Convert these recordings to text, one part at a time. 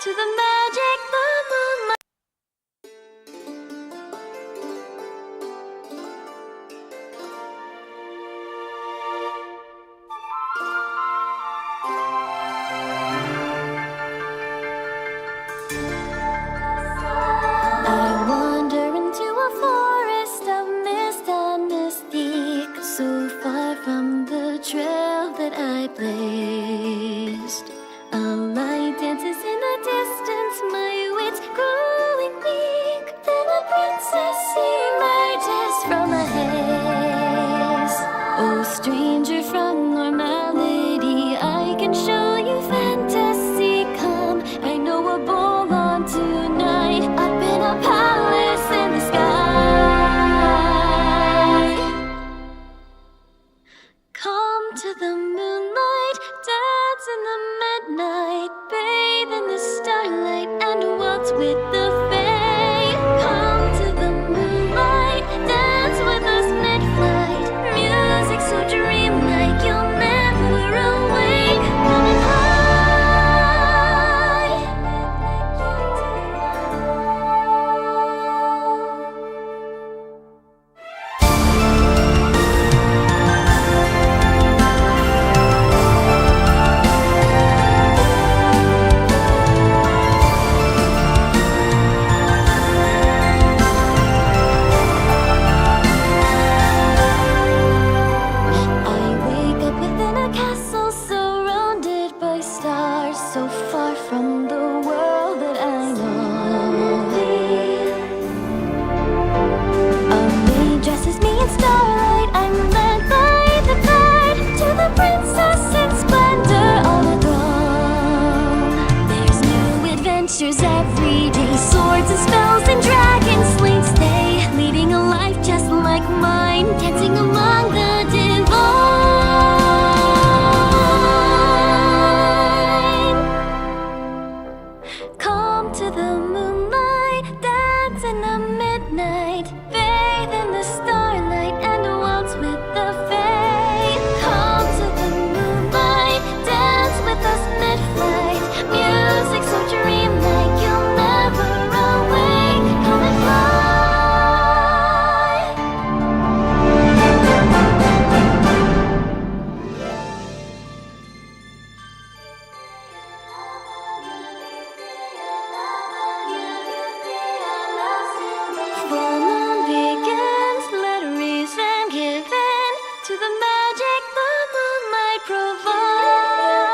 to the magic, the moonlight. I wander into a forest of mist and mystique, so far from the trail that I blazed. A light dances in the distance, my wits growing weak. Then a princess emerges from a haze. Oh, stranger from normality, I can show you fantasy. Come, I know a ball on tonight, up in a palace in the sky. Come to the moonlight, dance in the midnight, bathe in the starlight, and waltz with the fae. Come to the moonlight, dance with us mid-flight, music so dreamlike you'll never awake. Coming high. I wake up within a castle surrounded by stars, so far from the world that I know. A maid dresses me in starlight, I'm led by the tide to the princess in splendor on a throne. There's new adventures every day, swords and spells and dragons slain stay, leading a life just like mine, dancing among the divine. Come to the moonlight, dance in the midnight, bathe in the starlight, and waltz with the fae. Come to the moonlight, dance with us mid-flight, music so dreamlike you'll never awake. Come and fly. Full moon begins, let reason give in to the magic the moonlight provides.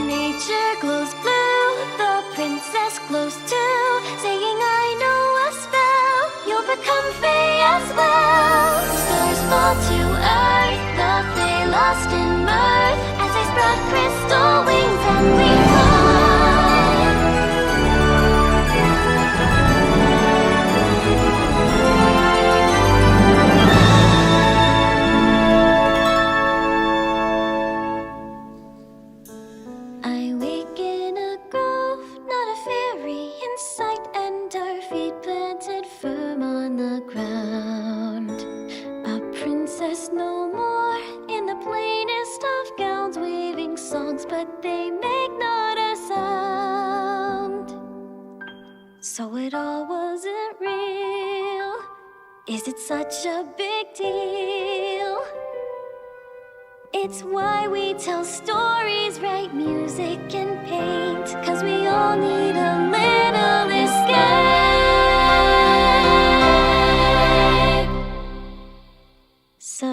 Nature glows blue, the princess glows too, saying I know a spell, you'll become Fae as well. Stars fall to earth, the Fae lost in mirth, as they spread crystal wings and we fly. I wake in a grove, not a fairy in sight, and our feet planted firm on the ground. A princess no more, in the plainest of gowns, weaving songs, but they make not a sound. So it all wasn't real. Is it such a big deal? It's why we tell stories, write music and paint, 'cause we all need a little escape. So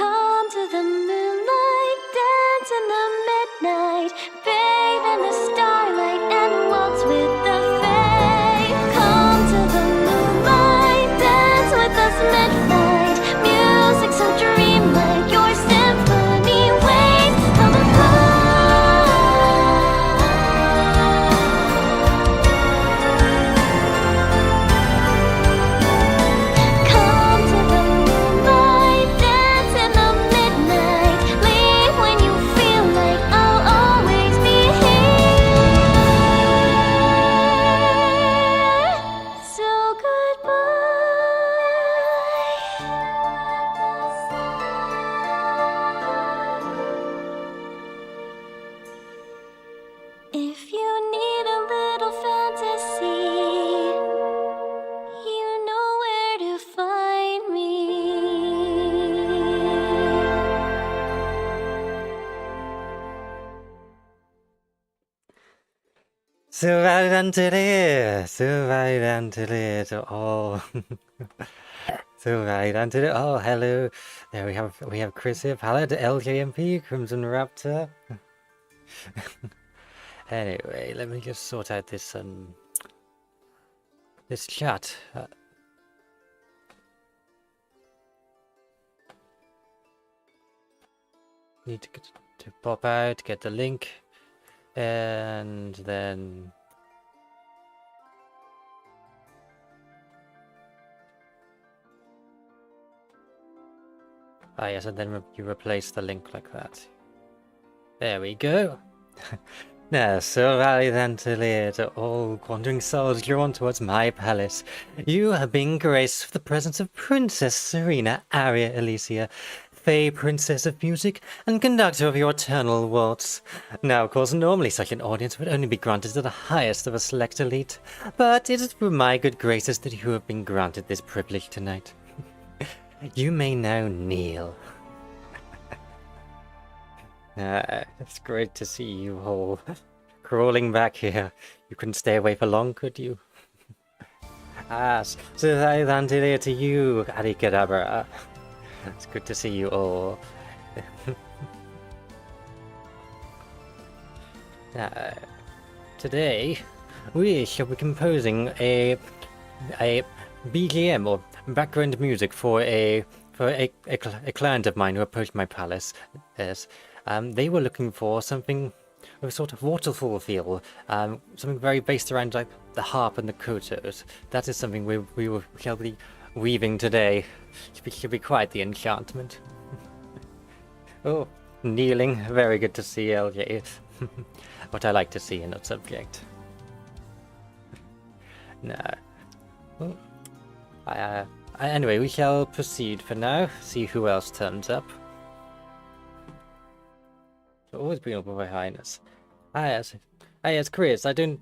come to the moonlight, dance in the midnight, bathe in the starlight, and waltz with the fae. Come to the moonlight, dance with us mid-flight, music so dreamlike your symphony waves. Come and fly. If you need a little fantasy, you know where to find me. Sylvaliðan tilyr to all. Sylvaliðan tilyr. Oh, hello. There we have Chris here, Palette, LJMP, Crimson Raptor. Anyway, let me just sort out this this chat. Need to pop out, get the link, and then yes, and then you replace the link like that. There we go. Now, Sylvaliðan tilyr to all wandering souls drawn towards my palace. You have been graced with the presence of Princess Sarina Aria Elysia, Fae Princess of music and conductor of your eternal waltz. Now, of course, normally such an audience would only be granted to the highest of a select elite, but it is through my good graces that you have been granted this privilege tonight. You may now kneel. It's great to see you all crawling back here. You couldn't stay away for long, could you? Sylvaliðan tilyr to you, Adikadabra. It's good to see you all. Today we shall be composing a BGM or background music for a client of mine who approached my palace. Yes. They were looking for something of a sort of waterfall feel, something very based around like the harp and the kotos. That is something we shall be weaving today. Should be quite the enchantment. Oh, kneeling. Very good to see, LJ. What I like to see in a subject. Well, anyway, we shall proceed for now. See who else turns up. Always been up with Her Highness. Yes, Chris, I don't...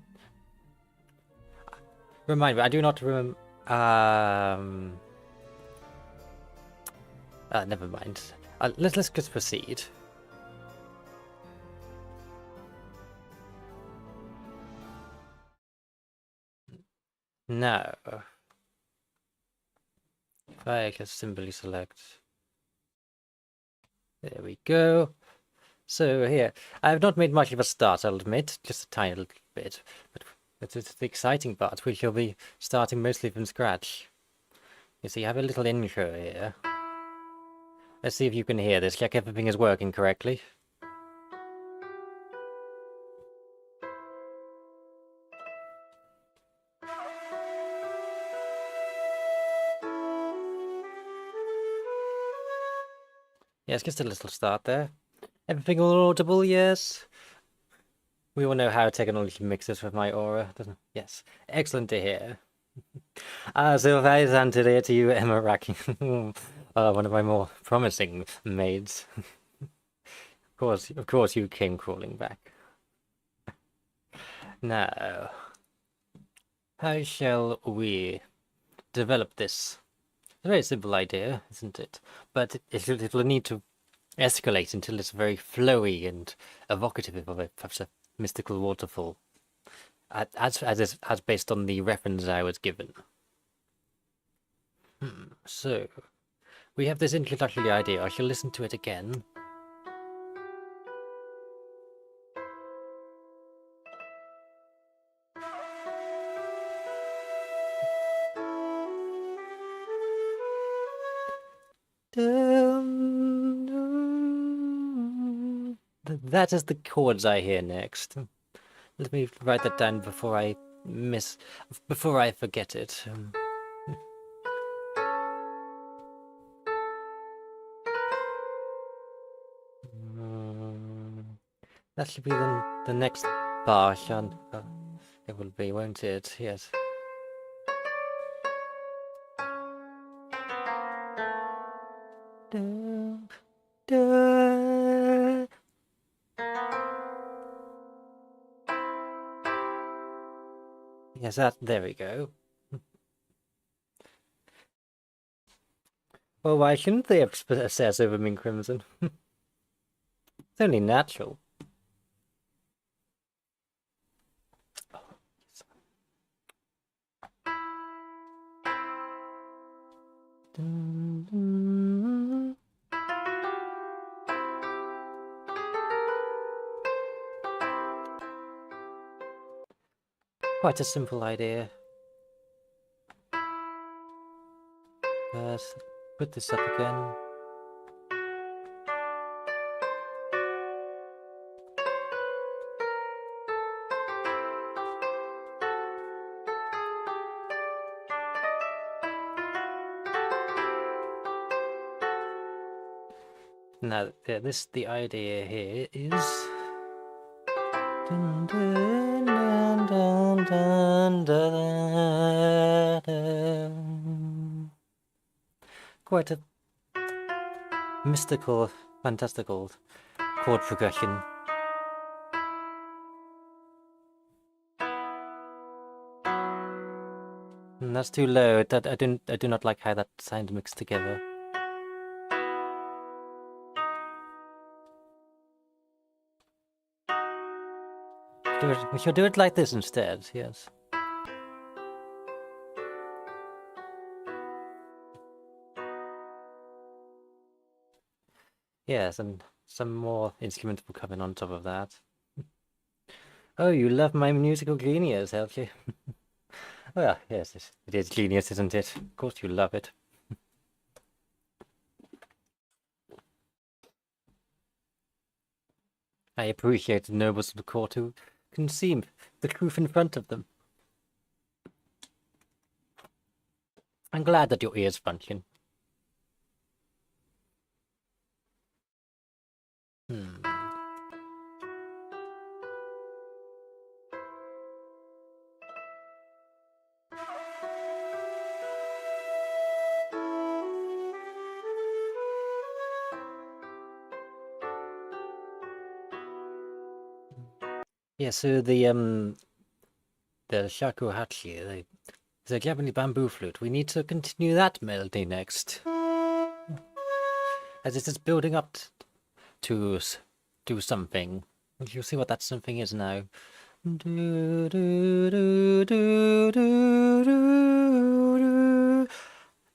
Remind me, I do not remember... never mind. Let's just proceed. Now... If I can simply select... There we go. So here, I have not made much of a start, I'll admit, just a tiny little bit, but it's the exciting part. We shall be starting mostly from scratch. You see, I have a little intro here. Let's see if you can hear this, check everything is working correctly. Yes, just a little start there. Everything all audible, yes? We all know how technology mixes with my aura, doesn't it? Yes. Excellent to hear. Sylvaliðan tilyr to you, Emma Racking. One of my more promising maids. Of course you came crawling back. Now, how shall we develop this? It's a very simple idea, isn't it? But it will need to escalate until it's very flowy and evocative of perhaps a mystical waterfall, as based on the reference I was given. So, we have this introductory idea. I shall listen to it again. That is the chords I hear next. Let me write that down before I forget it. That should be the next bar, Sean. It will be, won't it? Yes. Yes, that. There we go. Well, why shouldn't they obsess over me crimson? It's only natural. Dun, dun. Quite a simple idea. Let's put this up again. Now, the idea here is dun, dun, dun, dun, dun, dun, dun. Quite a mystical, fantastical chord progression. And that's too low. I do not like how that sound mixed together. We should do it like this instead, yes. Yes, and some more instruments will come in on top of that. Oh, you love my musical genius, Elsie. Well, yes, it is genius, isn't it? Of course you love it. I appreciate the nobles of the court who can see the truth in front of them. I'm glad that your ears function. Yeah, so the shakuhachi, the Japanese bamboo flute, we need to continue that melody next. As it is building up to do something. You'll see what that something is now. Do, do, do, do, do, do, do.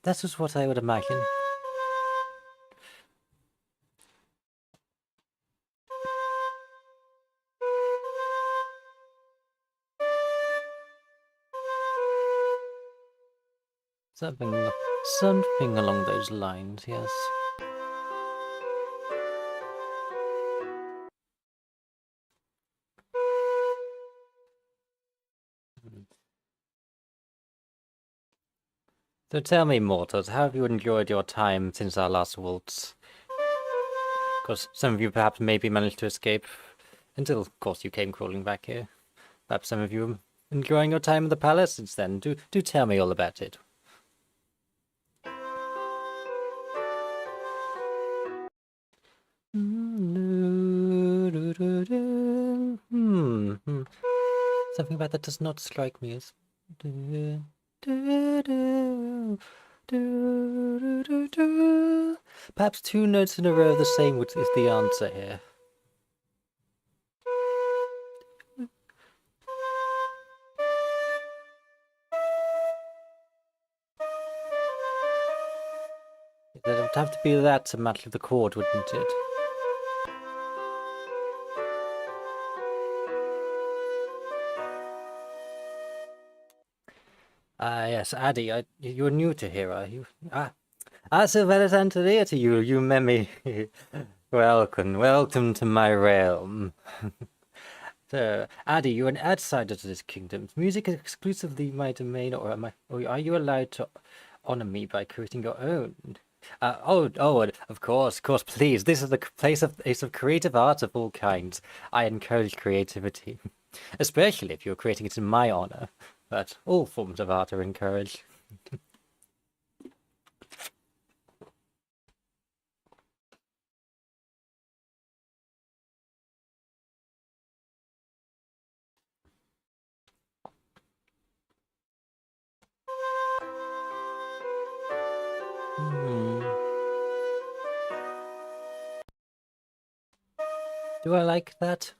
That is what I would imagine. Something along those lines, yes. So tell me, mortals, how have you enjoyed your time since our last waltz? Because some of you perhaps maybe managed to escape until, of course, you came crawling back here. Perhaps some of you enjoying your time in the palace since then. Do tell me all about it. Something about that does not strike me as. Perhaps two notes in a row of the same is the answer here. It would have to be that to match the chord, wouldn't it? Yes, Addy, you're new to here, are you? Sylvaliðan to you, you memi. Welcome to my realm. So, Addy, you're an outsider to this kingdom. Music is exclusively my domain, or are you allowed to honor me by creating your own? Of course, please. This is the place of creative art of all kinds. I encourage creativity, especially if you're creating it in my honor. But all forms of art are encouraged. Do I like that?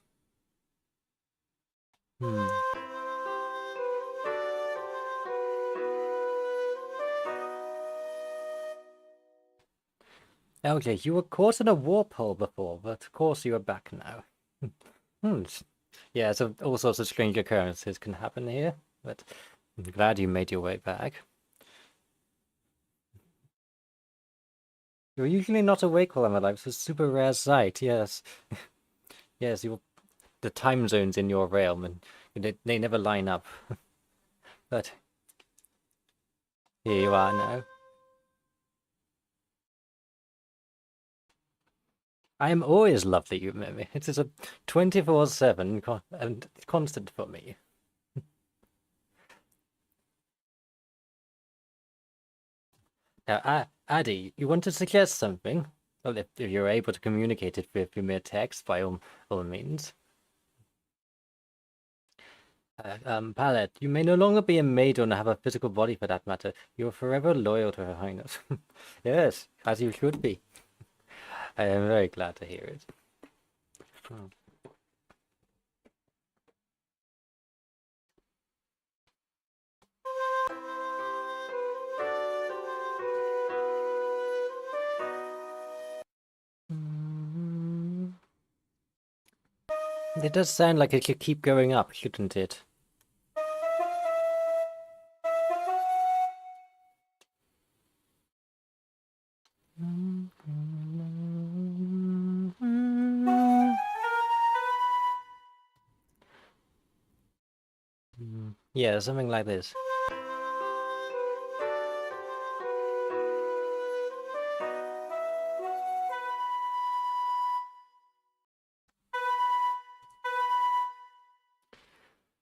Okay, you were caught in a warp hole before, but of course you are back now. Yeah, so all sorts of strange occurrences can happen here, but I'm glad you made your way back. You're usually not awake while I'm alive, so it's a super rare sight, yes. Yes, the time zones in your realm, and they never line up. But here you are now. I am always lovely, you remember. It is a 24/7 and constant for me. Now, Addy, you want to suggest something? Well, if you're able to communicate it with mere text, by all means. Palette, you may no longer be a maid or have a physical body for that matter. You are forever loyal to Her Highness. Yes, as you should be. I am very glad to hear it. It does sound like it could keep going up, shouldn't it? Yeah, something like this.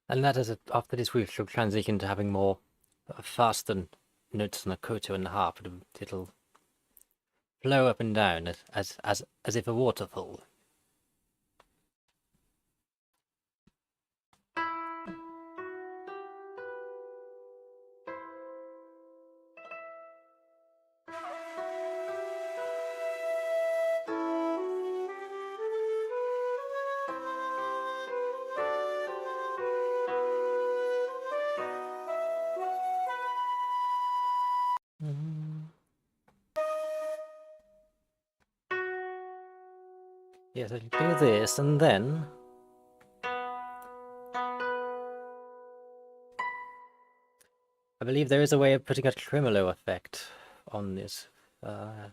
And that is after this we shall transition to having more faster notes on the koto and the harp. It'll flow up and down as if a waterfall. Yes, I'll do this, and then I believe there is a way of putting a tremolo effect on this. You'll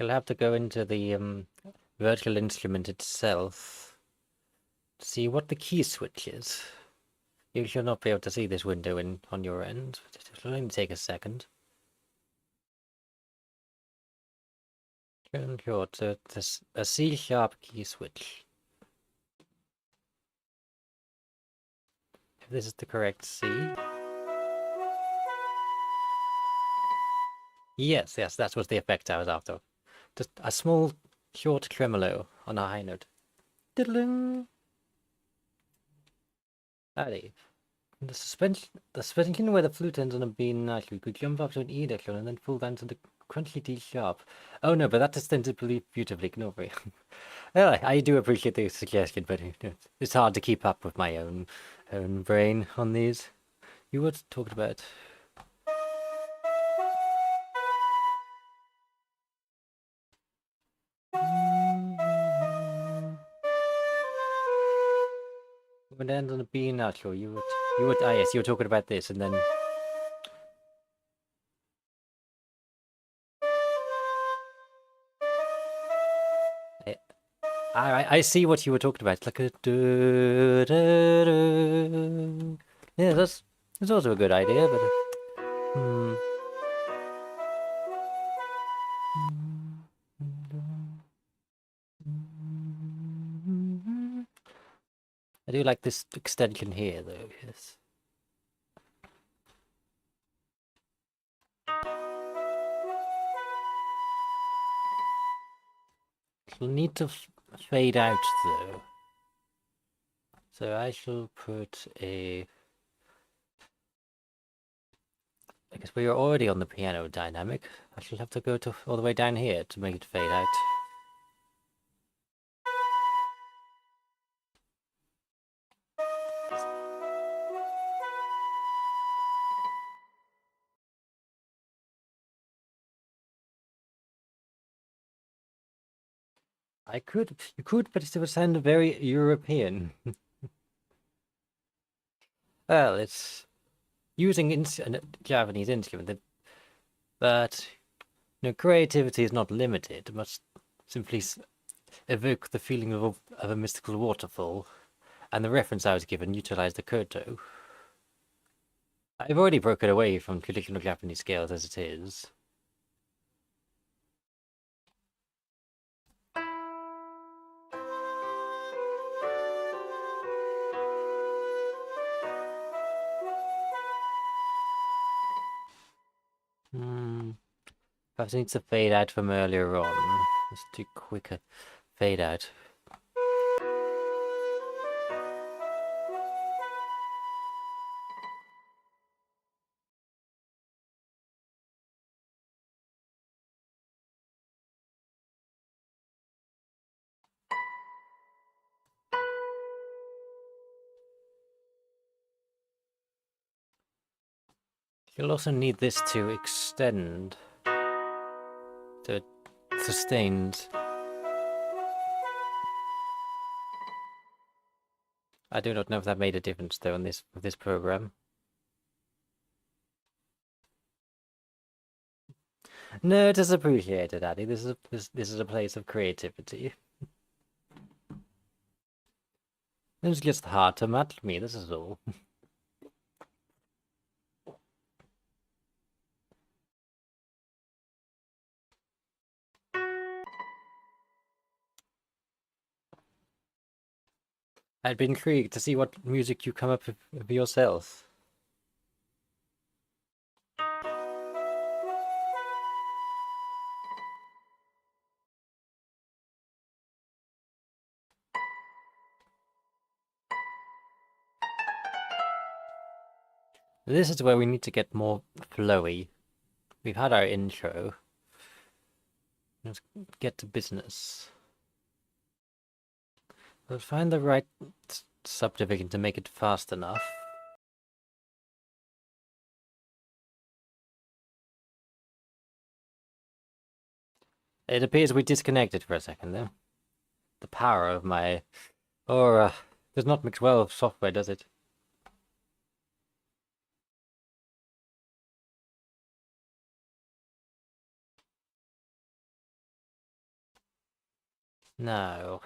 have to go into the virtual instrument itself to see what the key switch is. You shall not be able to see this window on your end, but it'll only take a second. Sure, so it's a C-sharp key switch. If this is the correct C. Yes, that was the effect I was after. Just a small, short tremolo on a high note. Diddling. Alright. The suspension where the flute ends on a B naturally could jump up to an E section and then fall down to the crunchy D sharp. Oh no, but that is then beautifully, ignore me. Well, I do appreciate the suggestion, but it's hard to keep up with my own brain on these. You were talking about... When it ends on a B natural, you would yes, you were talking about this, and then... I see what you were talking about. It's like a... Yeah, that's also a good idea, but... I do like this extension here, though, yes. It'll need to fade out, though. So I shall put a guess we are already on the piano dynamic. I shall have to go all the way down here to make it fade out. You could, but it would sound very European. Well, it's using a Japanese instrument, but creativity is not limited. It must simply evoke the feeling of a mystical waterfall, and the reference I was given utilized the Koto. I've already broken away from traditional Japanese scales as it is. Perhaps it needs to fade out from earlier on. It's too quick a fade out. You'll also need this to extend. So it sustains. I do not know if that made a difference though in this program. No, it is appreciated, Addy. This is a place of creativity. It's just hard to match me, this is all. I'd be intrigued to see what music you come up with yourself. This is where we need to get more flowy. We've had our intro. Let's get to business. We'll find the right subdivision to make it fast enough. It appears we disconnected for a second though. The power of my aura does not mix well with software, does it? No.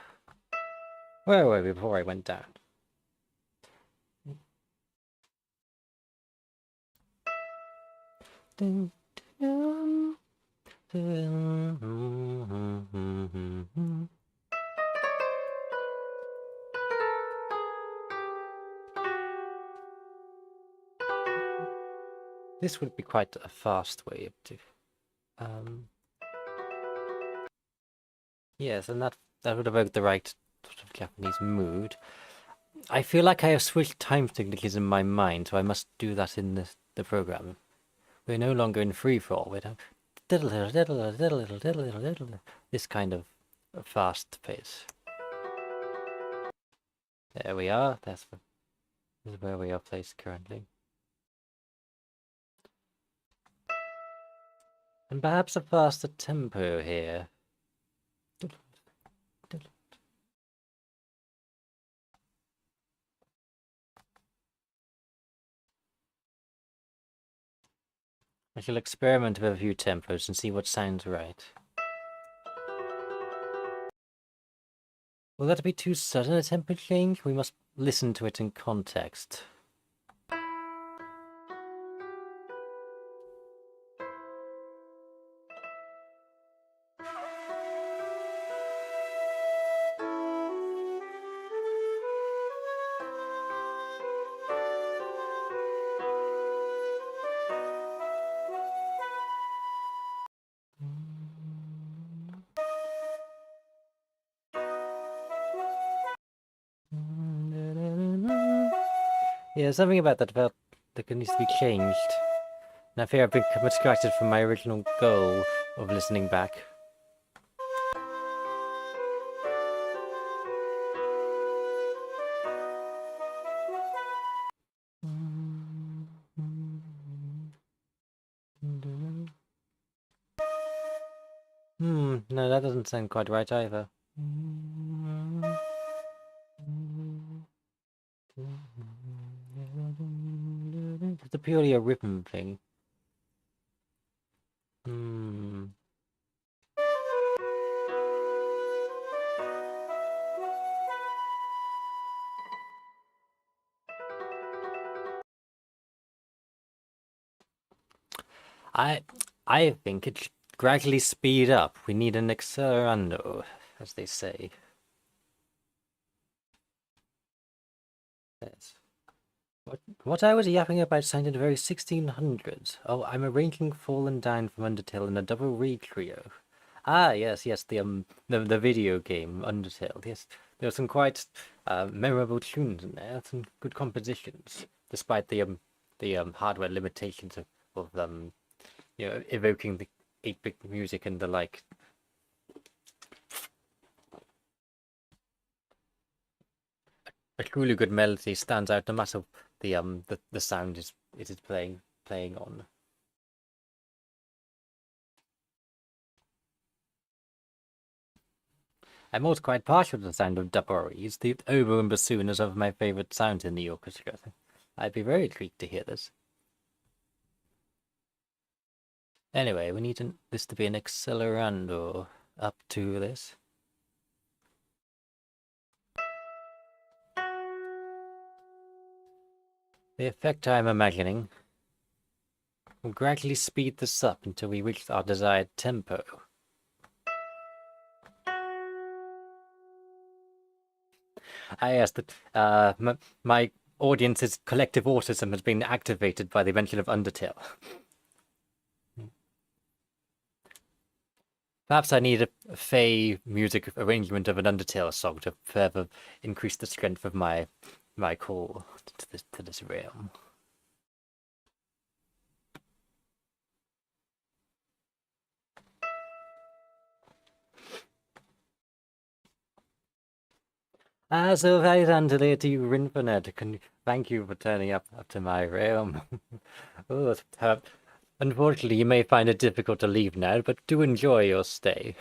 Where were we before I went down? Dun, dun, dun, dun. This would be quite a fast way to yes, and that would evoke the right sort of Japanese mood. I feel like I have switched time signatures in my mind, so I must do that in the program. We're no longer in free fall. We don't this kind of fast pace. There we are. This is where we are placed currently. And perhaps a faster tempo here. I shall experiment with a few tempos and see what sounds right. Will that be too sudden a tempo change? We must listen to it in context. Yeah, something about that felt like it needs to be changed. And I fear I've become distracted from my original goal of listening back. No, that doesn't sound quite right either. It's purely a rhythm thing. I think it should gradually speed up. We need an accelerando, as they say. Yes. What I was yapping about sounded very 1600s. Oh, I'm arranging Fallen Down from Undertale in a double reed trio. Ah, yes, the video game Undertale. Yes, there are some quite memorable tunes in there. Some good compositions, despite the hardware limitations of evoking the 8-bit music and the like. A truly good melody stands out no matter the sound it is playing on. I'm also quite partial to the sound of double-reeds. The oboe and bassoon is of my favourite sounds in the orchestra. I'd be very intrigued to hear this. Anyway, we need this to be an accelerando up to this. The effect I'm imagining will gradually speed this up until we reach our desired tempo. I asked that my audience's collective autism has been activated by the mention of Undertale. Perhaps I need a Fae music arrangement of an Undertale song to further increase the strength of my call to this realm. Sylvaliðan to you, Rinfanet. Thank you for turning up to my realm. Oh, unfortunately, you may find it difficult to leave now, but do enjoy your stay.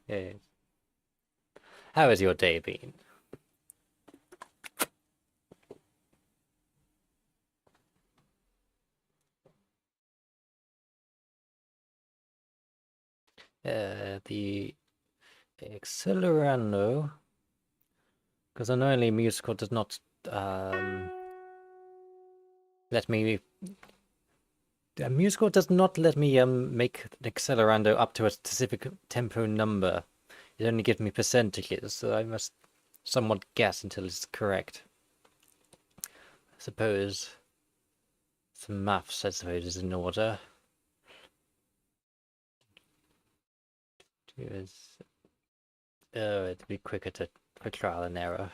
Yes. How has your day been? The accelerando, because annoyingly musical does not let me. Musical does not let me make an accelerando up to a specific tempo number. It only gives me percentages, so I must somewhat guess until it's correct. I suppose some maths, I suppose, is in order. It'd be quicker for trial and error.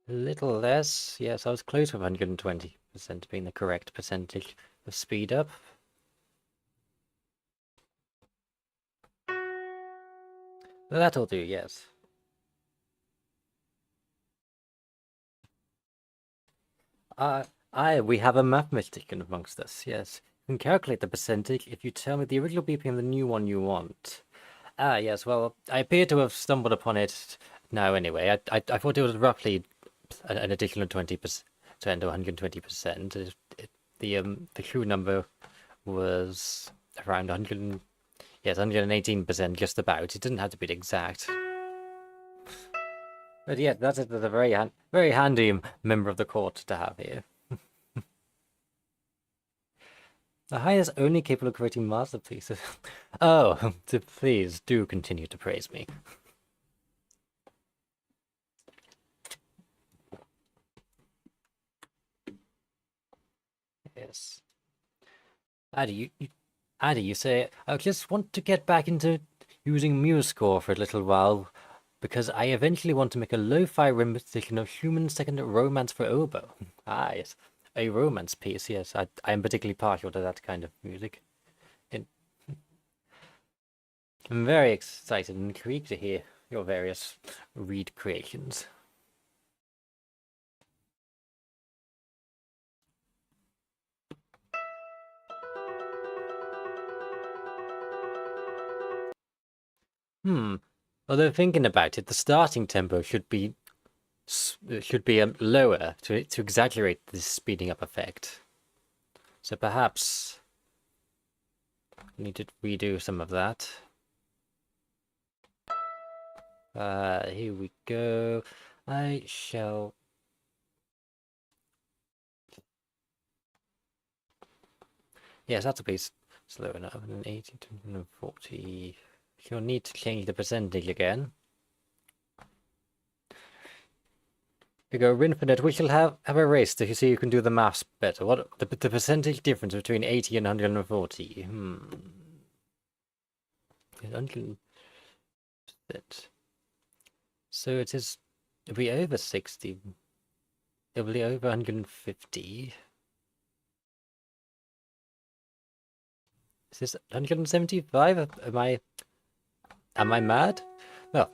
A little less. Yes, I was close with 120% being the correct percentage of speed up. That'll do, yes. We have a mathematician amongst us, yes. You can calculate the percentage if you tell me the original BPM and the new one you want. Ah, yes, well, I appear to have stumbled upon it now anyway. I thought it was roughly an additional 20% to 120%. The true number was around 118% just about. It didn't have to be exact. But yeah, that's a very handy member of the court to have here. The Highness only capable of creating masterpieces. Oh, please do continue to praise me. Yes. Addy, you say, I just want to get back into using MuseScore for a little while because I eventually want to make a lo-fi rendition of Schumann's Second Romance for Oboe. Ah, yes. A romance piece, yes. I am particularly partial to that kind of music. I'm very excited and intrigued to hear your various reed creations. Although thinking about it, the starting tempo should be lower to exaggerate this speeding up effect. So perhaps I need to redo some of that. Here we go. I shall. Yes, that'll be slow enough. 180 to 140. You'll need to change the percentage again. We go Rinfinet. We shall have a race to see who can do the maths better. What the percentage difference between 80 and 140? 100%. So it'll be over 60. It'll be over 150. Is this 175? Am I mad? Well,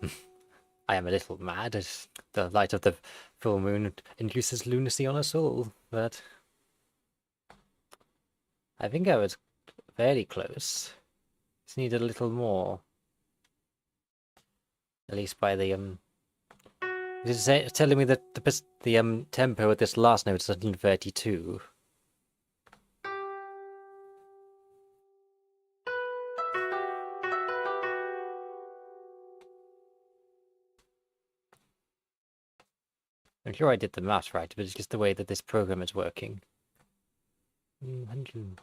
I am a little mad as the light of the full moon induces lunacy on us all, but I think I was fairly close. Just need a little more. At least by the This is telling me that the tempo at this last note is 132. I'm sure I did the math right, but it's just the way that this program is working. 100.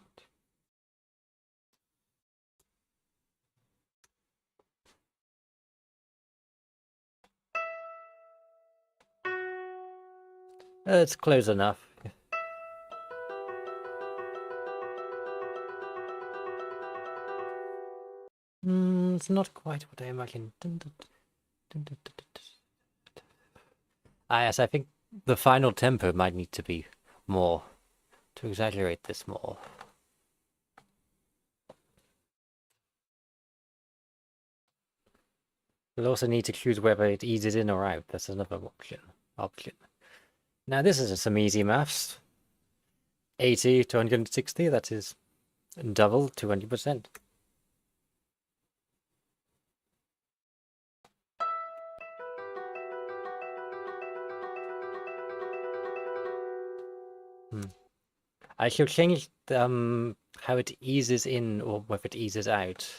It's close enough. It's not quite what I imagined. Yes, I think the final tempo might need to be more, to exaggerate this more. We'll also need to choose whether it eases in or out. That's another option. Now this is some easy maths. 80 to 160, that is double 200%. I shall change how it eases in or whether it eases out.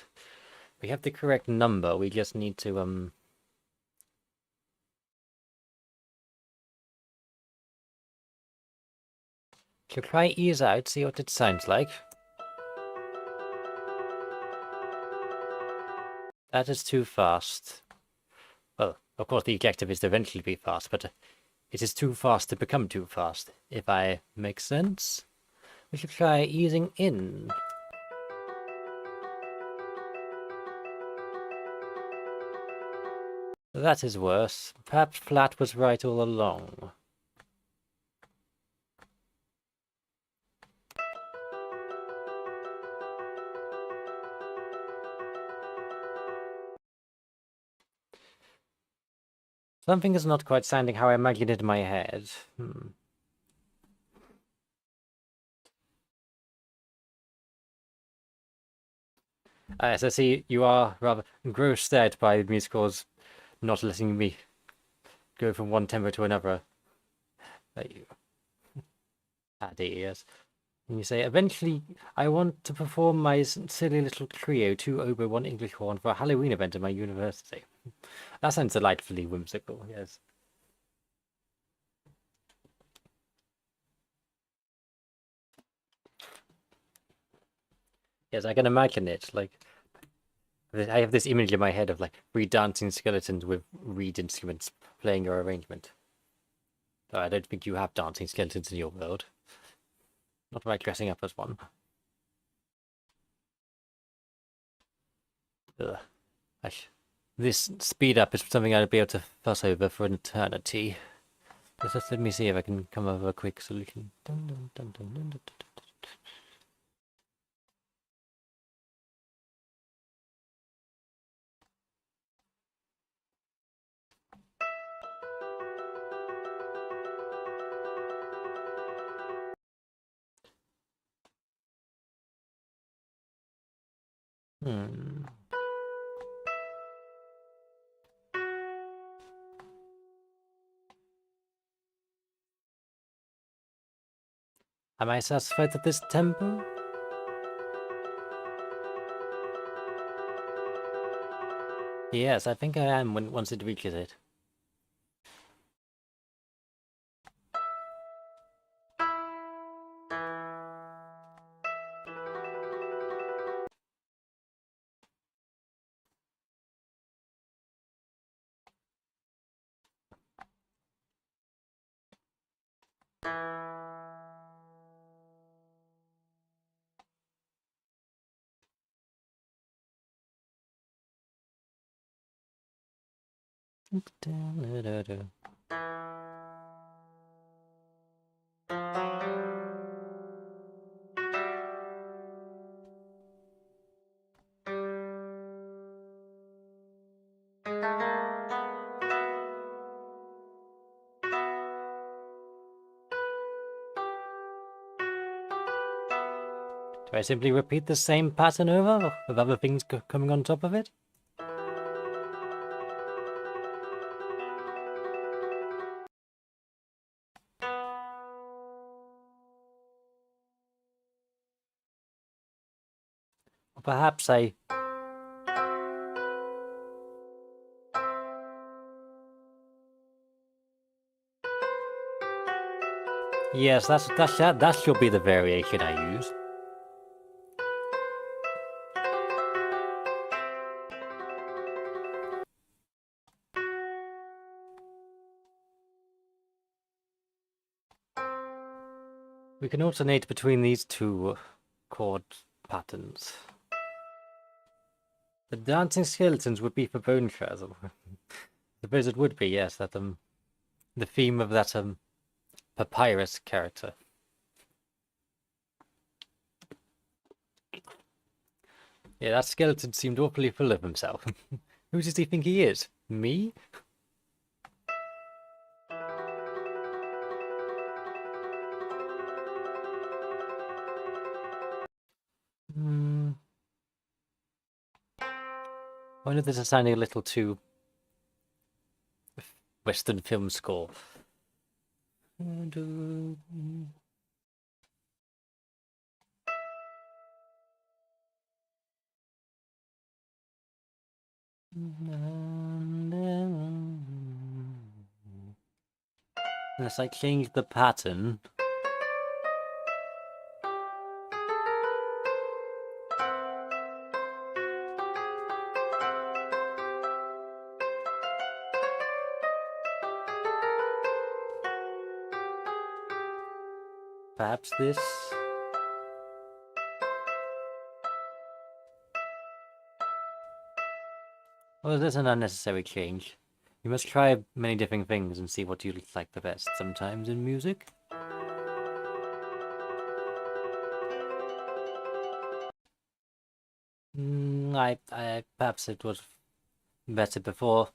We have the correct number, we just need to shall try ease out, see what it sounds like. That is too fast. Well, of course the objective is to eventually be fast, but it is too fast to become too fast, if I make sense. We should try easing in. That is worse. Perhaps flat was right all along. Something is not quite sounding how I imagined it in my head. As I see, you are rather grossed out by musicals not letting me go from one tempo to another. Yes. And you say, eventually, I want to perform my silly little trio, 2 oboe, 1 English horn, for a Halloween event at my university. That sounds delightfully whimsical, yes. Yes, I can imagine it, like, I have this image in my head of, like, reed dancing skeletons with reed instruments playing your arrangement. Though I don't think you have dancing skeletons in your world. Not by dressing up as one. Ugh. This speed up is something I'd be able to fuss over for an eternity. Just let me see if I can come up with a quick solution. Dun, dun, dun, dun, dun, dun, dun, dun. Am I satisfied with this tempo? Yes, I think I am once it reaches it. Do I simply repeat the same pattern over, with other things coming on top of it? Or perhaps I... Yes, that should be the variation I use. We can alternate between these two chord patterns. The dancing skeletons would be for bone shards. I suppose it would be, yes, that the theme of that papyrus character. Yeah, that skeleton seemed awfully full of himself. Who does he think he is? Me? I wonder if this is sounding a little too Western film score. Unless I change the pattern. Perhaps this. Or is this an unnecessary change? You must try many different things and see what you like the best sometimes in music. Perhaps it was better before.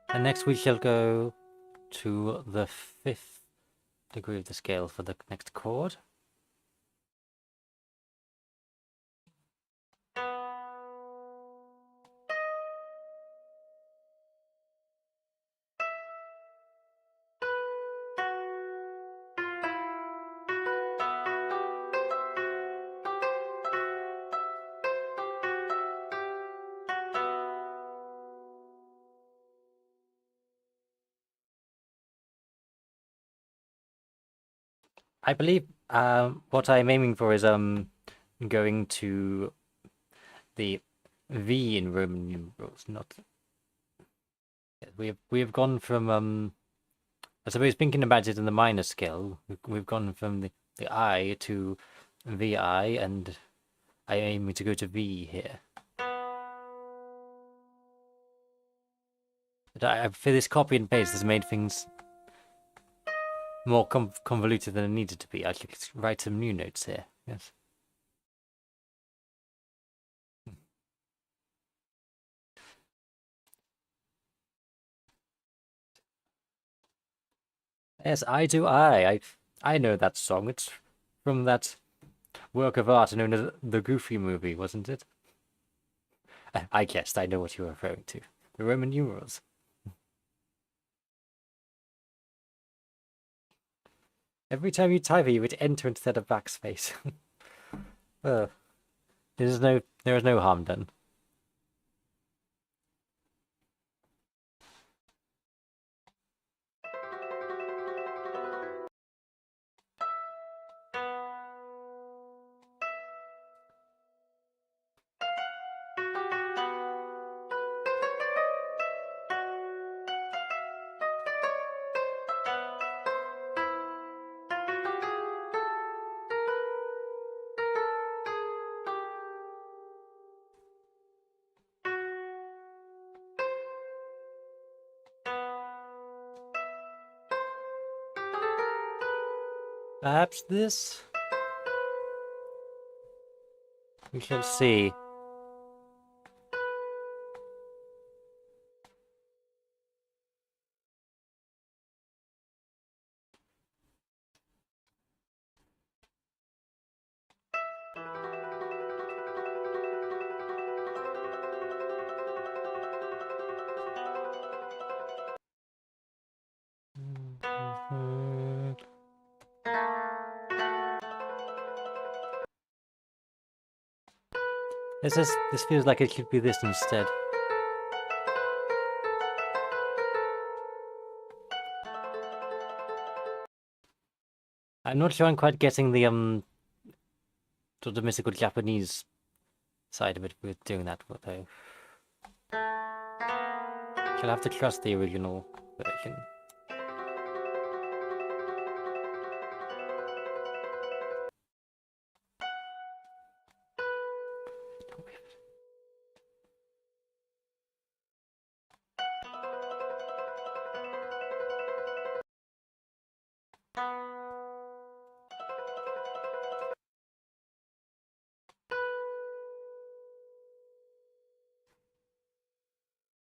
And next we shall go to the 5th degree of the scale for the next chord. I believe what I'm aiming for is going to the V in Roman numerals, not. We have gone from I suppose thinking about it in the minor scale, we've gone from the I to VI, and I aim to go to V here. But I for this copy and paste has made things more convoluted than it needed to be. I should write some new notes here. Yes. Yes, I do. I know that song. It's from that work of art known as the Goofy movie, wasn't it? I guessed. I know what you were referring to. The Roman numerals. Every time you type it, you would enter instead of backspace. There is no harm done. Perhaps this? We shall see. This feels like it should be this instead. I'm not sure I'm quite getting the sort of mystical Japanese side of it with doing that, though. You'll have to trust the original version.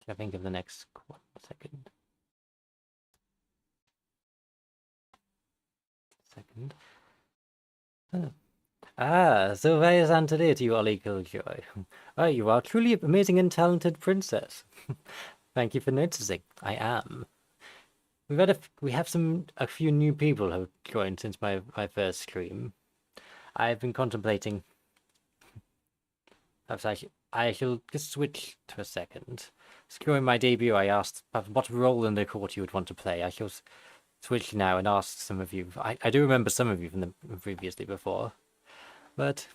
I think of the next 1 second. Sylvaliðan today to you, Ollie Killjoy. Oh, you are truly amazing and talented princess. Thank you for noticing. I am. We have a few new people who have joined since my first stream. I've been contemplating. I shall just switch to a second. During my debut, I asked what role in the court you would want to play. I shall switch now and ask some of you. I do remember some of you from the previously before, but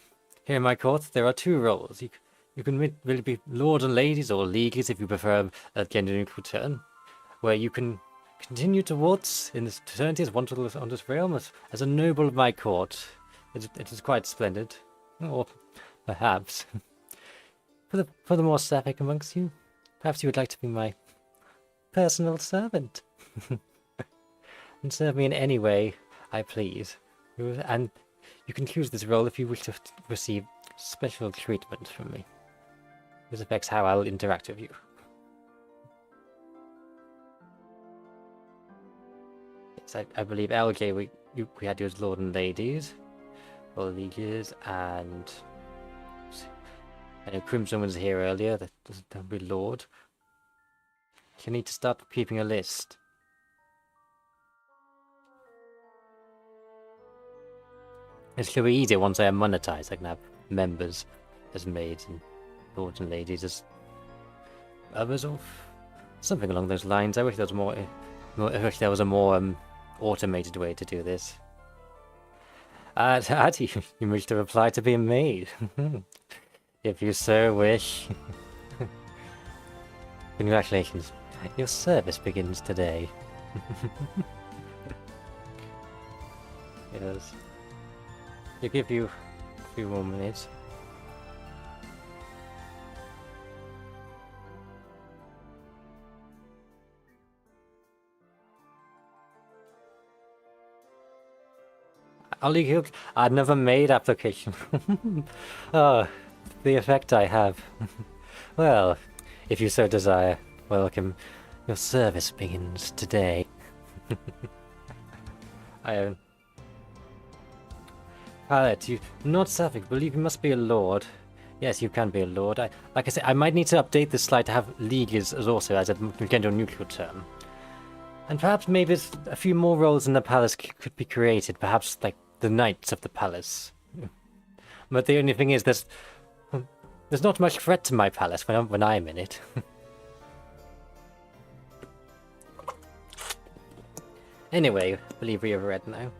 here in my court there are 2 roles. You can really be lord and ladies, or leaguers if you prefer a gender-neutral term, where you can continue to waltz in this fraternity's wondrous realm as a noble of my court. It is quite splendid, or perhaps for the more sapphic amongst you, perhaps you would like to be my personal servant. And serve me in any way I please. And you can choose this role if you wish to receive special treatment from me. This affects how I'll interact with you. Yes, I believe LJ we had you as Lord and Ladies, or Leaguers, and I know Crimson was here earlier. That would be Lord. You need to start keeping a list. It's going to be easier once I am monetized. I can have members as maids and lords and ladies as others, or something along those lines. I wish there was more. I wish there was a more automated way to do this. You wish to reply to being made. If you so wish. Congratulations. Your service begins today. Yes. I'll give you a few more minutes. Only you. I'd never made application. Oh, the effect I have. Well, if you so desire, welcome. Your service begins today. I Palette, you not Sapphic, believe you must be a lord. Yes, you can be a lord. Like I said, I might need to update this slide to have league as also as a gender neutral term. And perhaps maybe a few more roles in the palace could be created, perhaps like the knights of the palace. But the only thing is, there's not much threat to my palace when I'm in it. Anyway, I believe we have read now.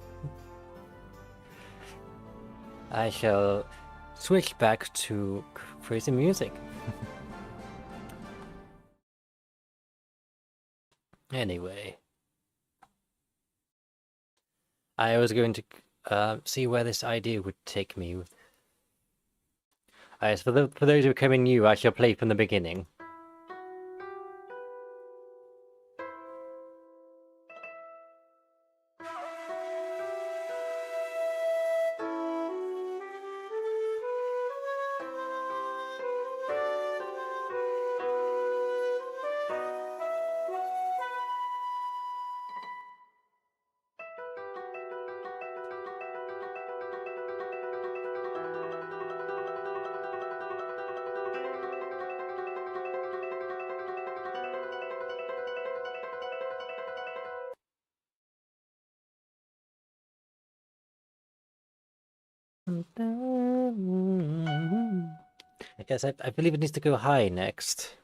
I shall switch back to crazy music. Anyway, I was going to see where this idea would take me. For those who are coming new, I shall play from the beginning. Yes, I believe it needs to go high next.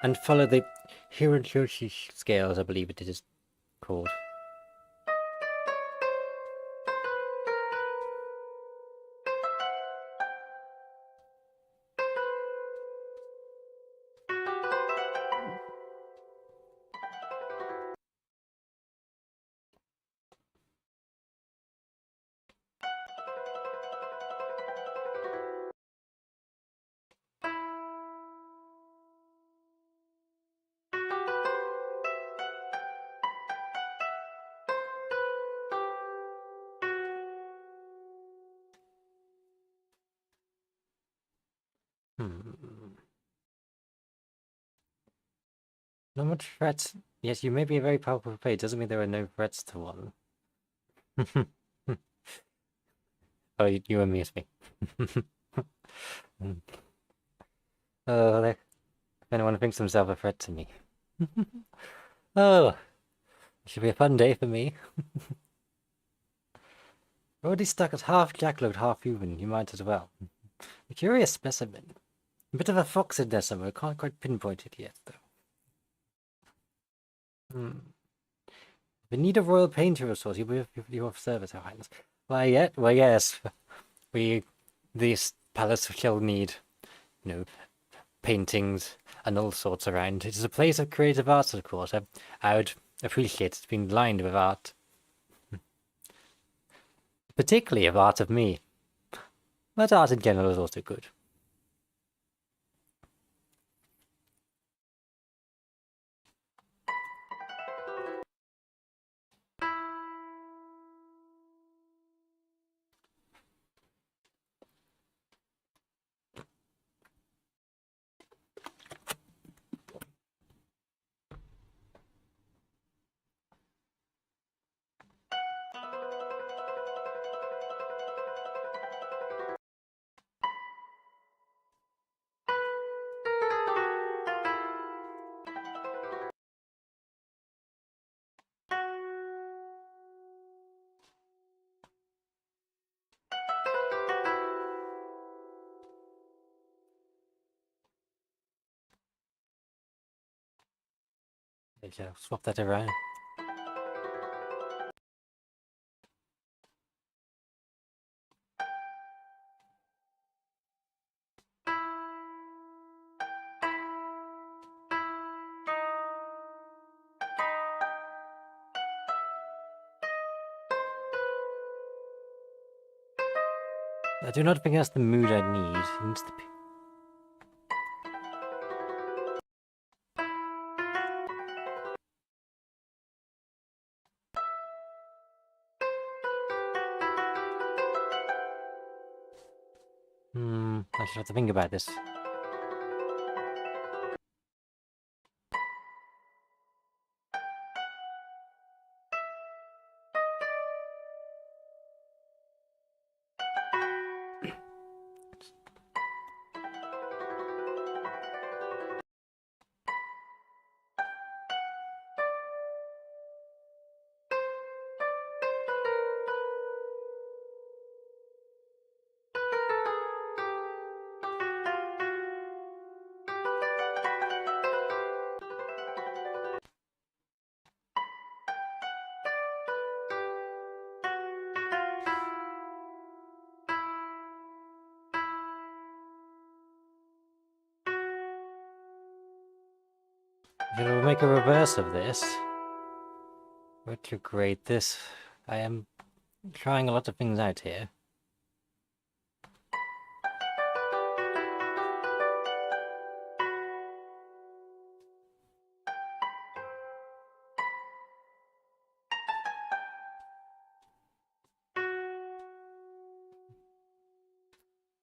And follow the Hirojoshi scales, I believe it is called. Not much threats. Yes, you may be a very powerful player. Doesn't mean there are no threats to one. Oh, you and me as me. Oh, if anyone thinks themselves a threat to me. Oh, it should be a fun day for me. Already stuck as half jackalope, half human. You might as well. A curious specimen. A bit of a fox in there somewhere. Can't quite pinpoint it yet, though. We need a royal painter of sorts. You of service, Her Highness. Well, yes. This palace shall need, paintings and all sorts around. It is a place of creative arts, of course. I would appreciate it's been lined with art. Particularly of art of me. But art in general is also good. Okay, swap that around. I do not think that's the mood I need. It needs to be... I should have to think about this. We'll make a reverse of this. Retrograde this. I am trying a lot of things out here.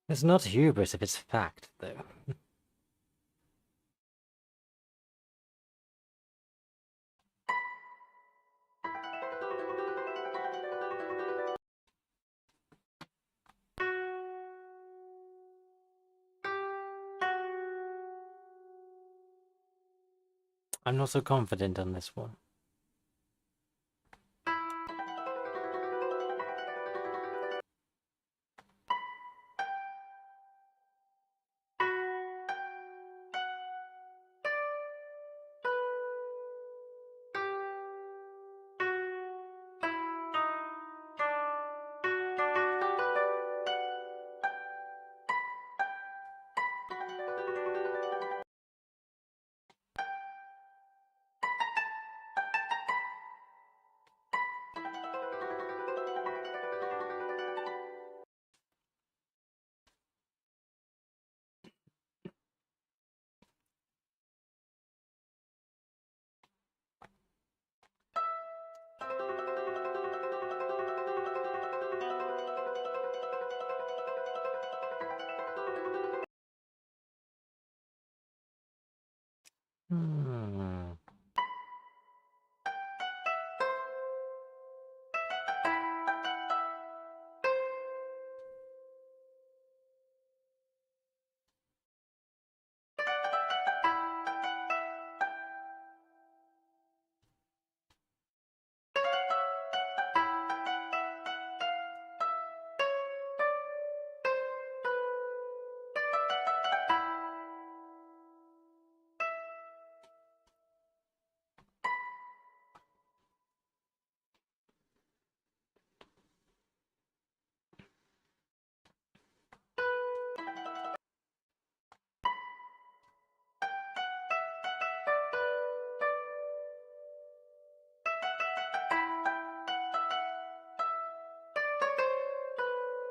It's not hubris if it's fact, though. I'm not so confident on this one. Hmm.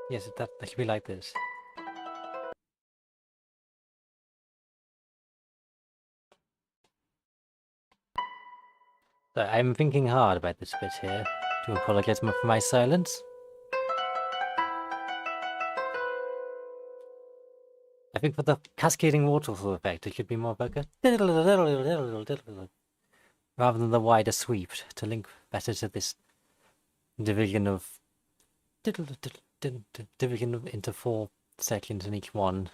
Yes, that should be like this. So I'm thinking hard about this bit here. To apologize for my silence. I think for the cascading waterfall effect, it should be more like a rather than the wider sweep to link better to this division of division into 4 sections in each one.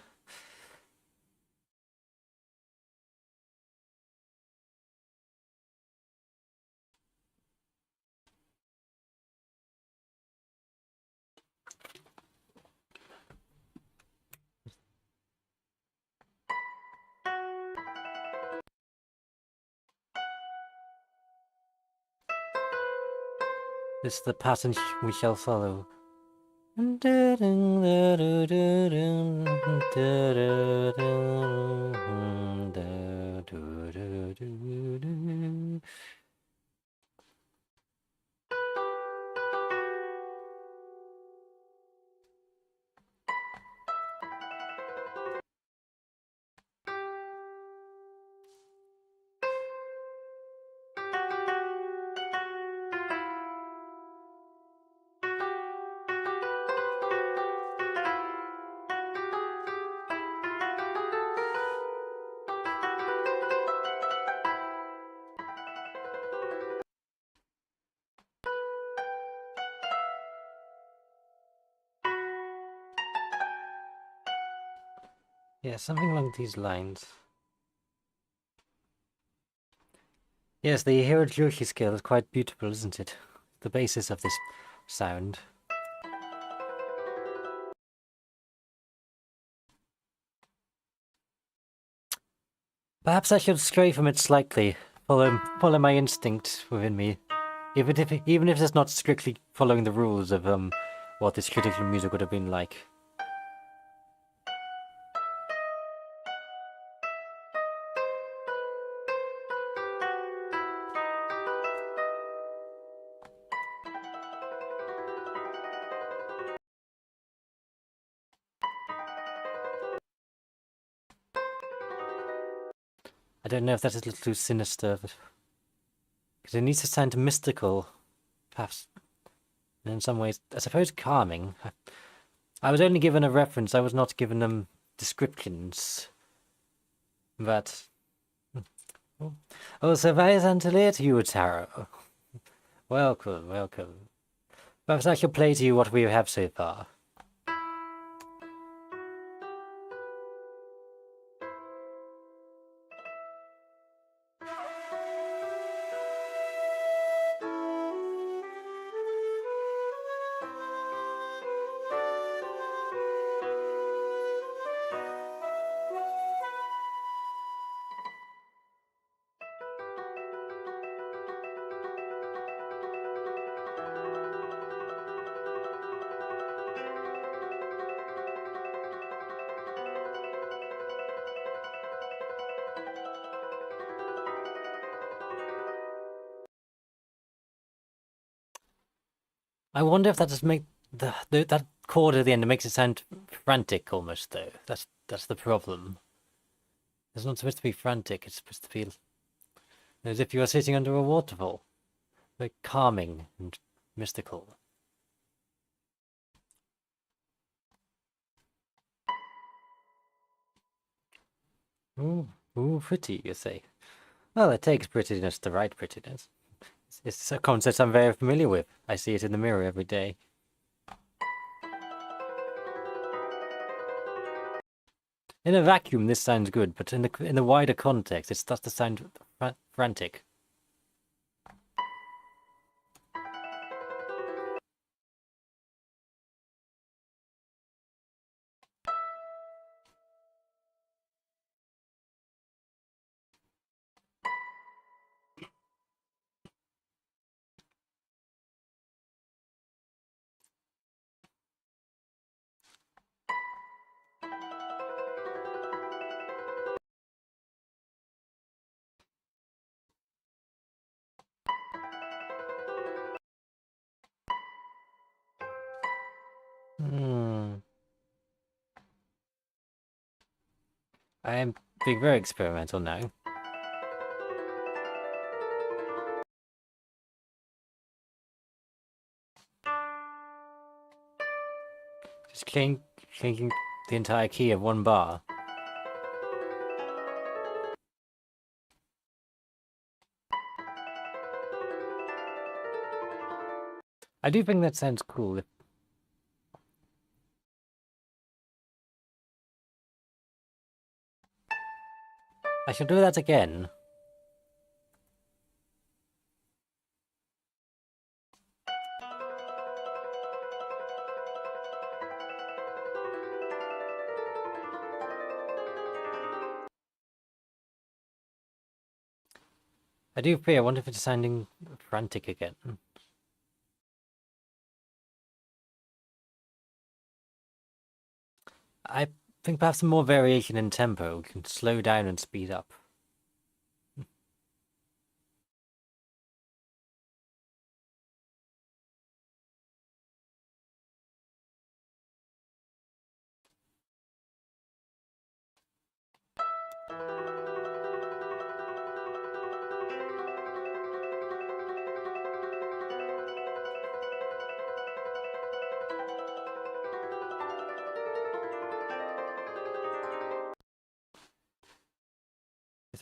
This is the pattern we shall follow. Yeah, something along these lines. Yes, the hieroglyphy scale is quite beautiful, isn't it? The basis of this sound. Perhaps I should stray from it slightly, follow my instinct within me, even if it's not strictly following the rules of what this traditional music would have been like. I don't know if that's a little too sinister, because it needs to sound mystical, perhaps, and in some ways, I suppose, calming. I was only given a reference, I was not given them descriptions. But... Oh, Sylvaliðan to you, Taro. Welcome, welcome. Perhaps I shall play to you what we have so far. I wonder if that just make that chord at the end, it makes it sound frantic almost, though. That's the problem. It's not supposed to be frantic, it's supposed to feel as if you are sitting under a waterfall. Very calming and mystical. Ooh, pretty, you say. Well, it takes prettiness to write prettiness. It's a concept I'm very familiar with. I see it in the mirror every day. In a vacuum, this sounds good, but in the wider context, it starts to sound frantic. I am being very experimental now. Just changing the entire key of one bar. I do think that sounds cool. I shall do that again. I do fear, I wonder if it's sounding frantic again. I think perhaps more variation in tempo. We can slow down and speed up.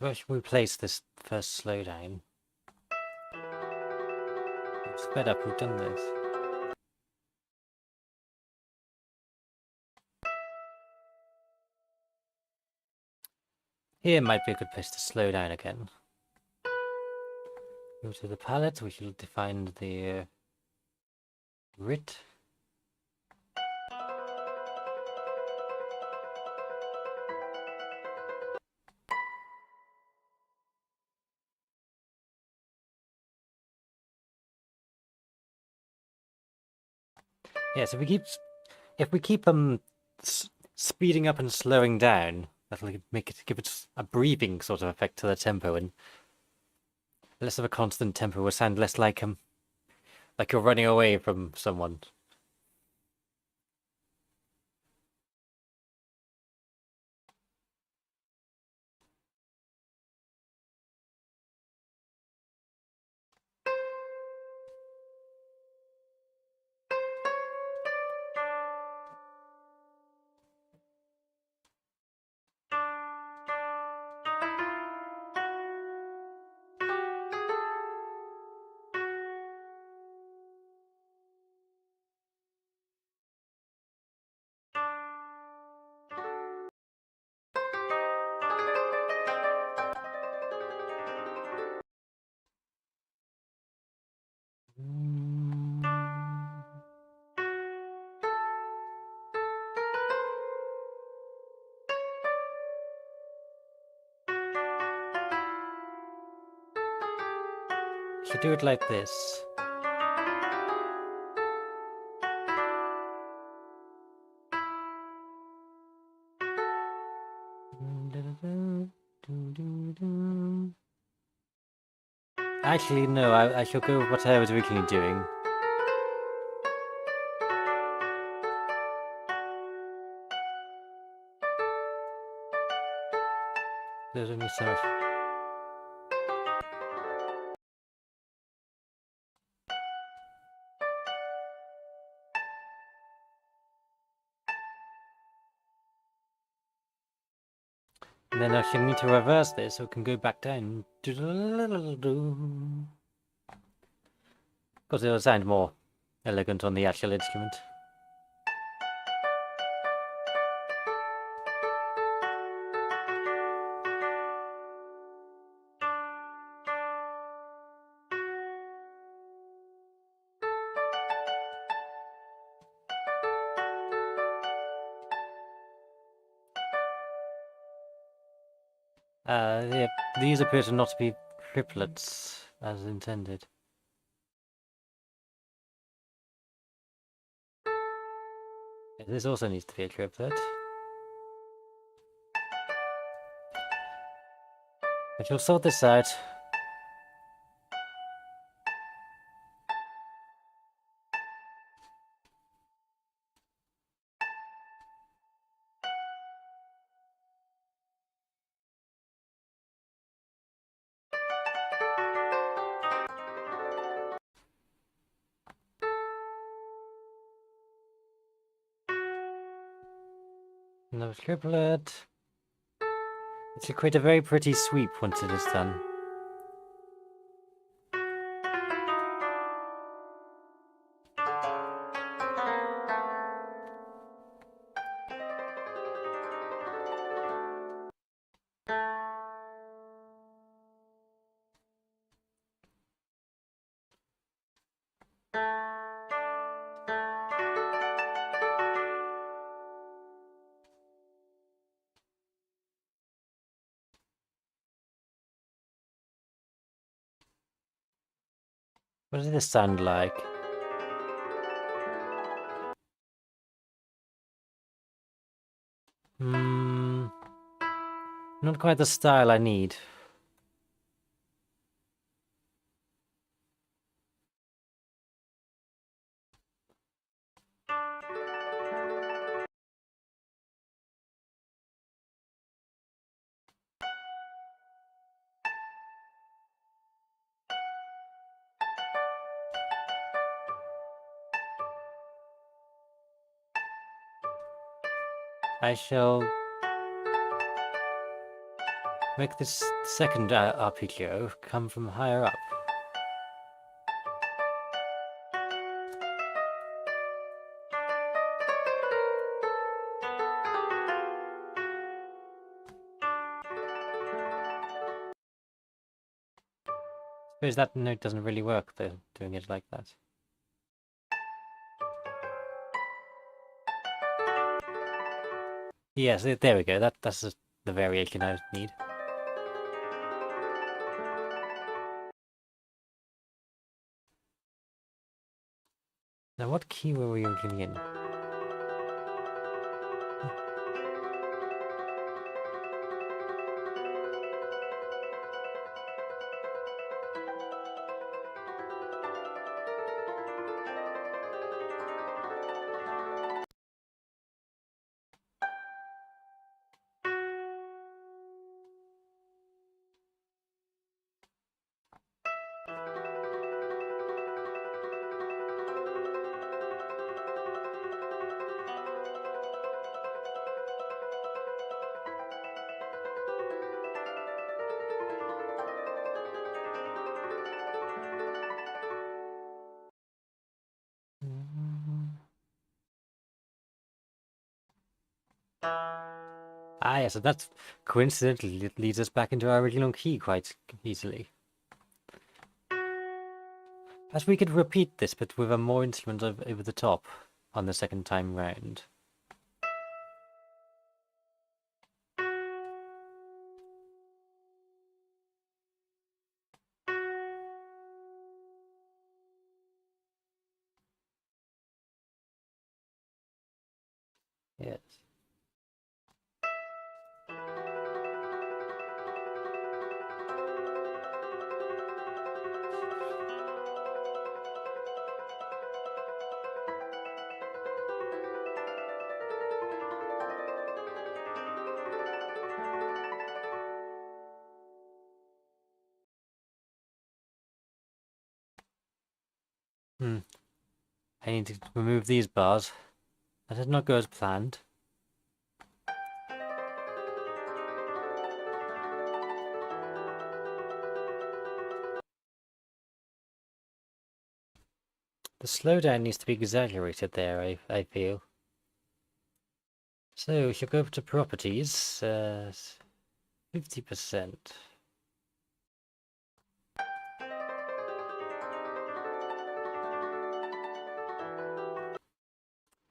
Where should we place this first slowdown? Sped up, we've done this. Here might be a good place to slow down again. Go to the palette, we shall define the writ. Yeah, so if we keep speeding up and slowing down, that'll give it a breathing sort of effect to the tempo, and less of a constant tempo will sound less like you're running away from someone. Should do it like this. Actually, no, I shall go with what I was originally doing. There's only so much. And then I shall need to reverse this so it can go back down. Because it'll sound more elegant on the actual instrument. Yeah, these appear to not be triplets as intended. This also needs to be a triplet. But you'll sort this out. Another triplet. It should create a very pretty sweep once it is done. What does this sound like? Not quite the style I need. I shall make this second arpeggio come from higher up. Suppose that note doesn't really work, though, doing it like that. Yes, there we go. That's the variation I need. Now, what key were we originally in? Ah, yes, so that's coincidentally it leads us back into our original key quite easily. As we could repeat this, but with a more instrument over the top on the second time round. Yes. I need to remove these bars. That did not go as planned. The slowdown needs to be exaggerated there, I feel. So, we shall go up to properties, 50%.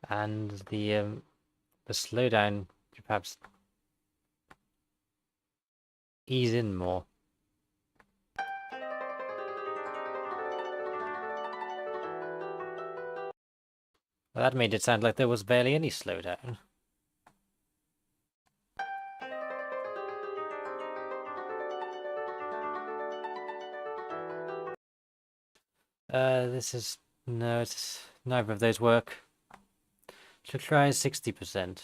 And the slowdown should perhaps ease in more. Well, that made it sound like there was barely any slowdown. No, it's neither of those work. Should try 60%. And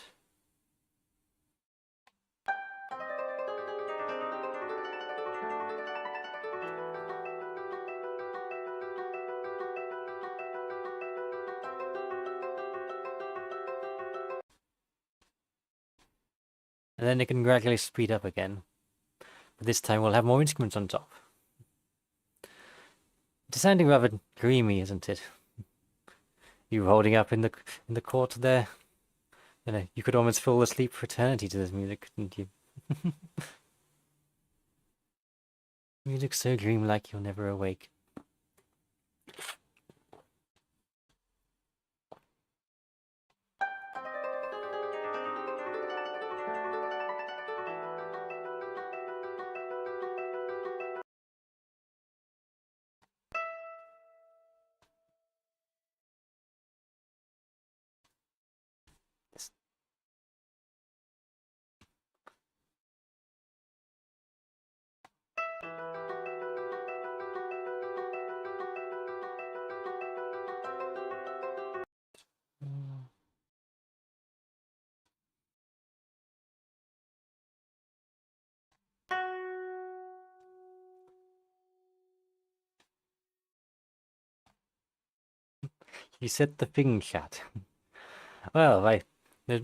then it can gradually speed up again. But this time we'll have more instruments on top. It's sounding rather dreamy, isn't it? You holding up in the court there. You know, you could almost fall asleep for eternity to this music, couldn't you? Music so dreamlike you'll never awake. You said the thing, chat. Well,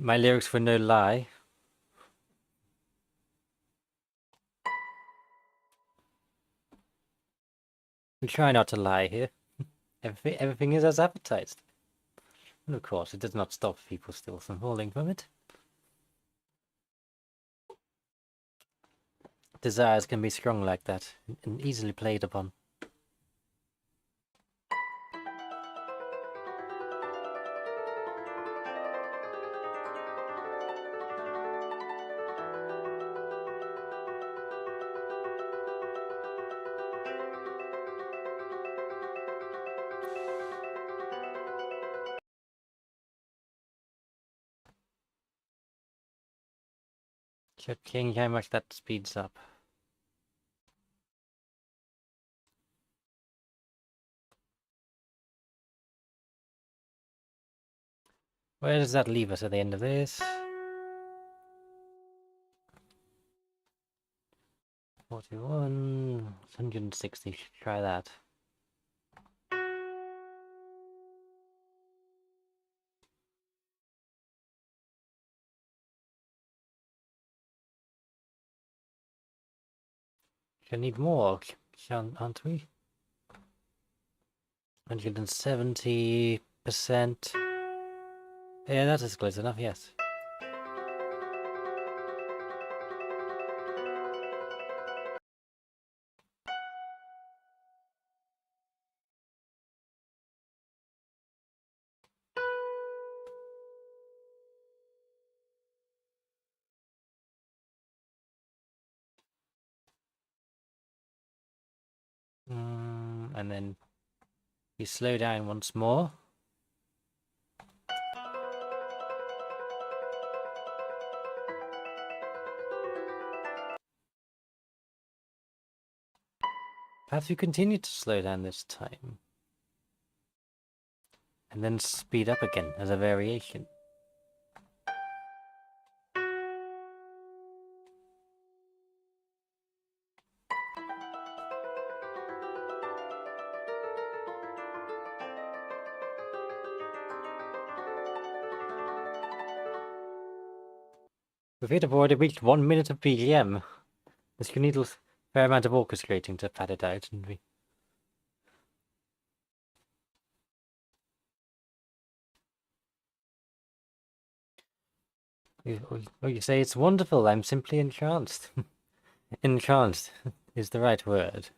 my lyrics were no lie. We try not to lie here. Everything is as advertised. And of course, it does not stop people still from falling from it. Desires can be strong like that, and easily played upon. Checking how much that speeds up. Where does that leave us at the end of this? 41, 160, try that. I need more, aren't we? 170%. Yeah, that is close enough, yes. And then you slow down once more. Perhaps you continue to slow down this time. And then speed up again as a variation. We've already reached 1 minute of BGM. This could need a fair amount of orchestrating to pad it out, and we... You say it's wonderful, I'm simply entranced. Entranced is the right word.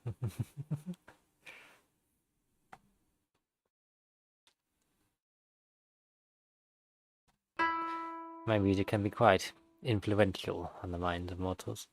My music can be quite influential on the minds of mortals.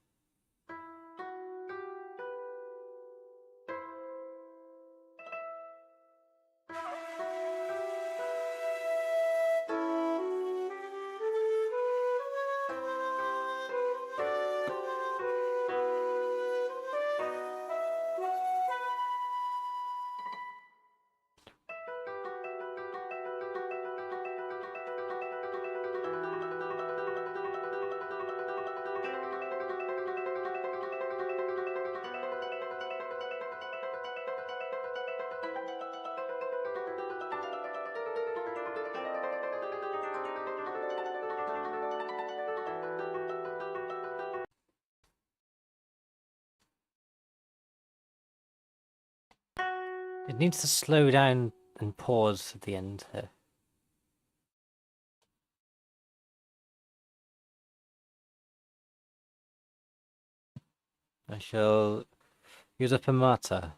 It needs to slow down and pause at the end here. I shall use a fermata.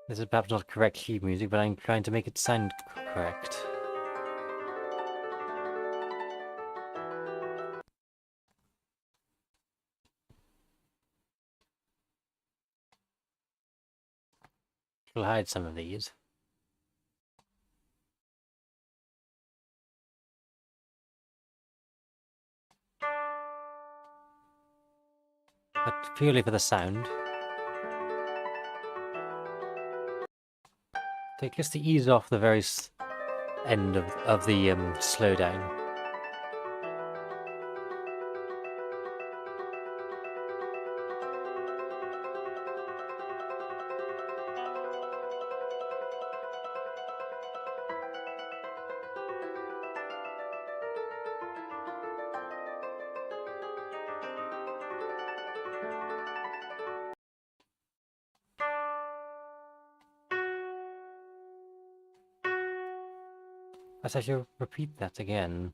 This is perhaps not correct sheet music, but I'm trying to make it sound correct. We'll hide some of these. purely for the sound. Take just to ease off the very end of the slowdown. I should repeat that again.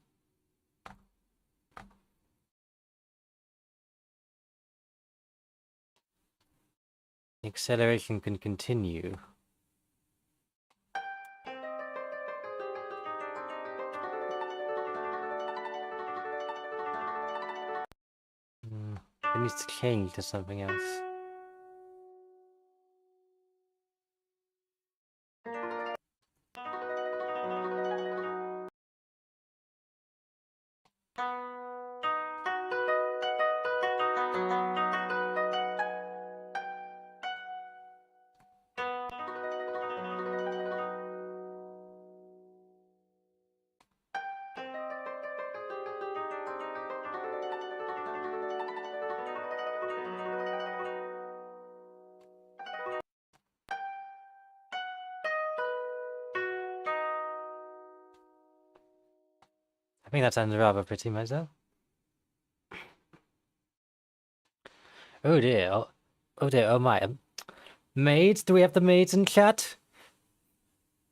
The acceleration can continue. It needs to change to something else. I think that sounds rather pretty myself. Oh dear, oh dear, oh my. Maids? Do we have the maids in chat?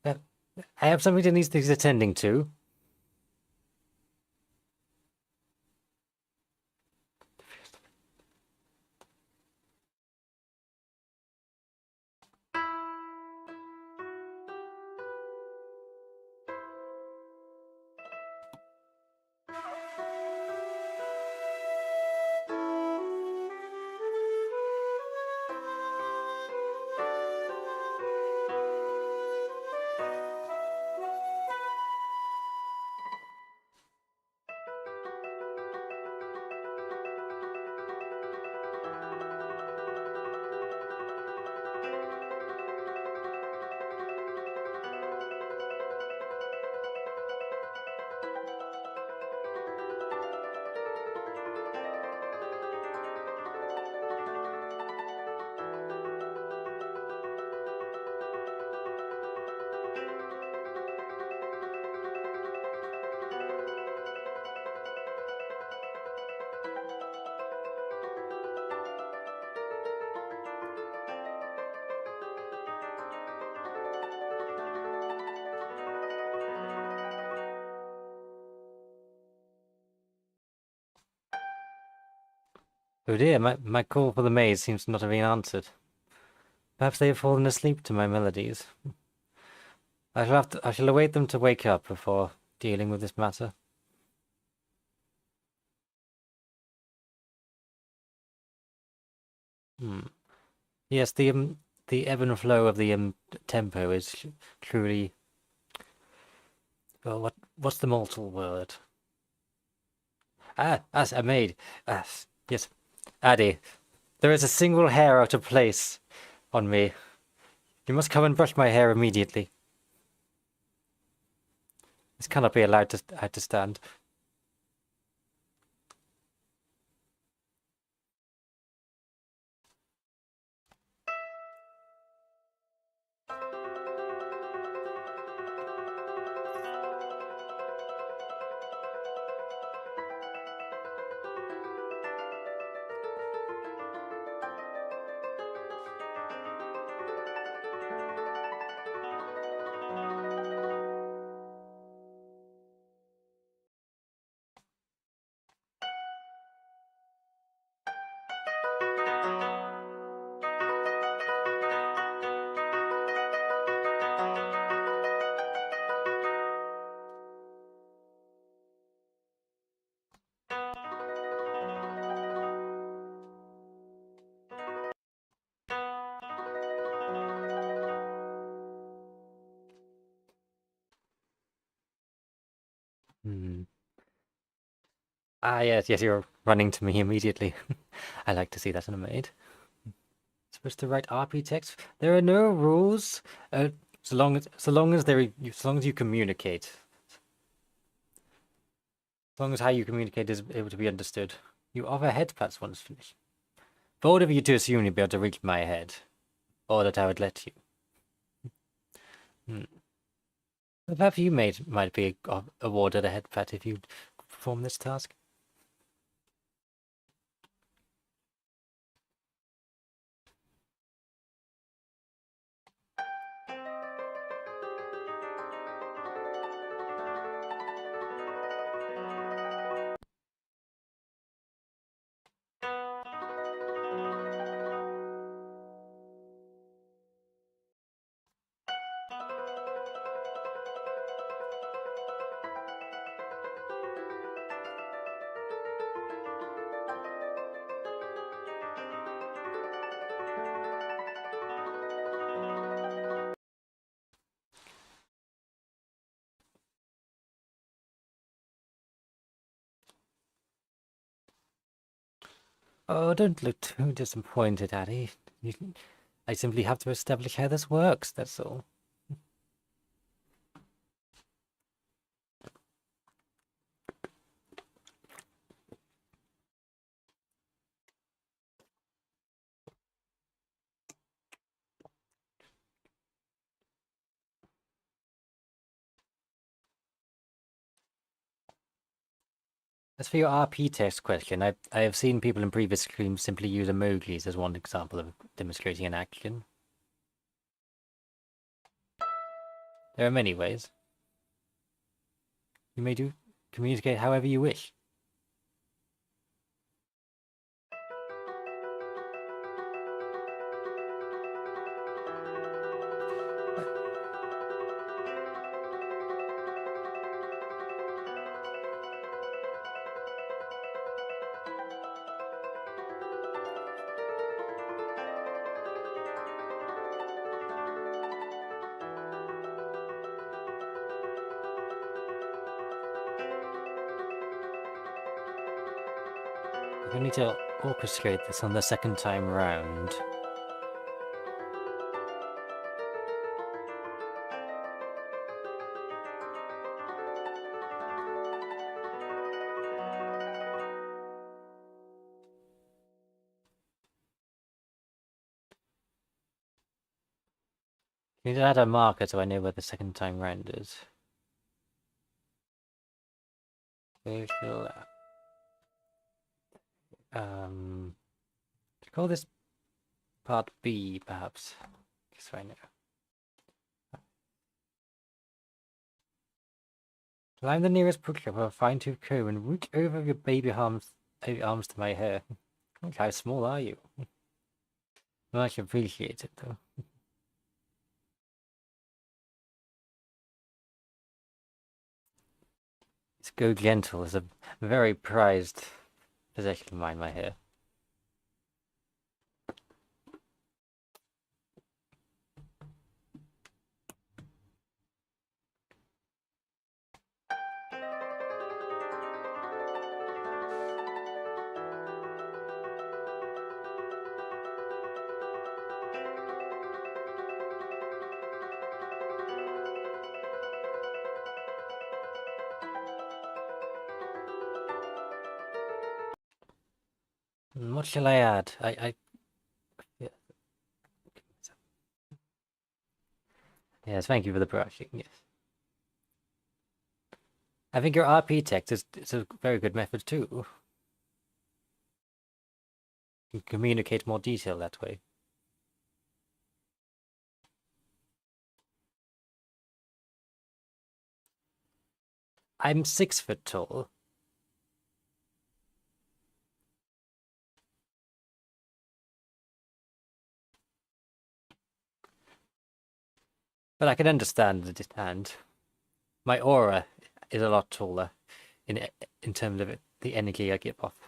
I have something that needs attending to. Oh dear, my call for the maids seems not to have been answered. Perhaps they have fallen asleep to my melodies. I shall await them to wake up before dealing with this matter. Yes, the ebb and flow of the tempo is truly. Well, what's the mortal word? As a maid. Yes, Addy. There is a single hair out of place on me. You must come and brush my hair immediately. This cannot be allowed to stand. Ah, yes, yes, you're running to me immediately. I like to see that in a maid. Supposed to write RP text. There are no rules, so long as you communicate. As long as how you communicate is able to be understood. You offer head pats once finished. Bold of you to assume you'd be able to reach my head, or that I would let you. Perhaps you might be awarded a head pat if you perform this task. Oh, don't look too disappointed, Addy. I simply have to establish how this works, that's all. As for your RP text question, I have seen people in previous streams simply use emojis as one example of demonstrating an action. There are many ways. You may communicate however you wish. I need to orchestrate this on the second time round. I need to add a marker so I know where the second time round is. Facial. Call this part B, perhaps. Just right now. Climb the nearest bookshop with a fine-tooth comb and reach over your baby arms to my hair. How small are you? Much appreciated, though. This Go Gentle is a very prized possession of mine, my hair. What shall I add? Yeah. Yes, thank you for the brushing, yes. I think your RP text is a very good method too. You can communicate more detail that way. I'm 6 foot tall. But I can understand the hand. My aura is a lot taller in terms of the energy I give off.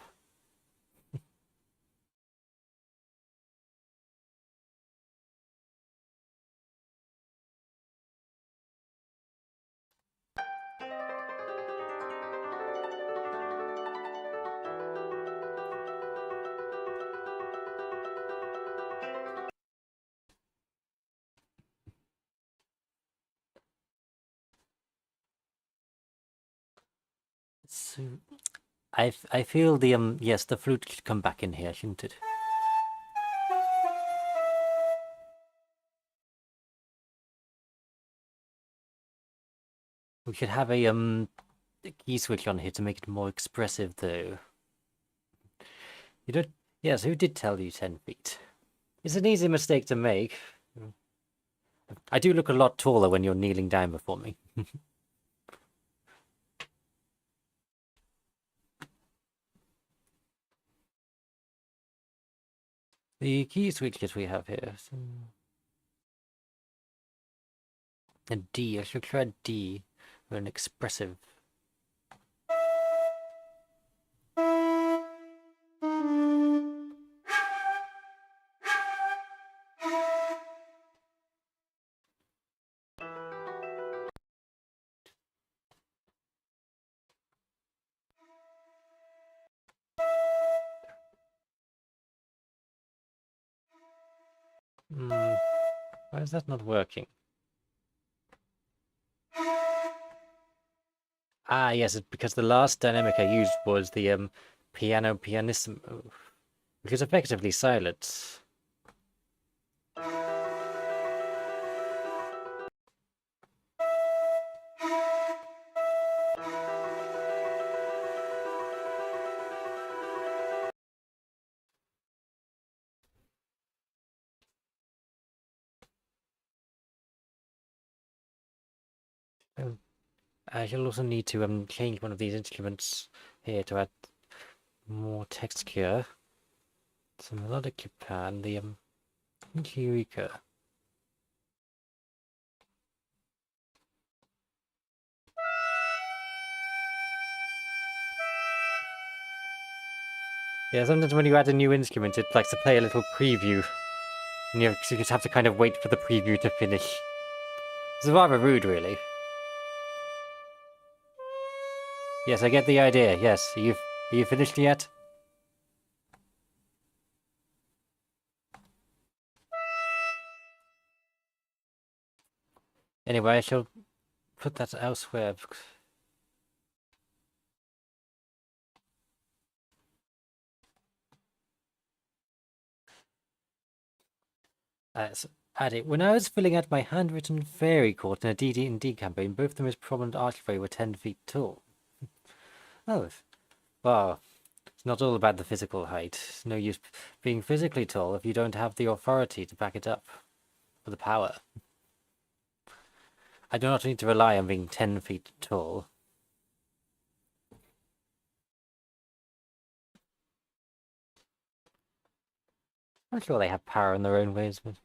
So, I feel the yes, the flute should come back in here, shouldn't it? We should have a key switch on here to make it more expressive, though. You don't. Yes, who did tell you 10 feet? It's an easy mistake to make. I do look a lot taller when you're kneeling down before me. The key switches we have here. A D. I should try D for an expressive. Why is that not working? Ah, yes, it's because the last dynamic I used was the piano pianissimo, which is effectively silent. I shall also need to change one of these instruments here to add more texture. Some melodic Japan, the Eureka. Yeah, sometimes when you add a new instrument, it likes to play a little preview. And you just have to kind of wait for the preview to finish. It's rather rude, really. Yes, I get the idea. Yes, are you finished yet? Anyway, I shall put that elsewhere. So, Addy, when I was filling out my handwritten fairy court in a DD&D campaign, both the most prominent archfey were 10 feet tall. Oh, well, it's not all about the physical height. It's no use being physically tall if you don't have the authority to back it up, or the power. I do not need to rely on being 10 feet tall. I'm sure they have power in their own ways, but...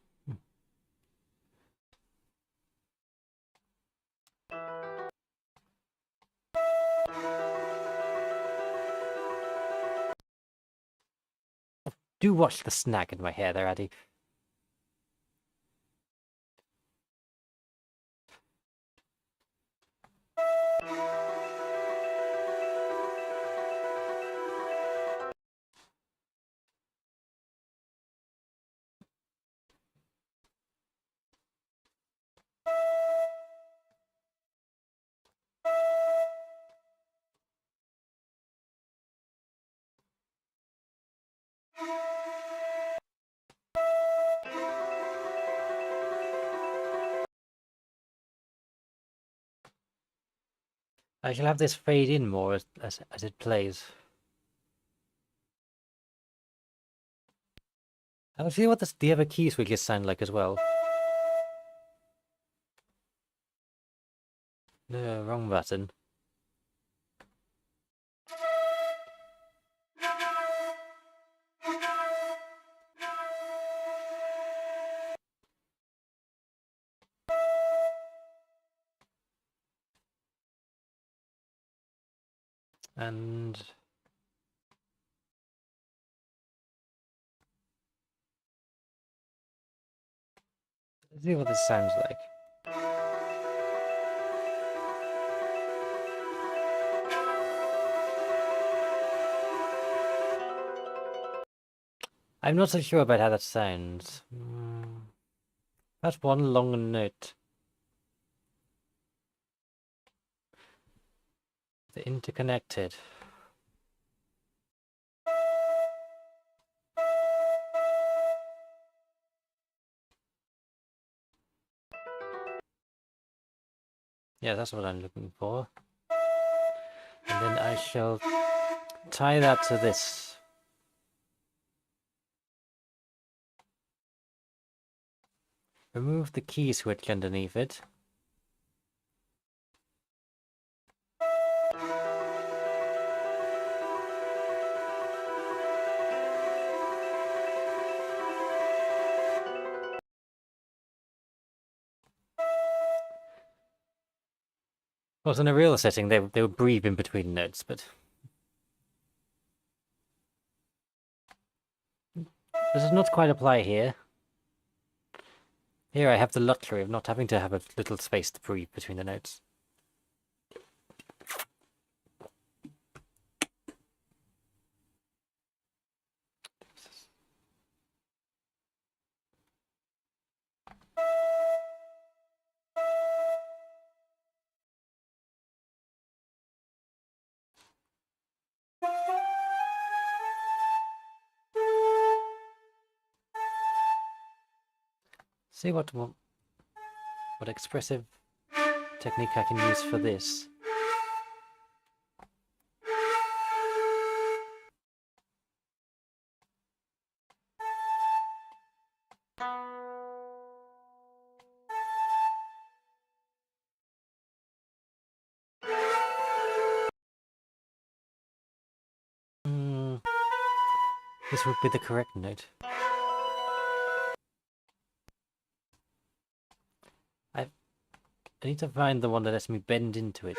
Do watch the snag in my hair there, Addy. I shall have this fade in more as it plays. I'll see what the other key switches sound like as well. No, wrong button. And... let's see what this sounds like. I'm not so sure about how that sounds. That's one long note. interconnected. Yeah, that's what I'm looking for. And then I shall tie that to this. Remove the key switch underneath it. Well, in a real setting, they would breathe in between notes, but this does not quite apply here. Here I have the luxury of not having to have a little space to breathe between the notes. See what expressive technique I can use for this. This would be the correct note. I need to find the one that lets me bend into it.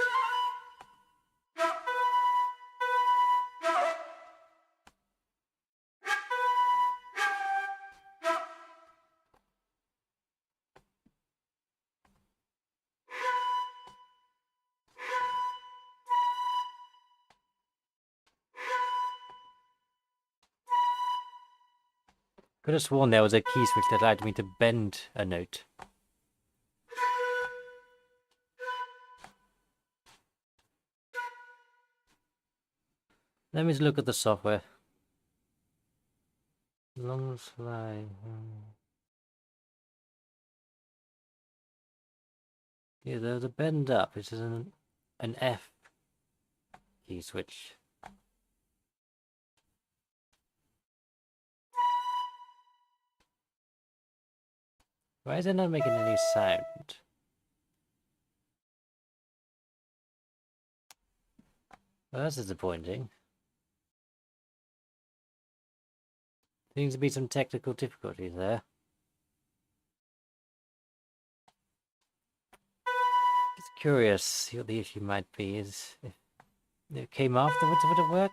Could have sworn there was a key switch that allowed me to bend a note. Let me just look at the software. Long slide. Yeah, there's a bend up, which is an F key switch. Why is it not making any sound? Well, that's disappointing. Seems to be some technical difficulties there. Just curious, see what the issue might be. Is if it came afterwards, would it work?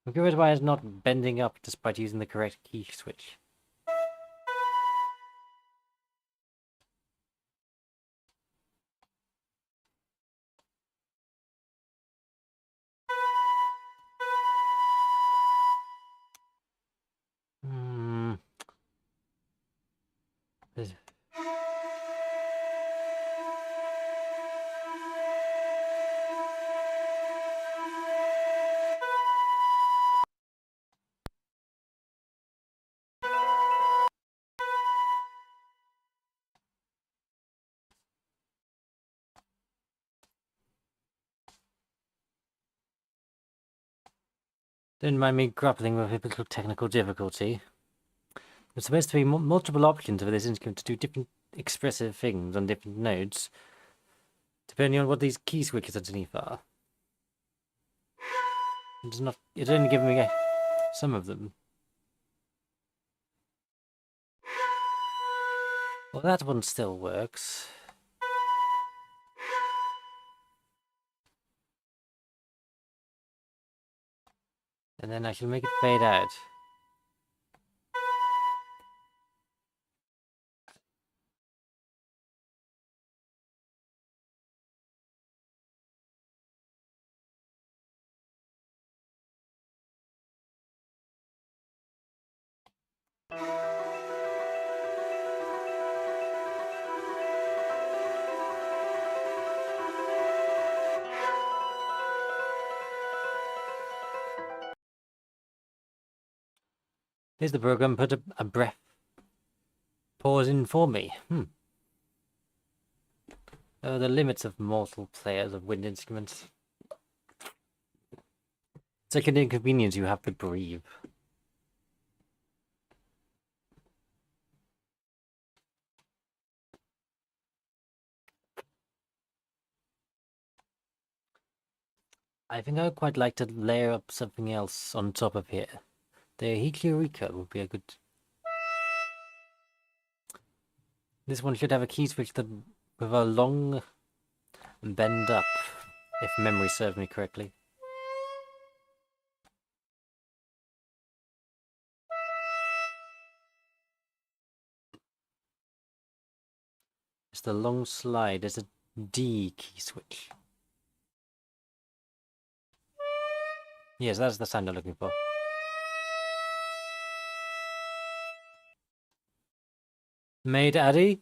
I'm curious why it's not bending up despite using the correct key switch. There's- Don't mind me grappling with a little technical difficulty. There's supposed to be multiple options for this instrument to do different expressive things on different notes, depending on what these key switches underneath are. It's only giving me some of them. Well, that one still works. And then I shall make it fade out. Is the program put a breath pause in for me? Oh, the limits of mortal players of wind instruments. It's like an inconvenience you have to breathe. I think I would quite like to layer up something else on top of here. The Hikirika would be a good... This one should have a key switch that with a long bend up, if memory serves me correctly. It's the long slide. There's a D key switch. Yes, that's the sound I'm looking for. Maid Addy?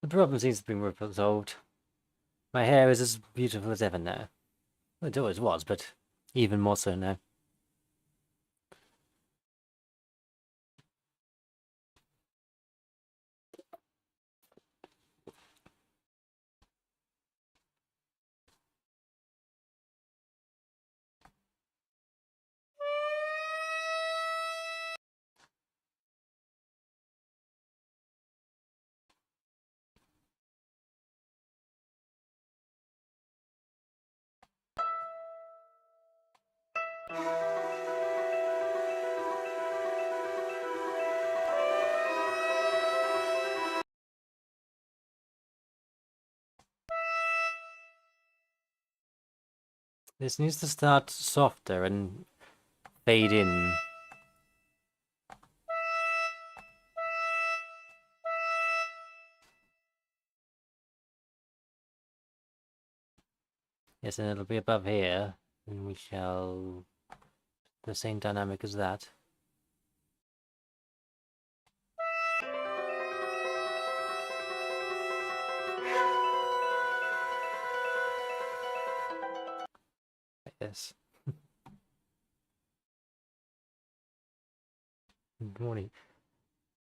The problem seems to be resolved. My hair is as beautiful as ever now. Well, it always was, but even more so now. This needs to start softer and fade in. Yes, and it'll be above here, and we shall... the same dynamic as that. Like this. Good morning.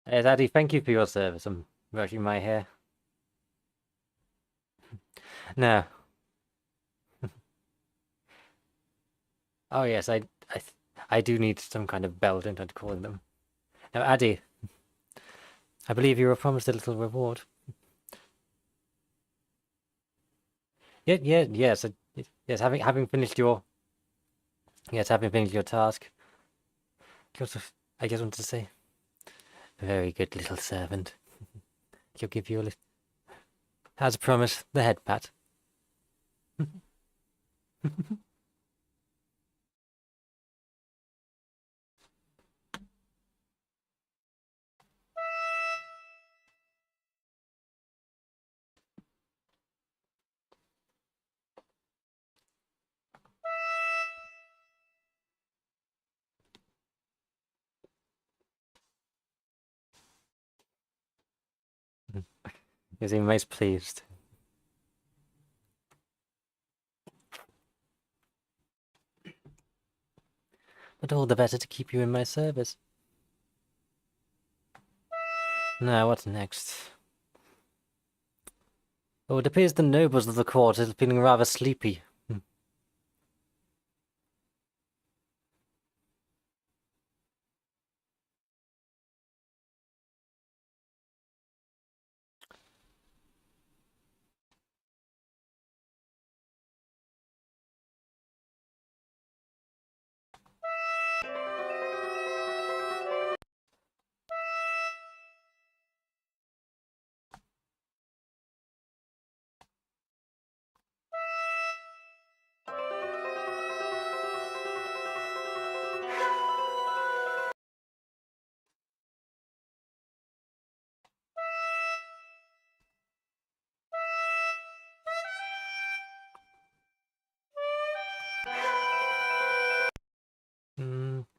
Hey, Daddy, thank you for your service. I'm brushing my hair. No. Oh yes, I do need some kind of bell, don't I, to call them. Now, Addy, I believe you were promised a little reward. Yes, yes. Having finished your task, I just wanted to say, very good little servant. He'll give you a little, as promised, the head pat. You seem most pleased. But all the better to keep you in my service. Now, what's next? Oh, it appears the nobles of the court are feeling rather sleepy.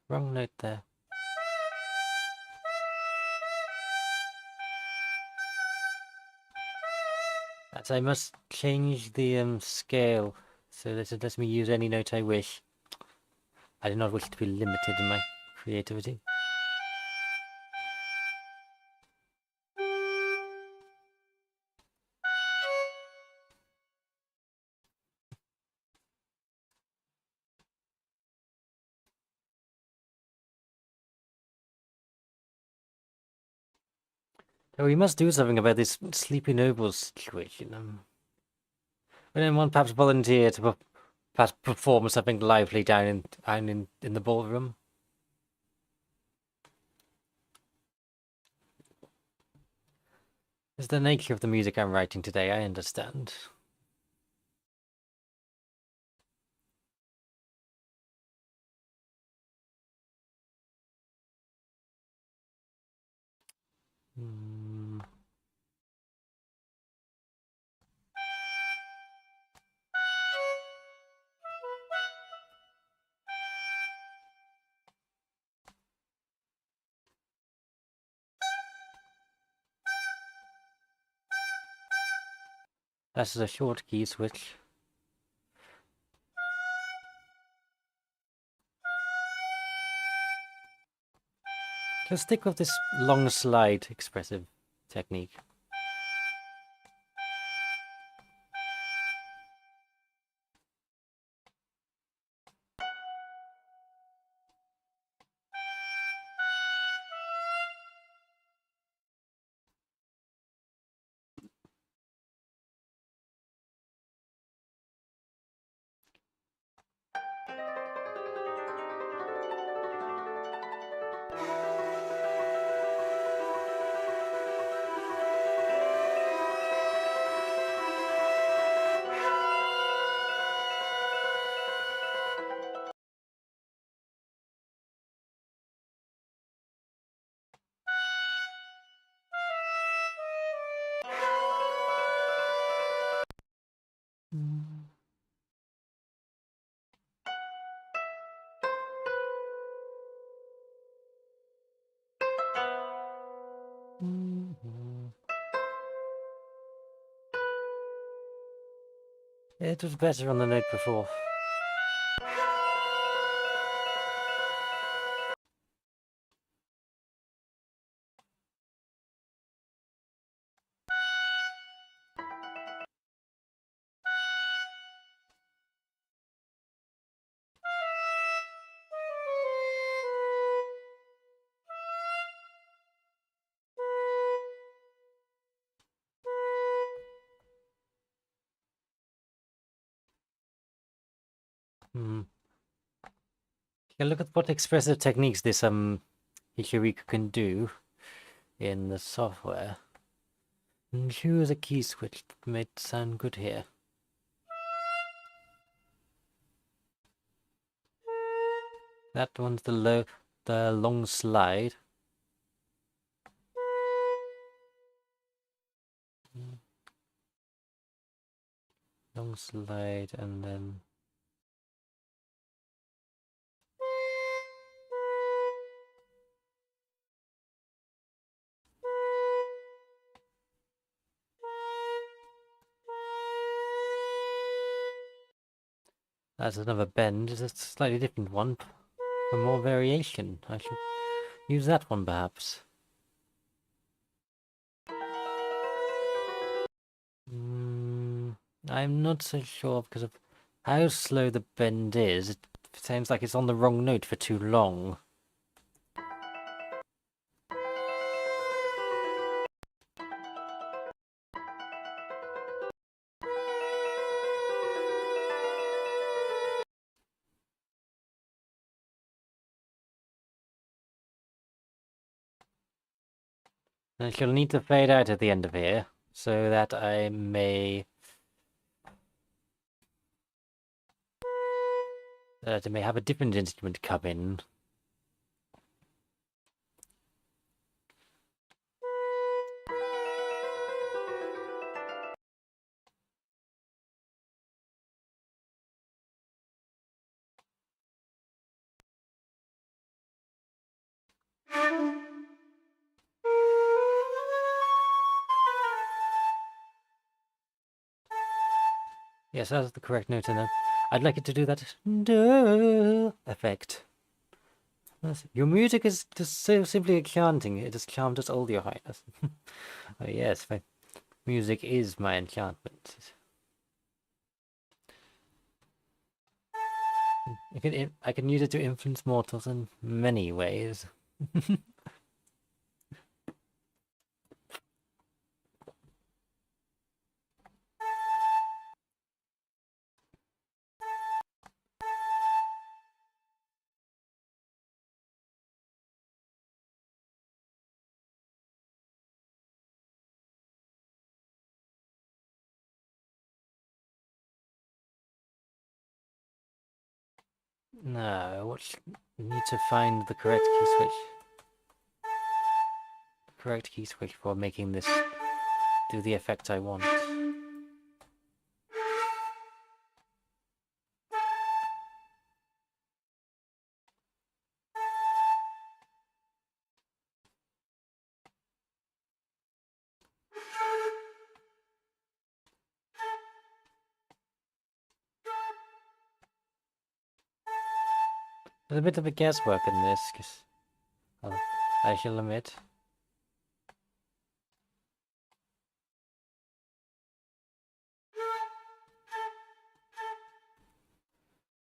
Wrong note there. But I must change the scale so that it lets me use any note I wish. I do not wish to be limited in my creativity. Oh, we must do something about this sleepy nobles situation. Would anyone perhaps volunteer to perhaps perform something lively down in the ballroom? It's the nature of the music I'm writing today, I understand. Hmm. That's a short key switch. Just stick with this long slide expressive technique. It was better on the note before. Yeah, look at what expressive techniques this Hikiriko can do in the software. And choose a key switch that made it sound good here. That one's the long slide. Long slide and then that's another bend. It's a slightly different one for more variation. I should use that one perhaps. I'm not so sure because of how slow the bend is. It sounds like it's on the wrong note for too long. I shall need to fade out at the end of here so that I may have a different instrument come in. Yes, that's the correct note in there. I'd like it to do that duh effect. Your music is just so simply enchanting. It has charmed us all, Your Highness. Oh yes, my music is my enchantment. I can use it to influence mortals in many ways. No, you need to find the correct key switch. The correct key switch for making this do the effect I want. There's a bit of a guesswork in this, because I shall admit.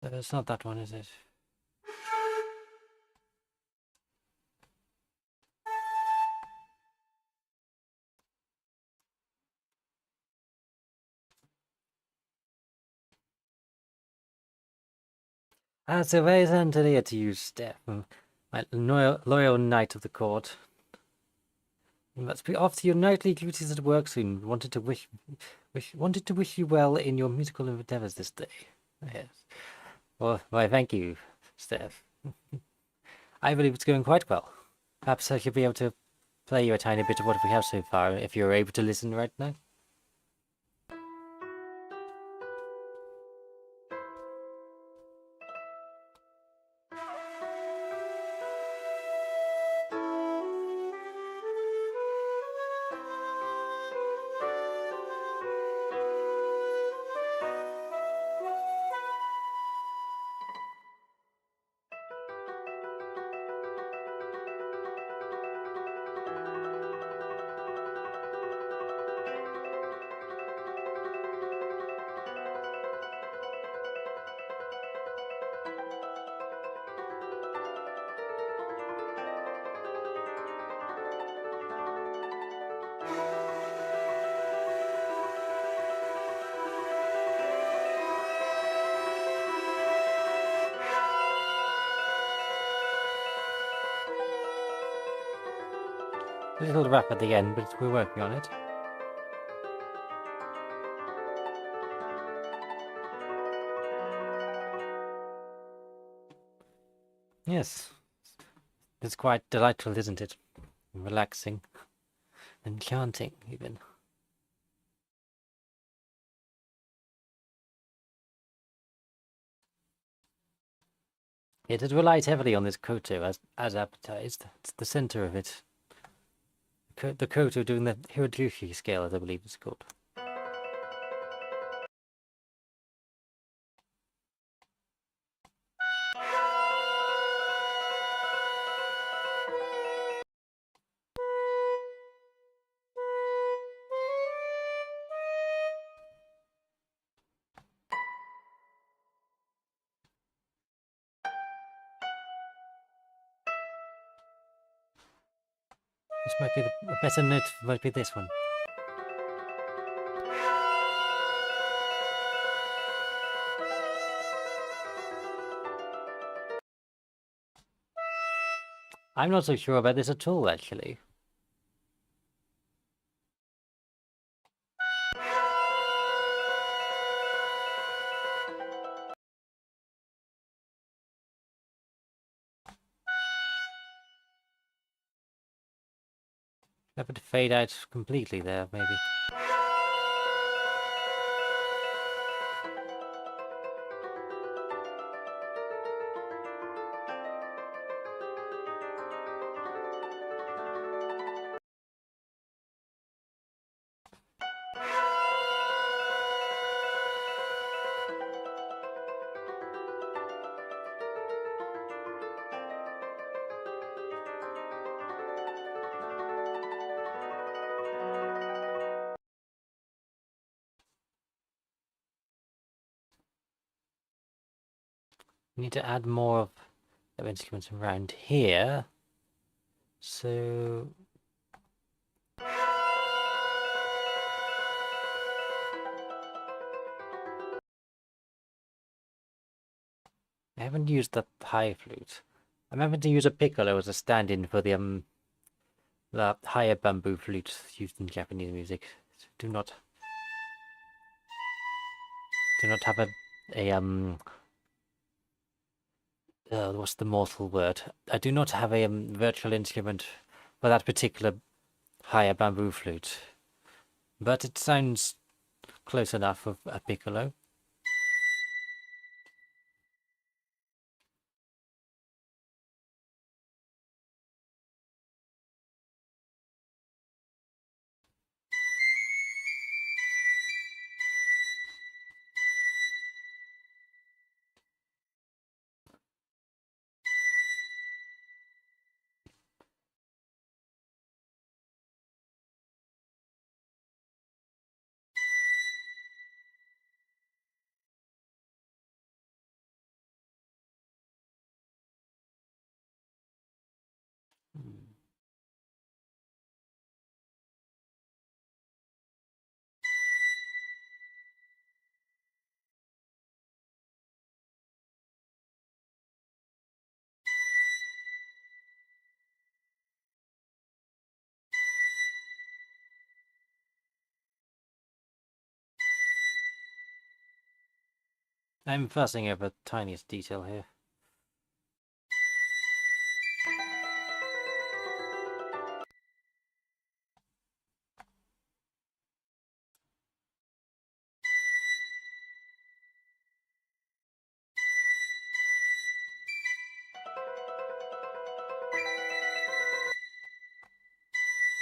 It's not that one, is it? Sylvaliðan to you, Steph, my loyal knight of the court. You must be off to your nightly duties at work soon. Wanted to wish you well in your musical endeavors this day. Yes. Well, why, thank you, Steph. I believe it's going quite well. Perhaps I should be able to play you a tiny bit of what we have so far, if you're able to listen right now. A little rap at the end, but we're working on it. Yes. It's quite delightful, isn't it? Relaxing. Enchanting, even. It relies heavily on this Koto as advertised. It's the center of it. The Koto doing the Hirojushi scale, as I believe it's called. This might be a better note, might be this one. I'm not so sure about this at all, actually. I could fade out completely there, maybe. We need to add more of instruments around here. So I haven't used the high flute. I'm having to use a piccolo as a stand-in for the higher bamboo flute used in Japanese music. Do not have what's the mortal word? I do not have a virtual instrument for that particular higher bamboo flute, but it sounds close enough of a piccolo. I'm fussing over the tiniest detail here.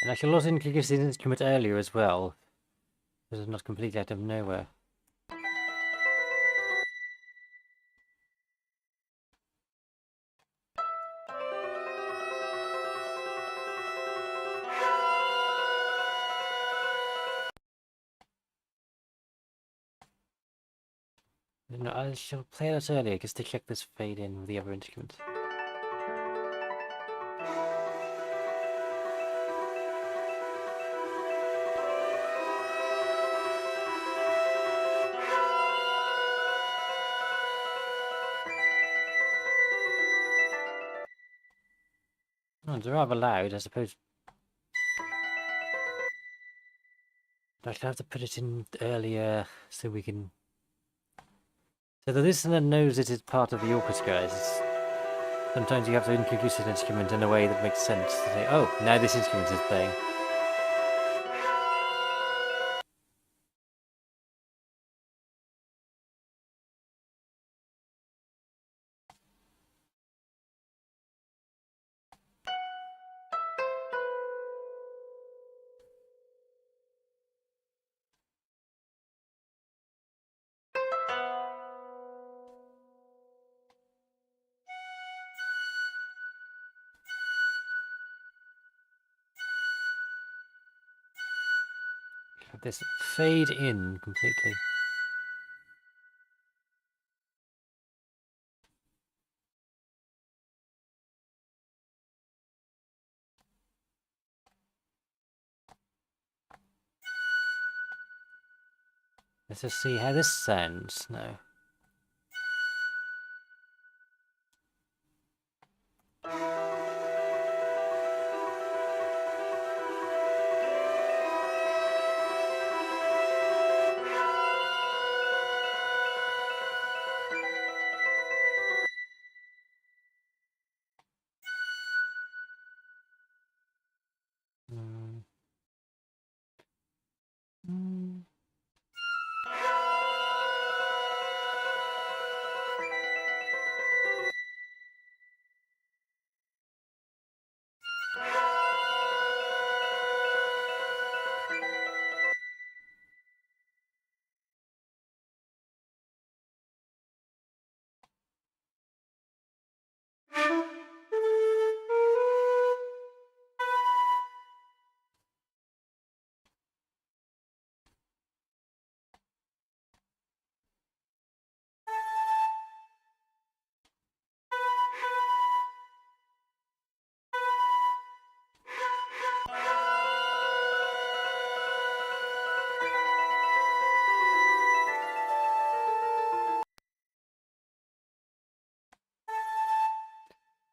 And I shall also introduce this instrument earlier as well, because it's not completely out of nowhere. No, I shall play that earlier, just to check this fade in with the other instrument. Oh, it's rather loud, I suppose. I should have to put it in earlier so we can... So the listener knows it is part of the orchestra. Sometimes you have to introduce an instrument in a way that makes sense. To say, oh, now this instrument is playing. Have this fade in completely. Let's just see how this sounds now.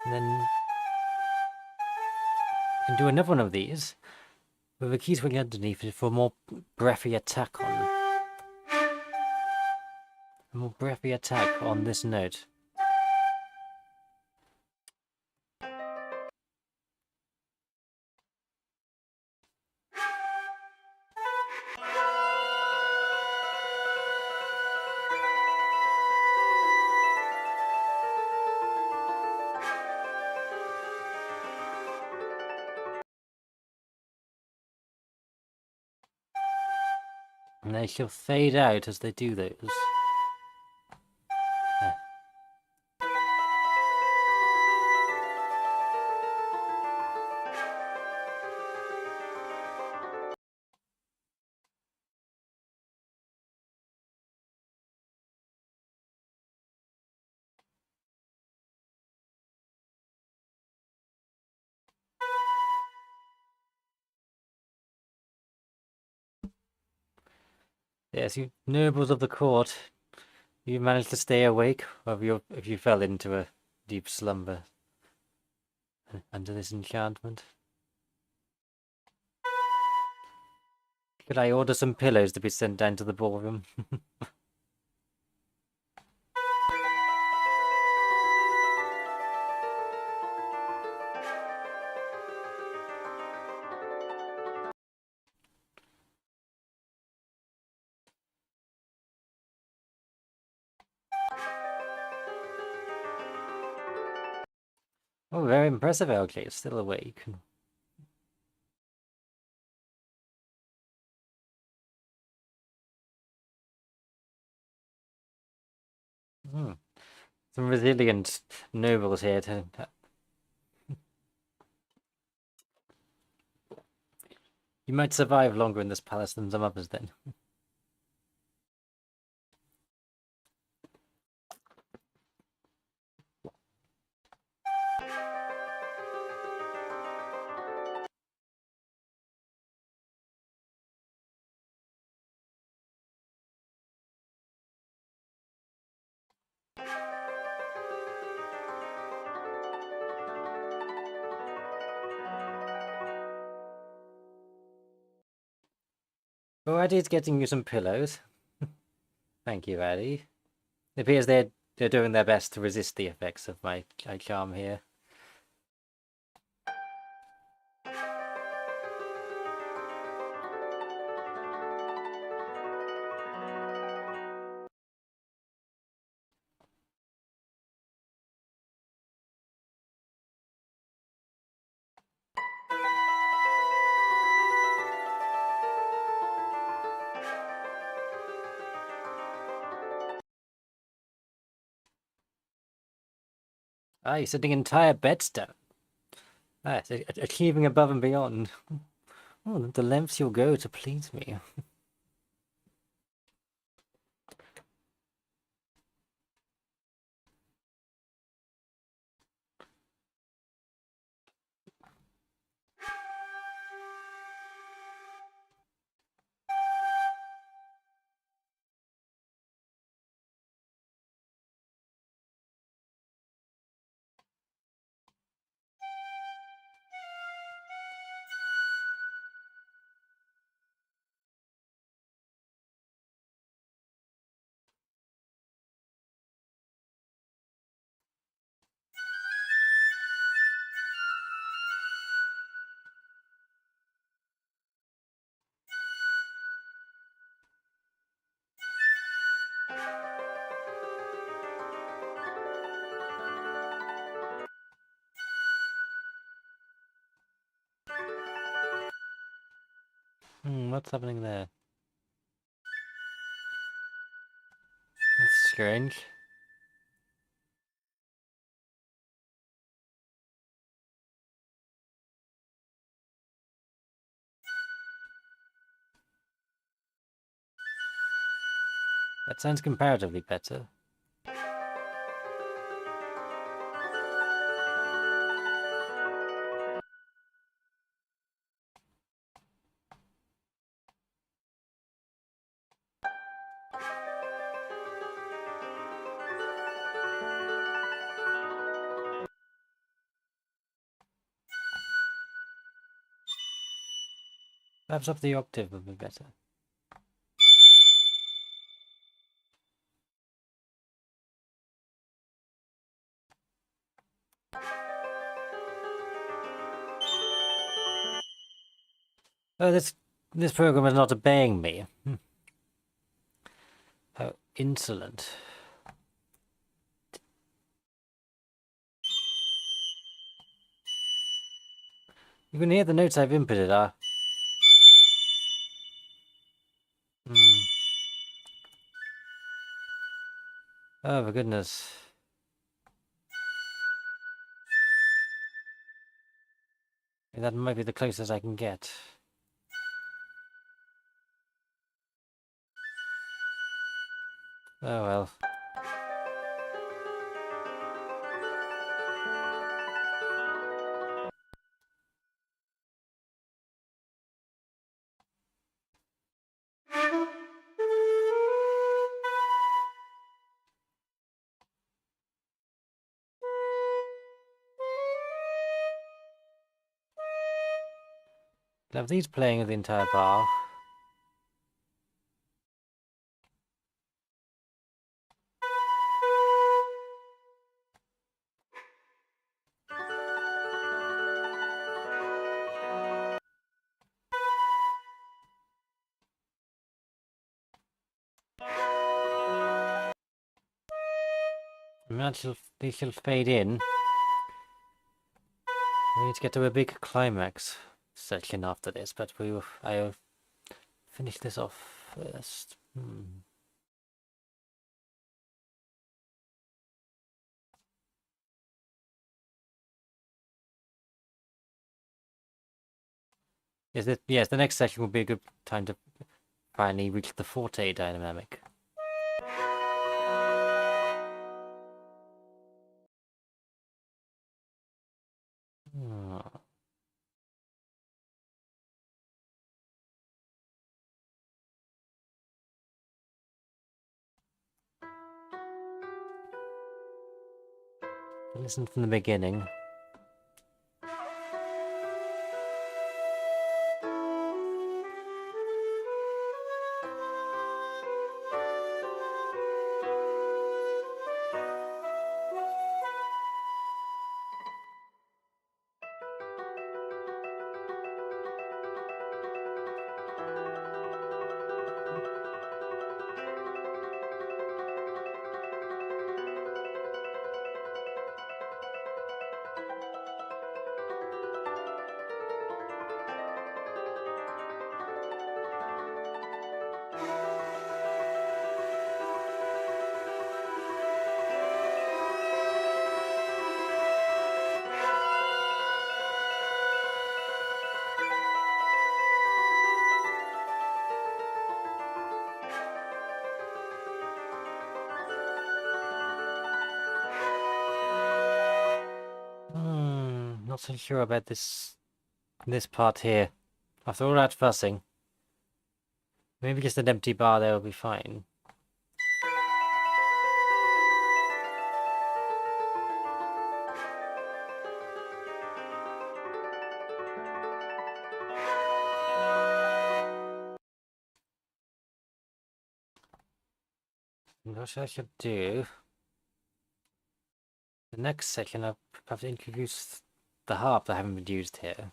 And then you can do another one of these with a key swing underneath it for a more breathy attack on. A more breathy attack on this note. And they shall fade out as they do those. Yes, you nobles of the court, you managed to stay awake, or if you fell into a deep slumber under this enchantment. Could I order some pillows to be sent down to the ballroom? Oh, very impressive, LJ. It's still awake. Hmm. Some resilient nobles here to... You might survive longer in this palace than some others then. Oh, Addie's getting you some pillows. Thank you, Addie. It appears they're doing their best to resist the effects of my charm here. Ah, you're setting entire beds down. Ah, achieving above and beyond. Oh, the lengths you'll go to please me. What's happening there? That's strange. That sounds comparatively better. Perhaps up the octave would be better. Oh, this program is not obeying me. How insolent. You can hear the notes I've inputted are... Oh, for goodness. That might be the closest I can get. Oh well. Have these playing the entire bar? These shall fade in. We need to get to a big climax section after this, but I'll finish this off first. Yes, the next section will be a good time to finally reach the forte dynamic. Listen from the beginning. Not so sure about this part here. After all that fussing, maybe just an empty bar there will be fine. What I should do... The next section I'll have to introduce the harp that haven't been used here.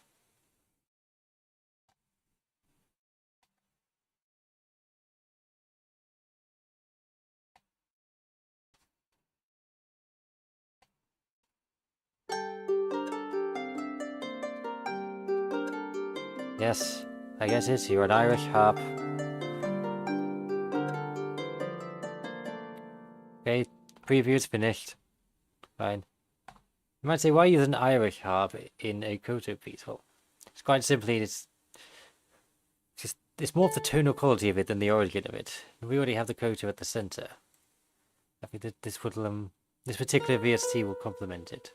Yes, I guess it's you're an Irish harp. Okay, preview's finished. Fine. You might say, why use an Irish harp in a Koto piece? Well, it's quite simply, it's more of the tonal quality of it than the origin of it. We already have the Koto at the center. I think that this particular VST will complement it.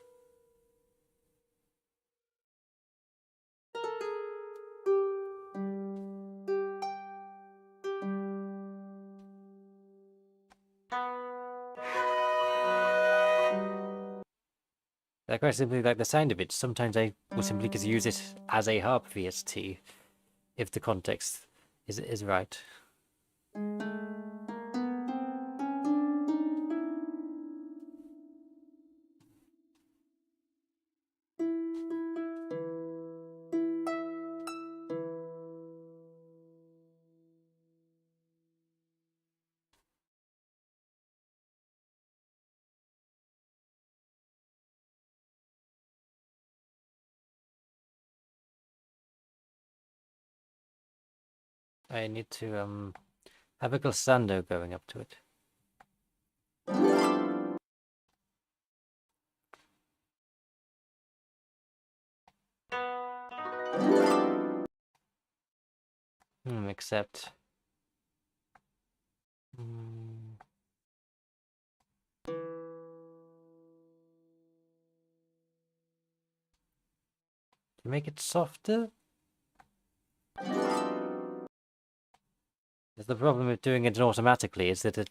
I quite simply like the sound of it. Sometimes I will simply just use it as a harp VST if the context is right. I need to have a glissando going up to it. Except... to make it softer? The problem with doing it automatically is that it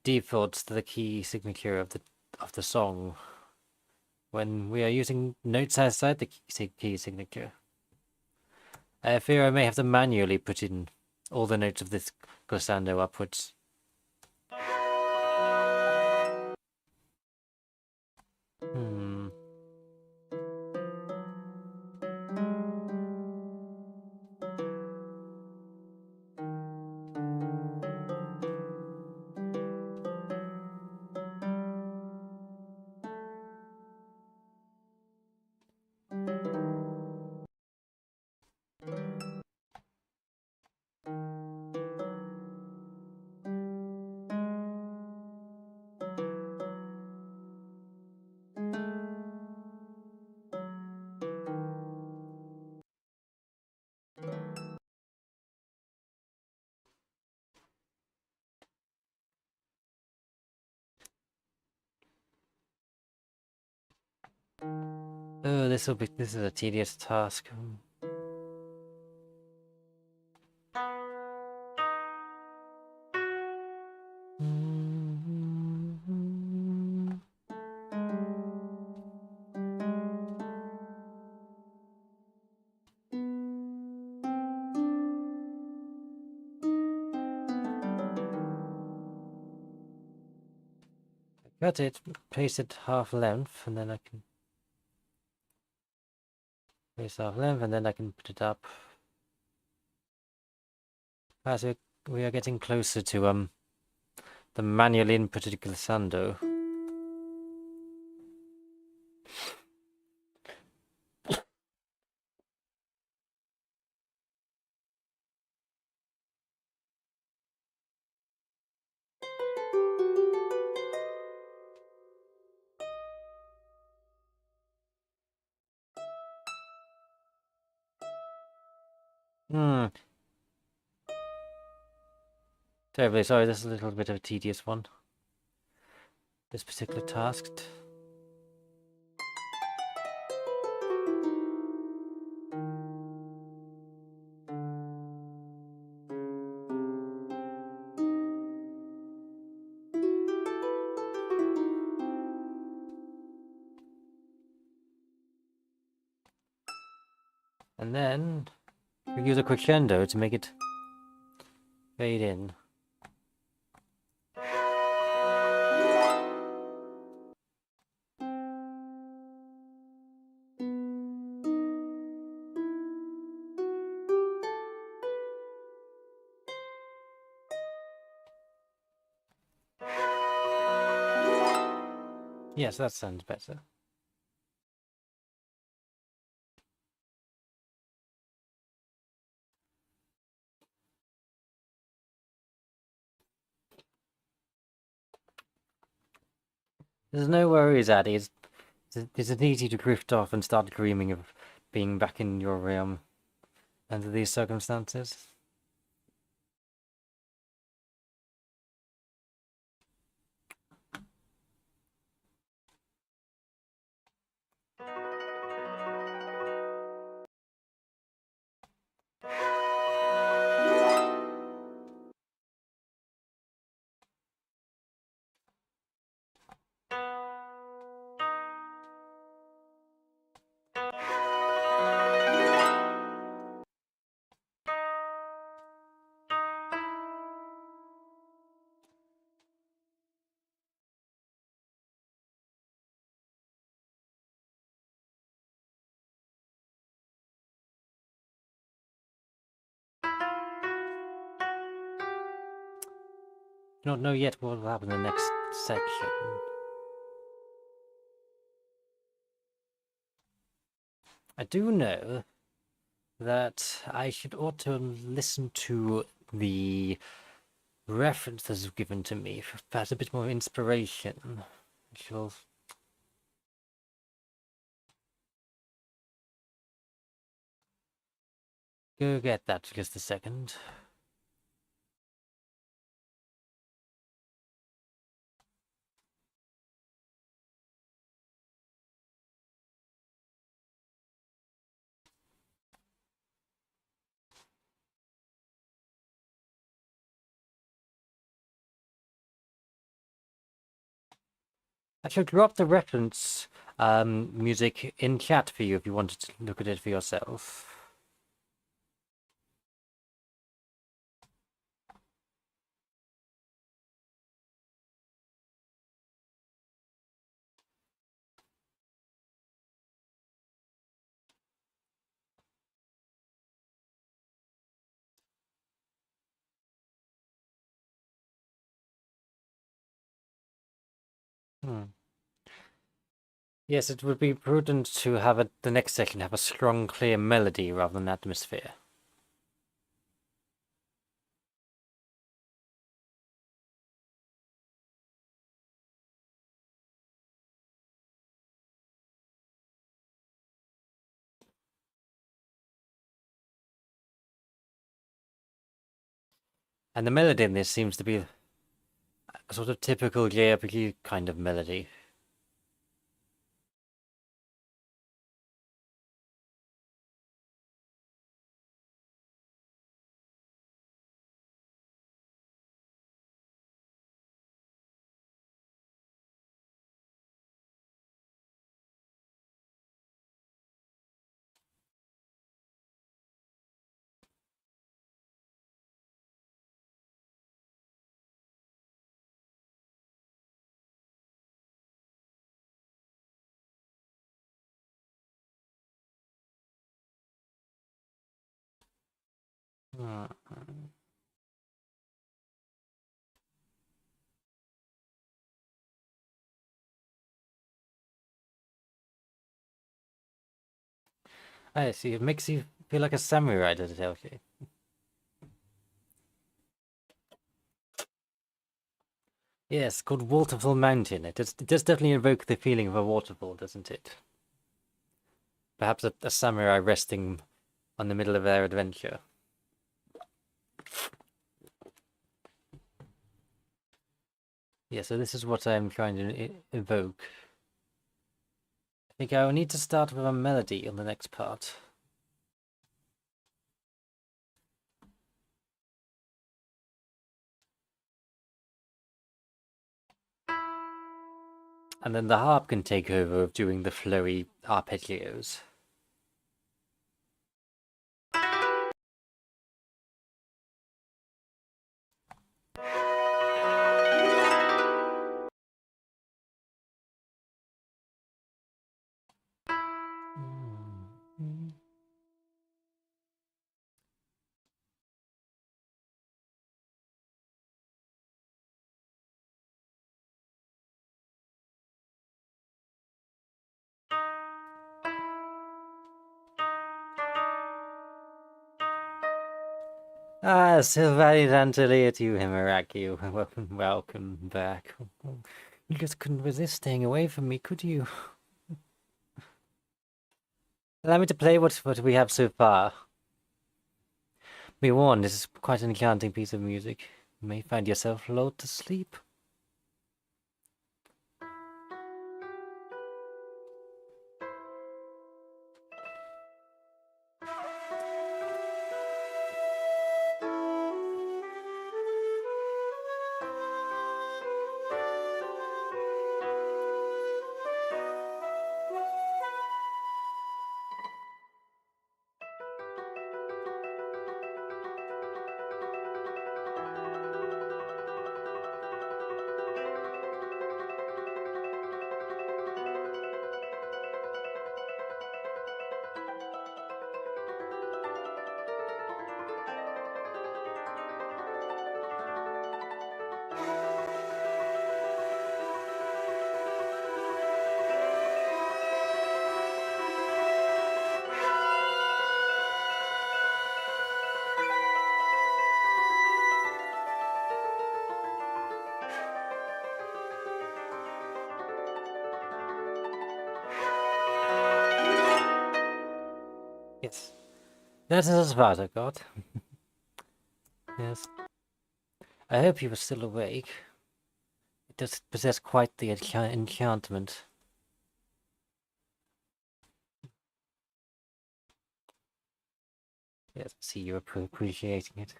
defaults to the key signature of the song when we are using notes outside the key signature. I fear I may have to manually put in all the notes of this glissando upwards. Oh, this is a tedious task. Cut it, paste it half length, and then I can paste half length, and then I can put it up. As we are getting closer to the manually inputted glissando. Terribly sorry, this is a little bit of a tedious one. This particular task. And then we use a crescendo to make it fade in. Yes, that sounds better. There's no worries, Addy. It's easy to drift off and start dreaming of being back in your realm under these circumstances. Do not know yet what will happen in the next section. I do know that I ought to listen to the references given to me for perhaps a bit more inspiration. I shall go get that for just a second. I shall drop the reference music in chat for you if you wanted to look at it for yourself. Yes, it would be prudent to have the next section have a strong, clear melody rather than atmosphere. And the melody in this seems to be a sort of typical JRPG kind of melody. Hmm. I see, it makes you feel like a samurai, does it, okay? Yes, called Waterfall Mountain. It does definitely evoke the feeling of a waterfall, doesn't it? Perhaps a samurai resting on the middle of their adventure. Yeah, so this is what I'm trying to evoke. I think I will need to start with a melody on the next part. And then the harp can take over of doing the flowy arpeggios. Ah, Sylvaliðan to you, Himeraki. Welcome back. You just couldn't resist staying away from me, could you? Allow me to play what we have so far. Be warned, this is quite an enchanting piece of music. You may find yourself lulled to sleep. That is as far as I got. Yes. I hope you were still awake. It does possess quite the enchantment. Yes, see you appreciating it.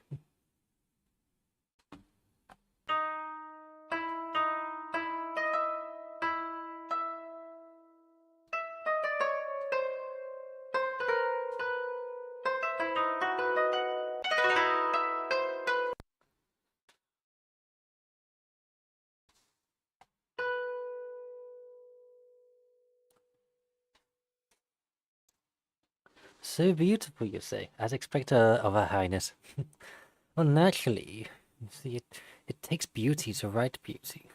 So beautiful, you say, as expected of Her Highness. Well, naturally, you see, it takes beauty to write beauty.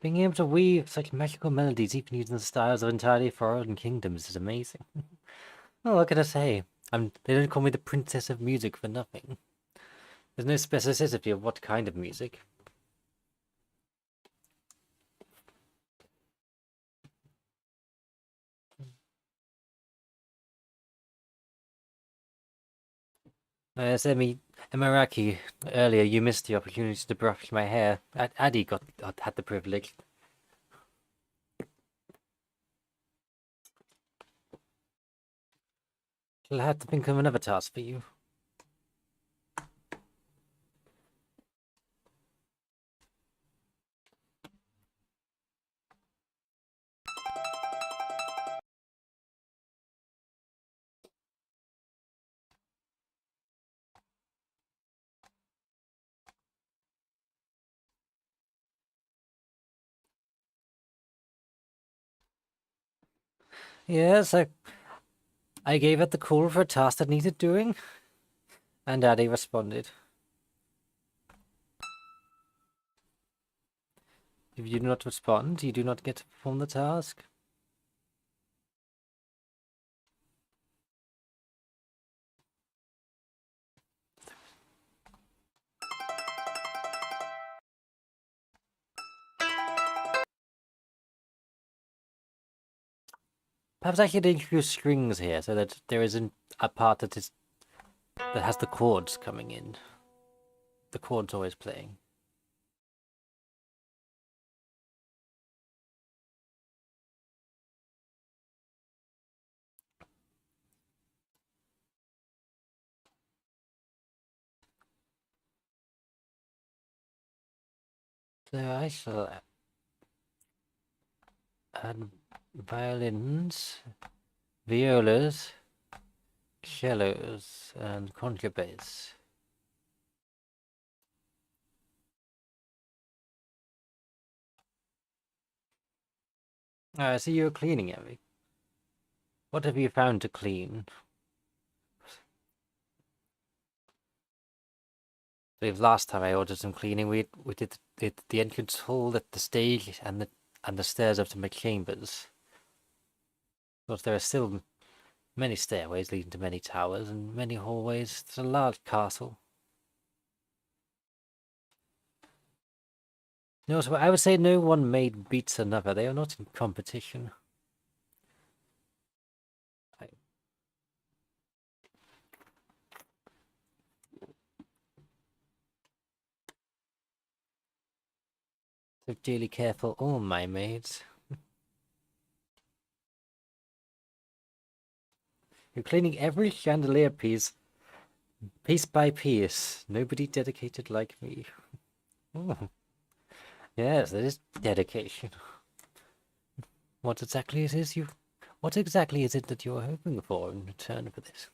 Being able to weave such magical melodies, even using the styles of entirely foreign kingdoms, is amazing. Oh, what can I say? They don't call me the Princess of Music for nothing. There's no specificity of what kind of music. As Emiraki, earlier you missed the opportunity to brush my hair. Addy had the privilege. I'll have to think of another task for you. Yes, I gave it the call for a task that needed doing, and Addy responded. If you do not respond, you do not get to perform the task. Perhaps I should introduce strings here so that there isn't a part that has the chords coming in. The chords always playing. So I shall add violins, violas, cellos, and contrabass. I see you're cleaning, Evie. What have you found to clean? I believe last time I ordered some cleaning, we did the entrance hall, at the stage, and the stairs up to my chambers. Of course, there are still many stairways leading to many towers and many hallways. It's a large castle. No, so I would say no one maid beats another. They are not in competition. So dearly careful, all my maids. You're cleaning every chandelier piece by piece. Nobody dedicated like me. Oh. Yes, that is dedication. What exactly is it that you're hoping for in return for this?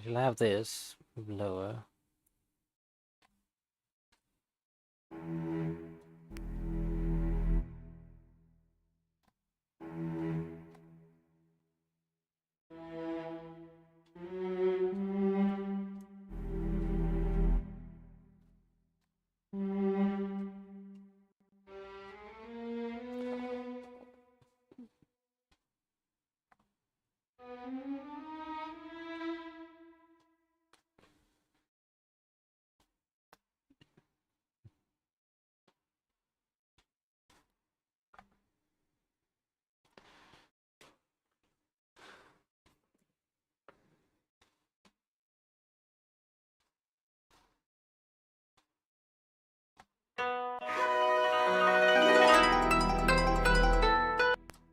You'll have this lower.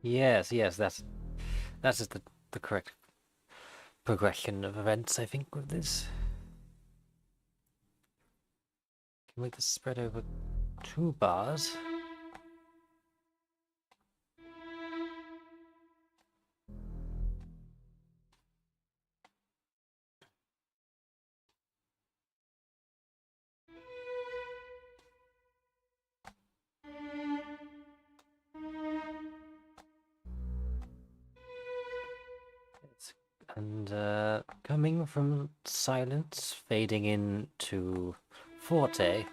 Yes, that is the correct progression of events, I think, with this. Can make this spread over 2 bars. And coming from silence, fading into forte.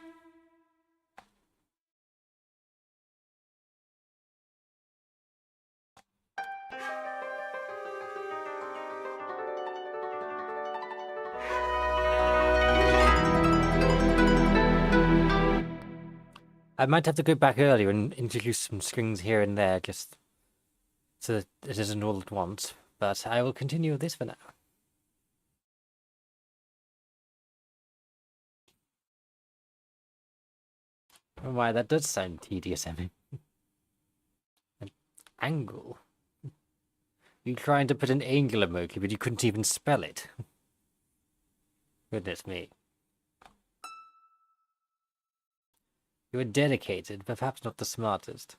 I might have to go back earlier and introduce some strings here and there, just so that it isn't all at once. But I will continue with this for now. Oh, why, that does sound tedious, Emmy. An angle? You trying to put an angel emoji, but you couldn't even spell it. Goodness me. You were dedicated, but perhaps not the smartest.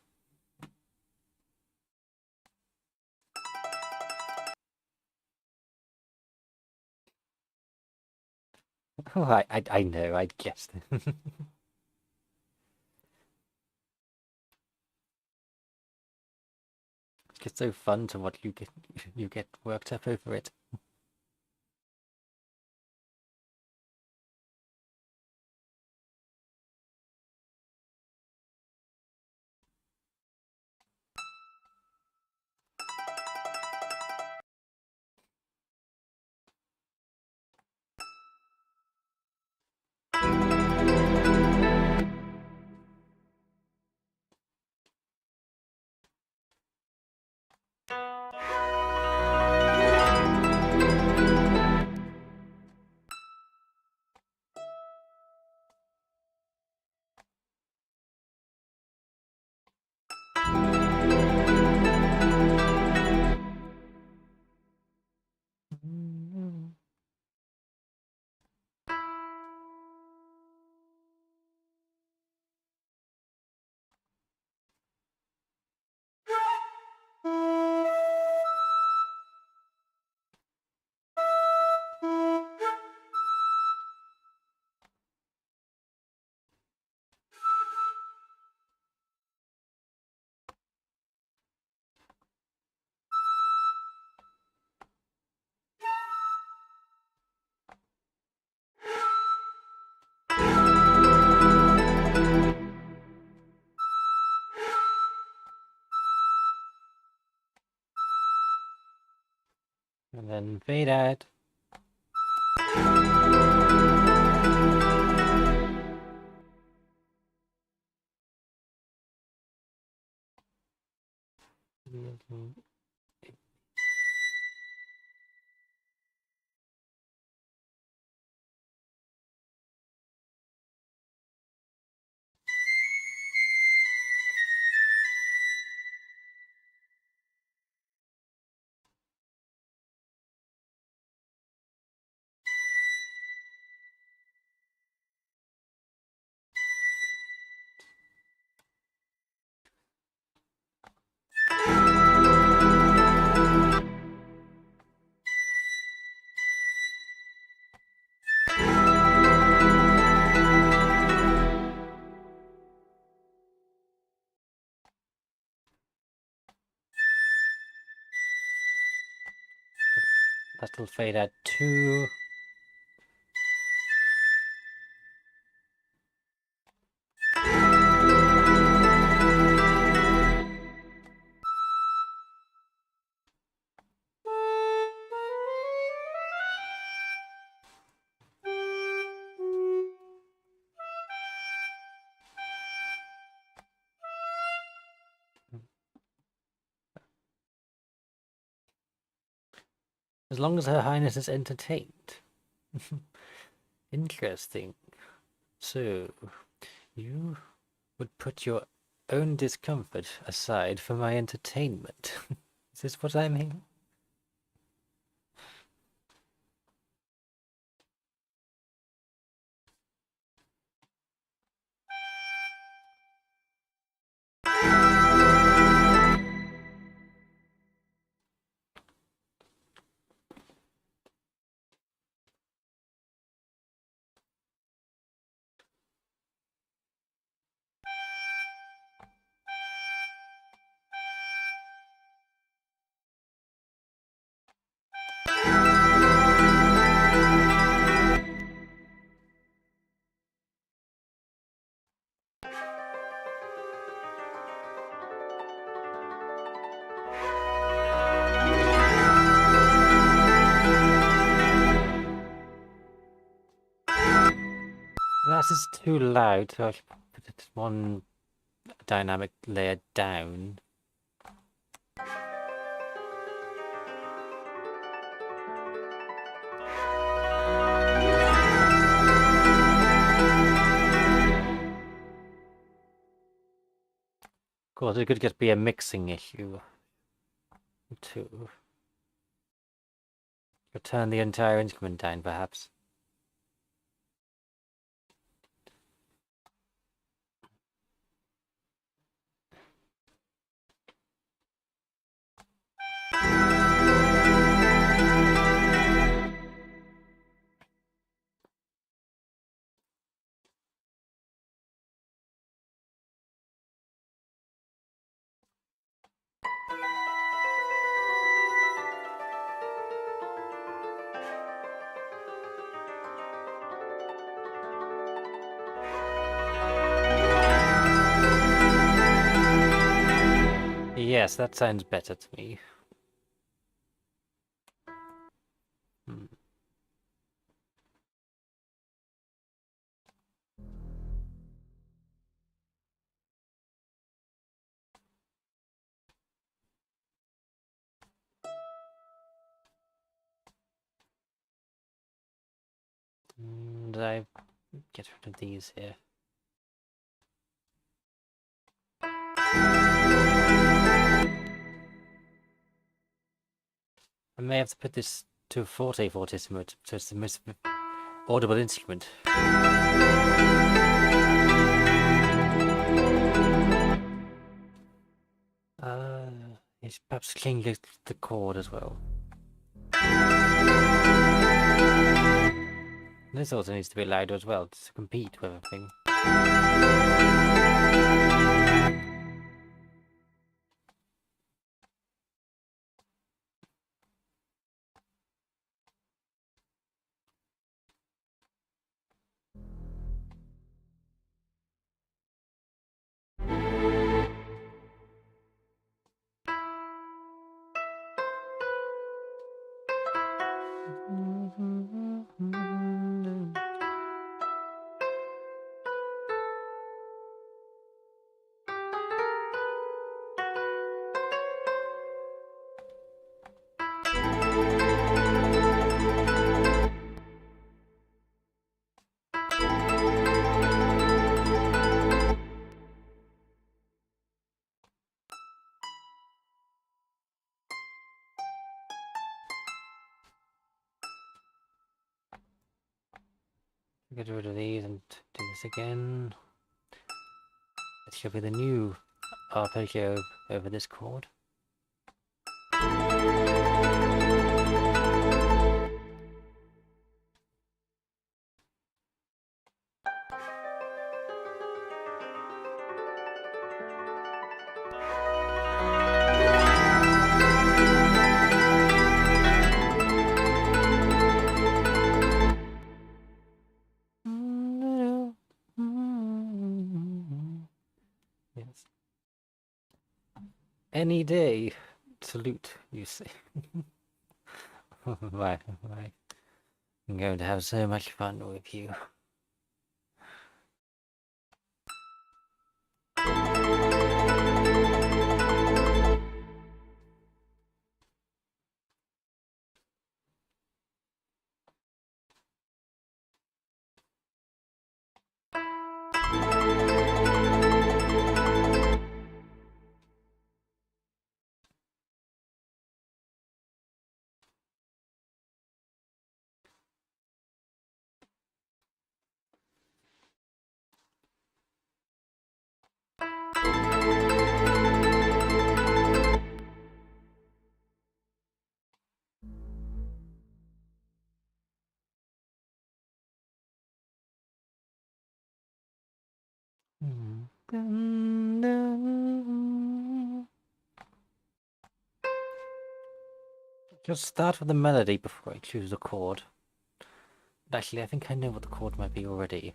Oh, I know, I guessed. It's just so fun to watch you get worked up over it. And then fade out. That'll fade out too. As long as Her Highness is entertained. Interesting. So, you would put your own discomfort aside for my entertainment. Is this what I'm hearing? That is too loud, so I should put it one dynamic layer down. Of course, it could just be a mixing issue, too. Or turn the entire instrument down, perhaps. Yes, that sounds better to me. Did I get rid of these here? I may have to put this to forte fortissimo, so it's the most audible instrument. It's perhaps change the chord as well. This also needs to be louder as well to compete with everything. Get rid of these and do this again. It should be the new arpeggio over this chord. Yes. Any day, salute, you see. Right. I'm going to have so much fun with you. Just start with the melody before I choose a chord. Actually, I think I know what the chord might be already.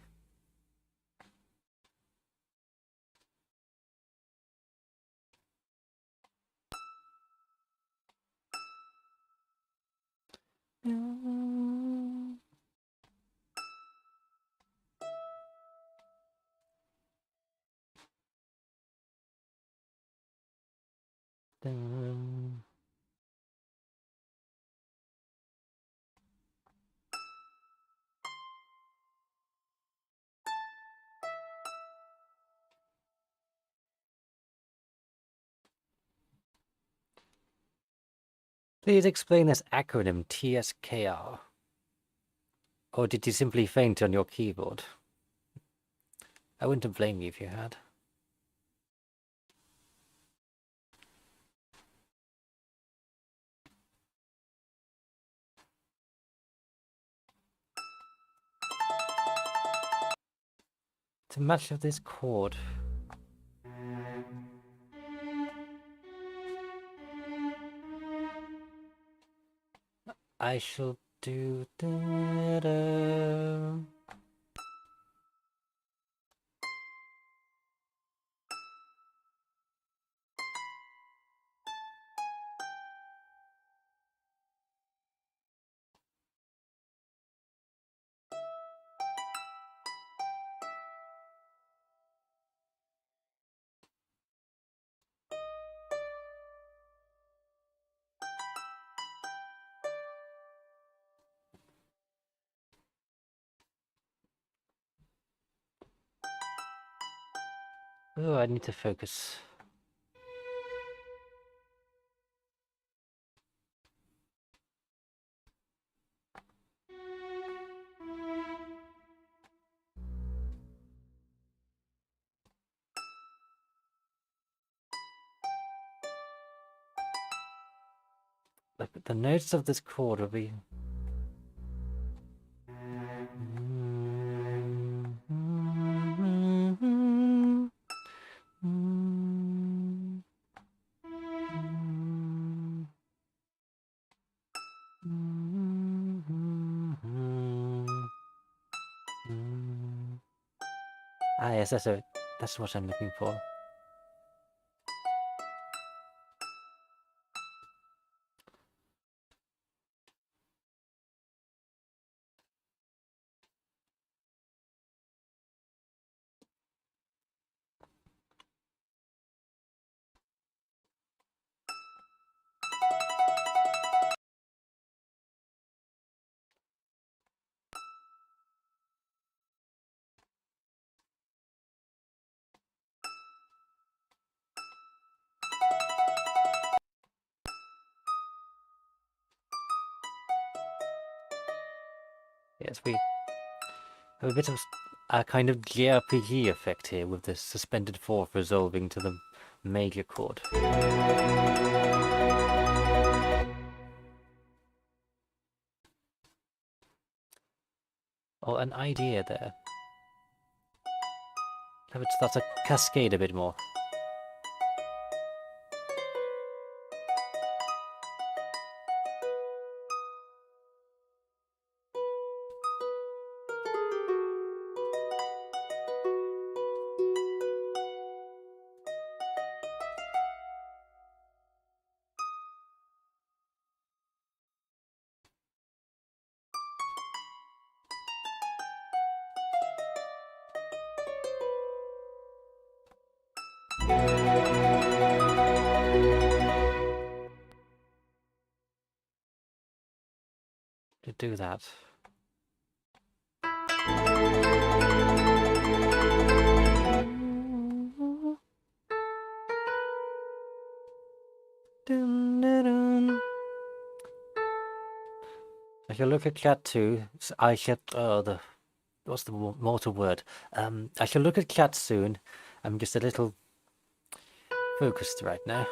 Please explain this acronym TSKR. Or did you simply faint on your keyboard? I wouldn't blame you if you had. To match up this chord. I shall do da-da. Oh, I need to focus. Look, the notes of this chord will be... Ah, yes, that's what I'm looking for. Yes, we have a bit of a kind of JRPG effect here with this suspended fourth resolving to the major chord. Oh, an idea there. Let's start to cascade a bit more. To do that. I shall look at chat too. I shall. Oh, what's the mortal word? I shall look at chat soon. I'm just a little focused right now.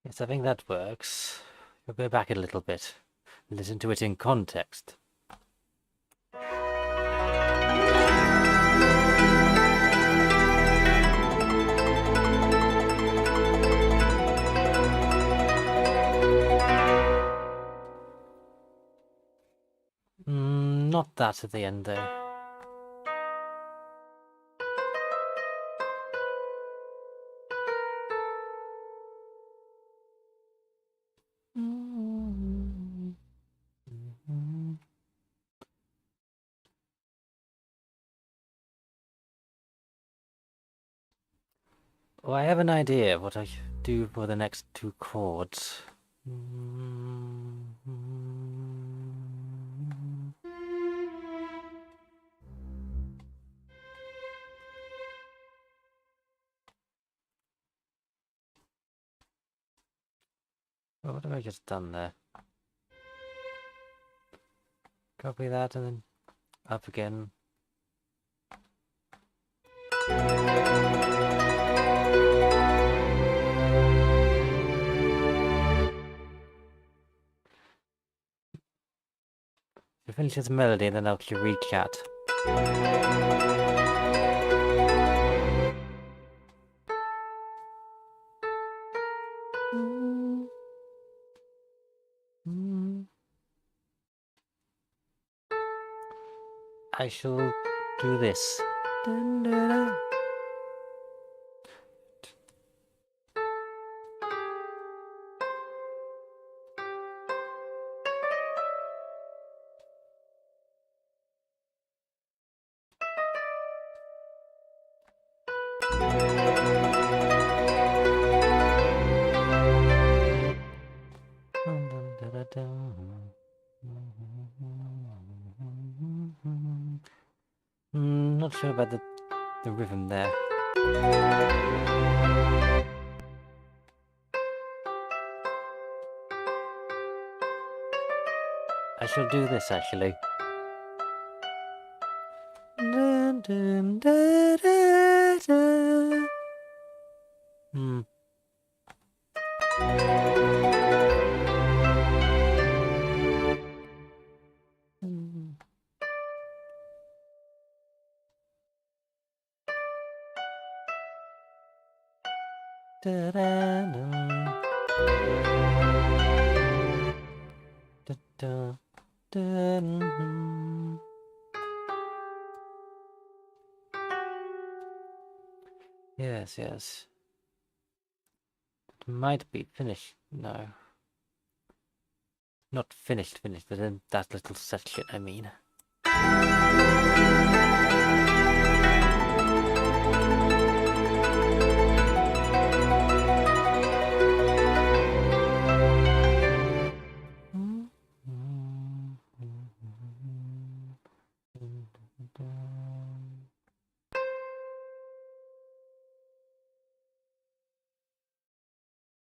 Yes, I think that works. We'll go back a little bit. Listen to it in context. Not that at the end though. Oh, I have an idea of what I should do for the next two chords. What have I just done there? Copy that and then up again. To finish this melody, then I'll read chat. I shall do this. sure about the rhythm there. I shall do this actually. Dun, dun, da, da, da. Hmm. Da, da, da. Da, da, da, da. Yes, yes. It might be finished. No. Not finished, but in that little section, I mean.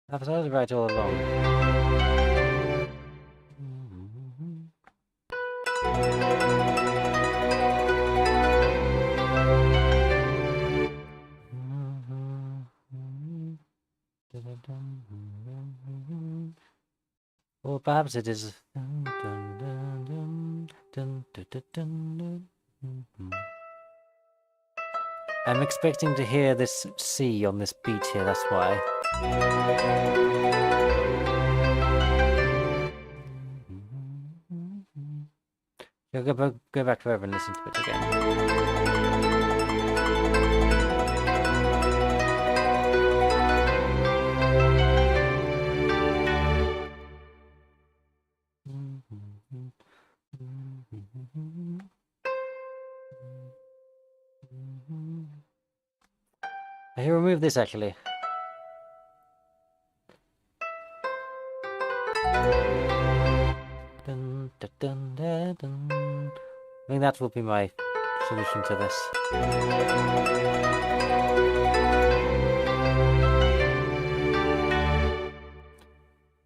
I was right all along. Or perhaps it is. I'm expecting to hear this C on this beat here, that's why. Go back to wherever and listen to it again. I remove this actually. Dun, dun, dun, dun, dun. I think that will be my solution to this.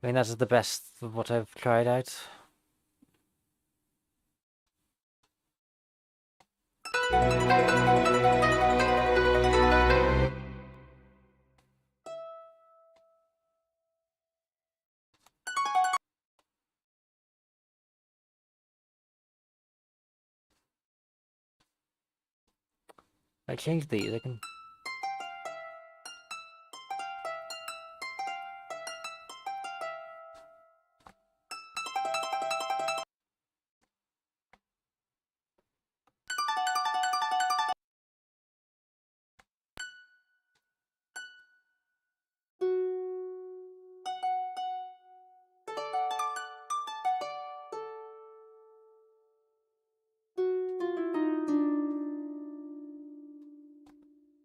I mean, that is the best of what I've tried out. I changed these, I can...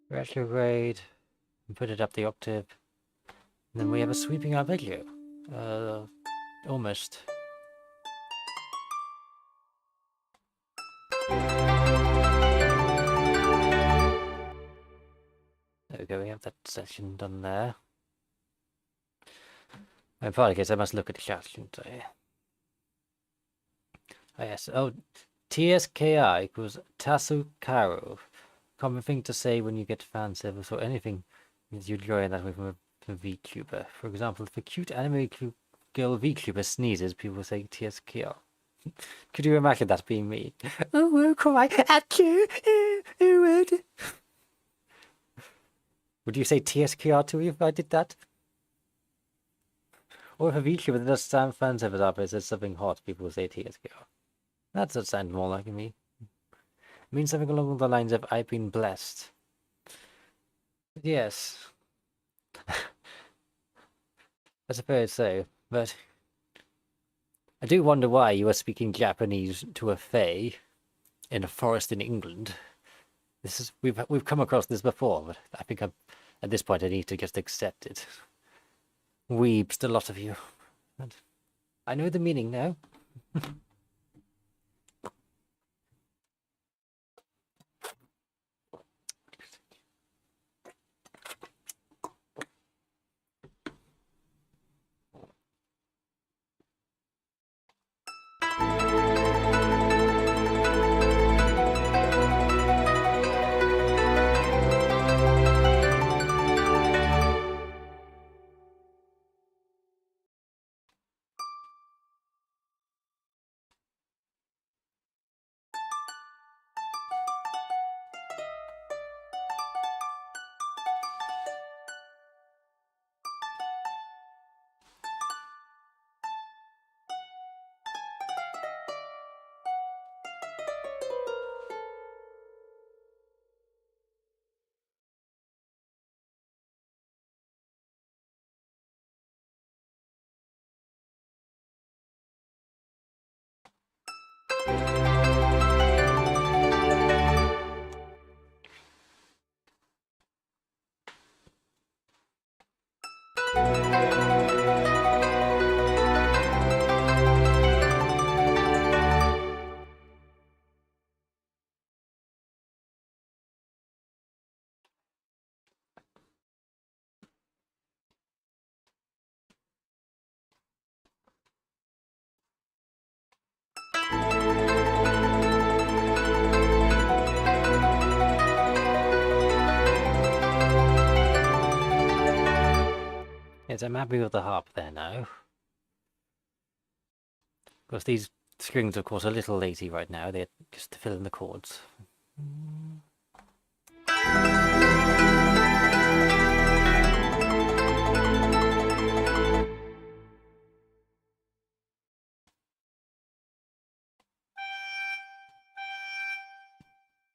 retrograde, and put it up the octave. And then we have a sweeping arpeggio. Almost. There we go, we have that section done there. In part case, I must look at the chat, shouldn't I? Oh yes, oh, TSKI equals Tasukaro. Common thing to say when you get fan service or anything that you enjoy that way from a VTuber. For example, if a cute anime girl VTuber sneezes, people say TSKR. Could you imagine that being me? Oh, come on, at you. Would you say TSKR to me if I did that? Or if a VTuber that does fan service up and says something hot, people will say TSKR. That does sound more like me. It means something along the lines of I've been blessed. Yes. I suppose so, but I do wonder why you are speaking Japanese to a Fae in a forest in England. This is we've come across this before, but I think at this point I need to just accept it. Weebs, a lot of you. And I know the meaning now. Yes, I'm happy with the harp there now. Of course, these strings, of course, are a little lazy right now. They're just to fill in the chords.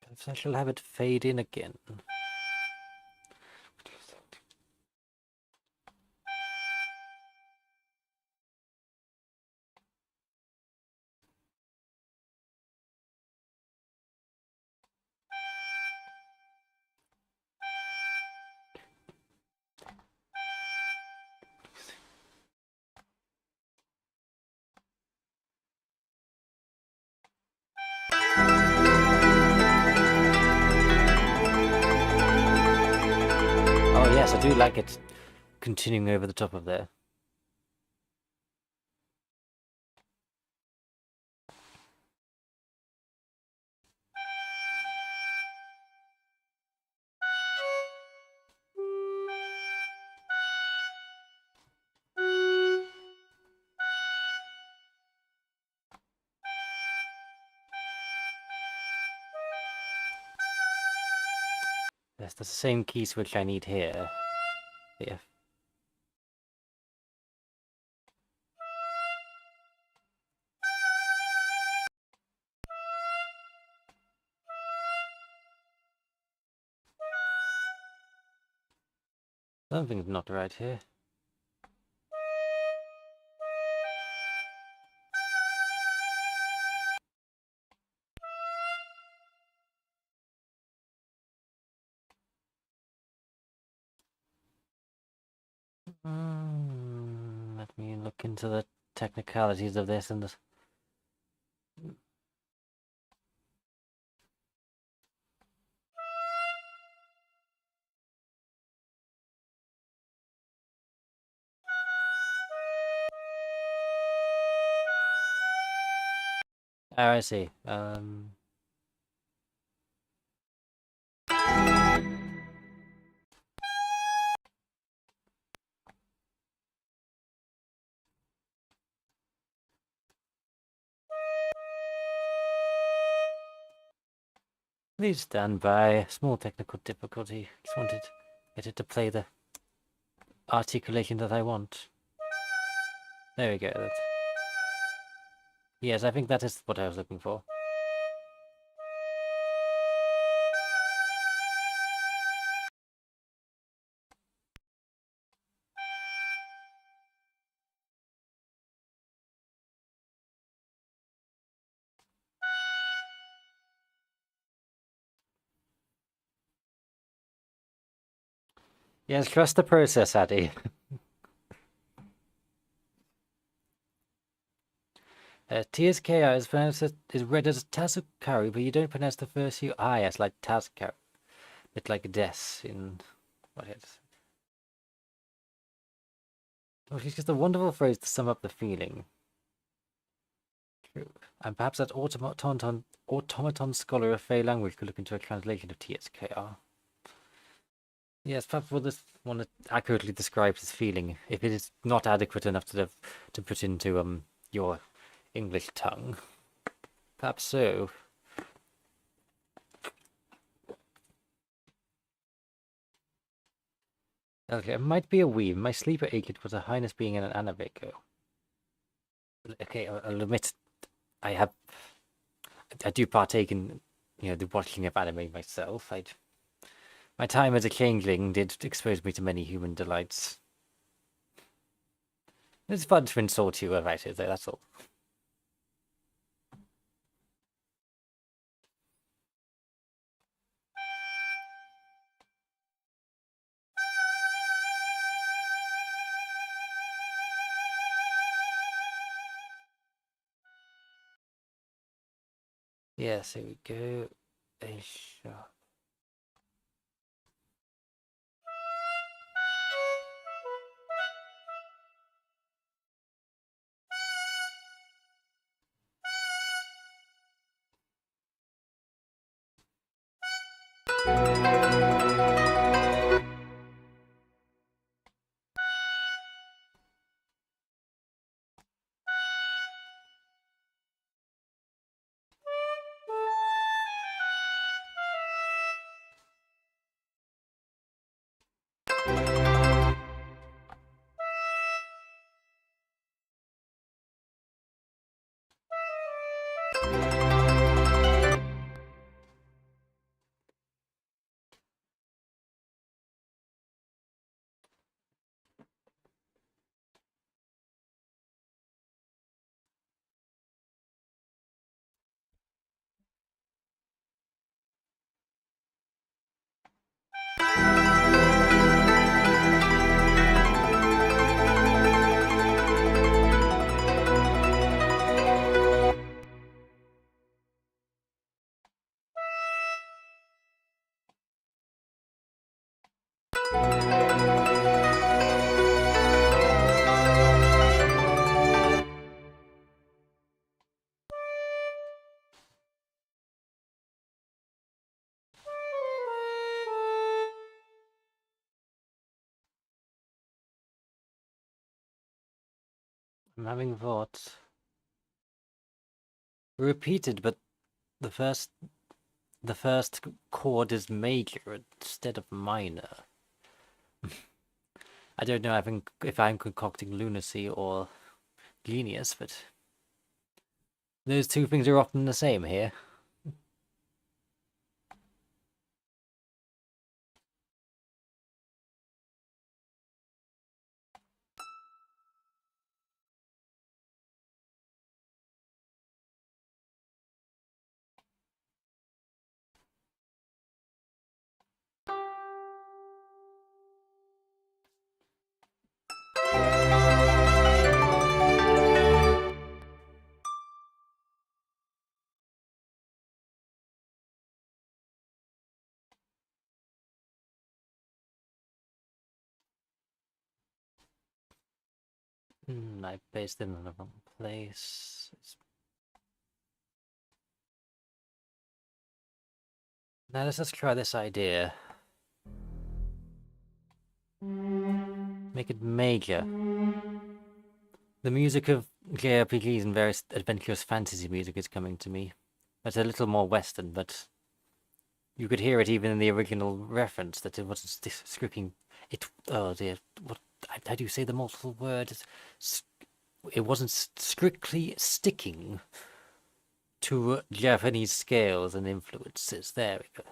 Perhaps I shall have it fade in again. Oh yes, I do like it continuing over the top of there. Yes, that's the same key switch I need here. Yeah. Something's not right here. Let me look into the technicalities of this and oh, I see. Please stand by. Small technical difficulty. Just wanted to get it to play the articulation that I want. There we go. Yes, I think that is what I was looking for. Yes, trust the process, Addy. TSKI is pronounced is read as Tazukari, but you don't pronounce the first few IS like Tazukari. It's like des in what it is. Which is just a wonderful phrase to sum up the feeling. True. And perhaps that automaton scholar of Fae language could look into a translation of TSKR. Yes, perhaps for this one that accurately describes his feeling, if it is not adequate enough to put into your English tongue. Perhaps so. Okay, it might be a weave. My sleeper ached was Her Highness being in an anabeko. Okay, I'll admit I do partake in, the watching of anime myself. My time as a changeling did expose me to many human delights. It's fun to insult you about it, though, that's all. Yes, here we go. A sharp. I'm having thoughts. Repeated, but the first chord is major instead of minor. I don't know if I'm concocting lunacy or genius, but those two things are often the same here. I placed it in the wrong place. Now let's just try this idea. Make it major. The music of JRPGs and various adventurous fantasy music is coming to me. It's a little more Western, but you could hear it even in the original reference that it wasn't scripting. Oh dear, what? How do you say the multiple word? It wasn't strictly sticking to Japanese scales and influences. There we go.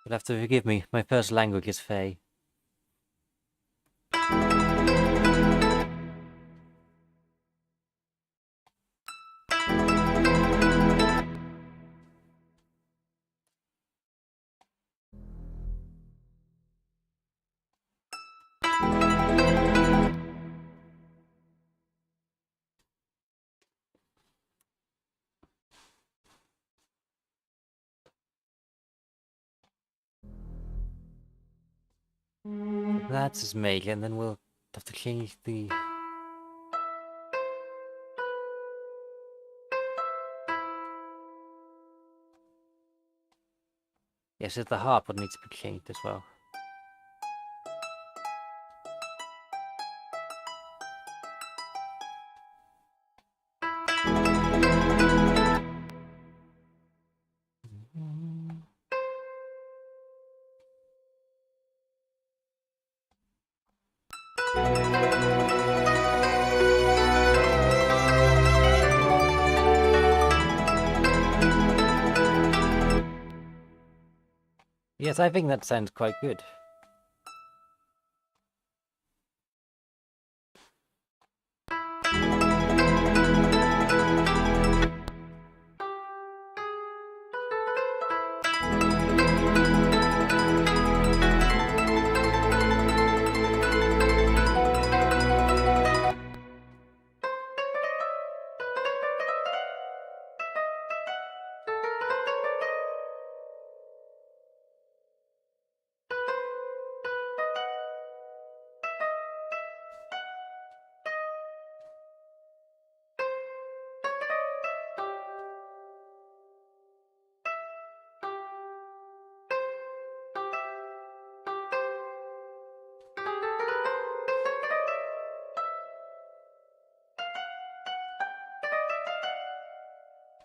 You'll have to forgive me. My first language is Fae. That's as major, and then we'll have to change the... Yes, the harp would need to be changed as well. Yes, I think that sounds quite good.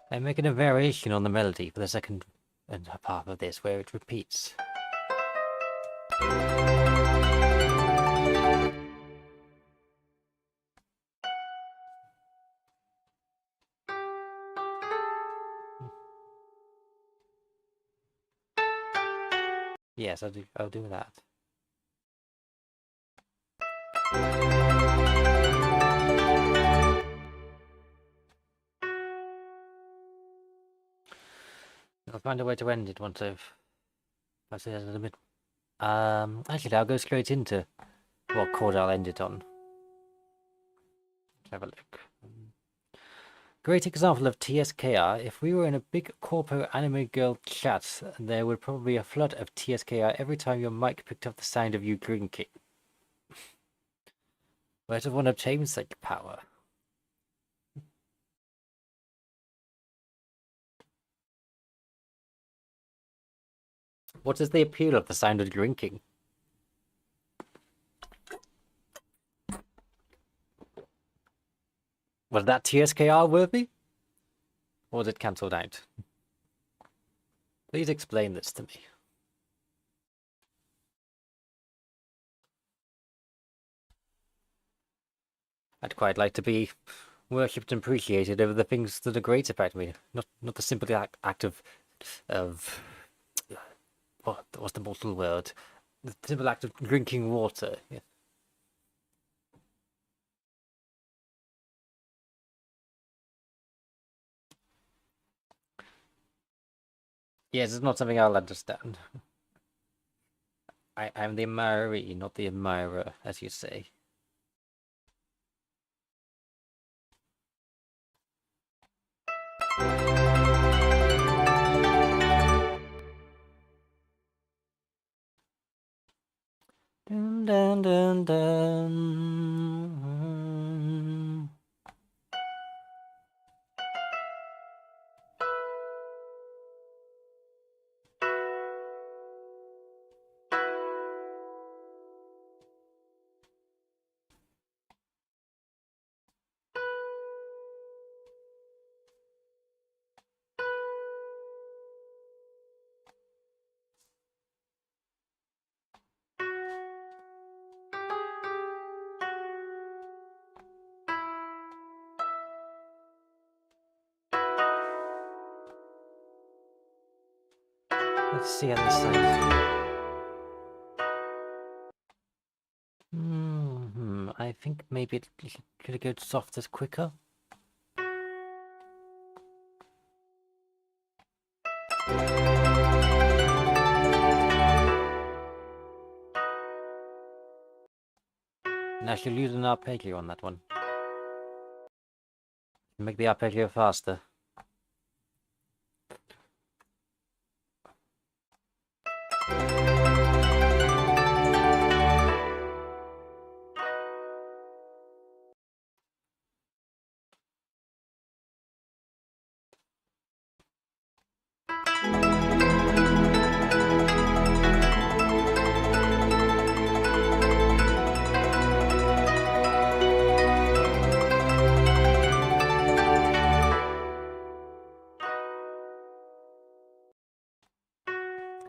I'm making a variation on the melody for the second and half of this, where it repeats. Yes, I'll do that. I'll find a way to end it once I've said it a little bit. Actually, I'll go straight into what chord I'll end it on. Let's have a look. Great example of TSKR. If we were in a big corpo anime girl chat, there would probably be a flood of TSKR every time your mic picked up the sound of you drinking. Where does one obtain such power? What is the appeal of the sound of drinking? Was that TSKR worthy? Or was it cancelled out? Please explain this to me. I'd quite like to be worshipped and appreciated over the things that are great about me, not the simple act of what's the mortal word? The simple act of drinking water. Yeah. Yes, it's not something I'll understand. I'm the admiree, not the admirer, as you say. Dun, dun, dun, dun. Let's see on this side. I think maybe it could go softer quicker. And I should use an arpeggio on that one. Make the arpeggio faster.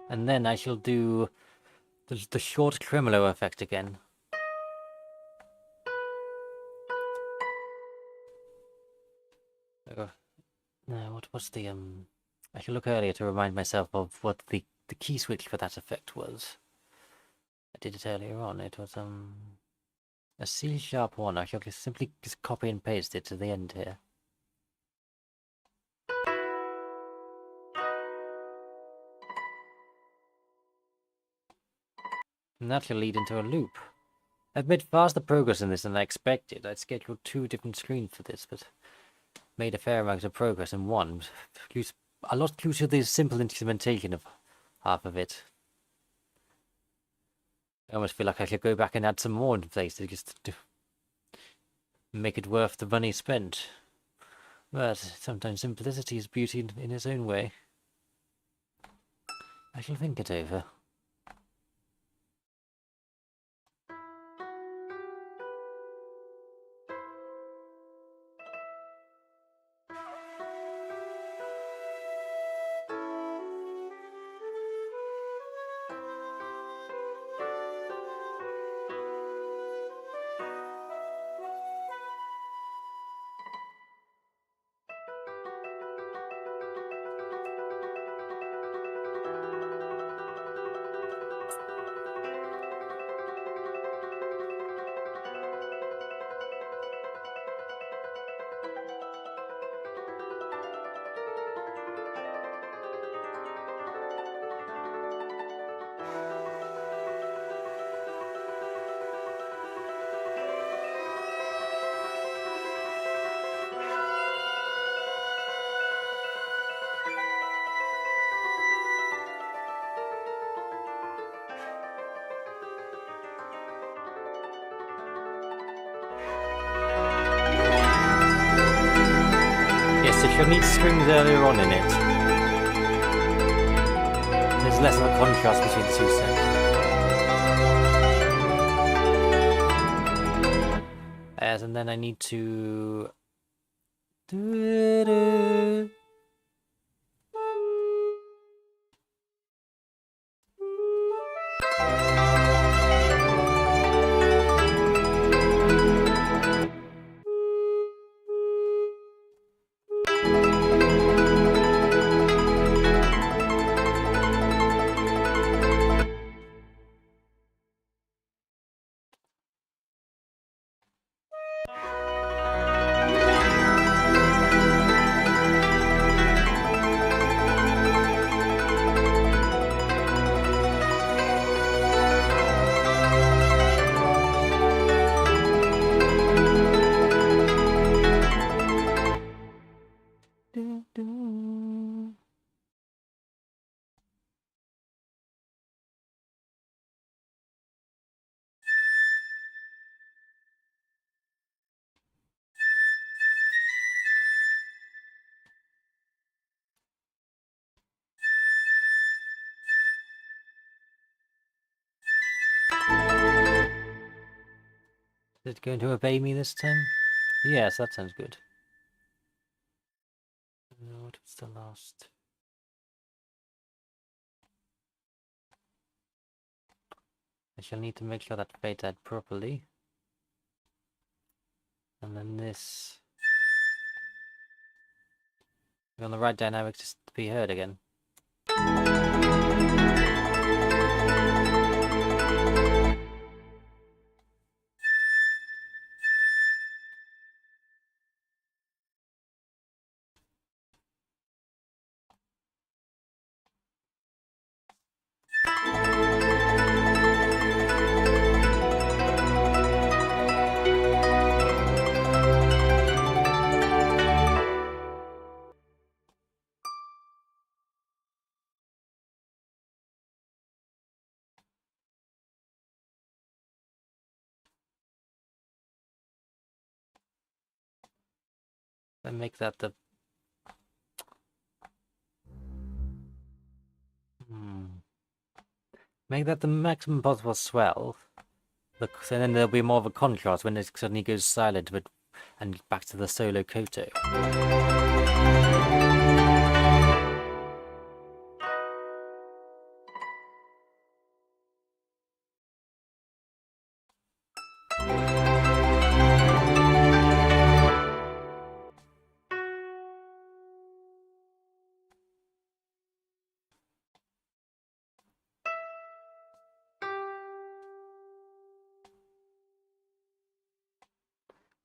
And then I shall do the short tremolo effect again. No, what was the I should look earlier to remind myself of what the key switch for that effect was. I did it earlier on. It was a C sharp one. I shall simply just copy and paste it to the end here. And that shall lead into a loop. I've made faster progress in this than I expected. I'd scheduled 2 different screens for this, but made a fair amount of progress in one. I lost clue to the simple instrumentation of half of it. I almost feel like I should go back and add some more in places just to make it worth the money spent. But sometimes simplicity is beauty in its own way. I shall think it over. You'll need strings earlier on in it. There's less of a contrast between the 2 sections. And then I need to Do-do. Do-do. Is it going to obey me this time? Yes, that sounds good. What was the last? I shall need to make sure that fades out properly. And then this. We're on the right dynamics just to be heard again. And make that the make that the maximum possible swell. Look, and then there'll be more of a contrast when it suddenly goes silent, but and back to the solo Koto.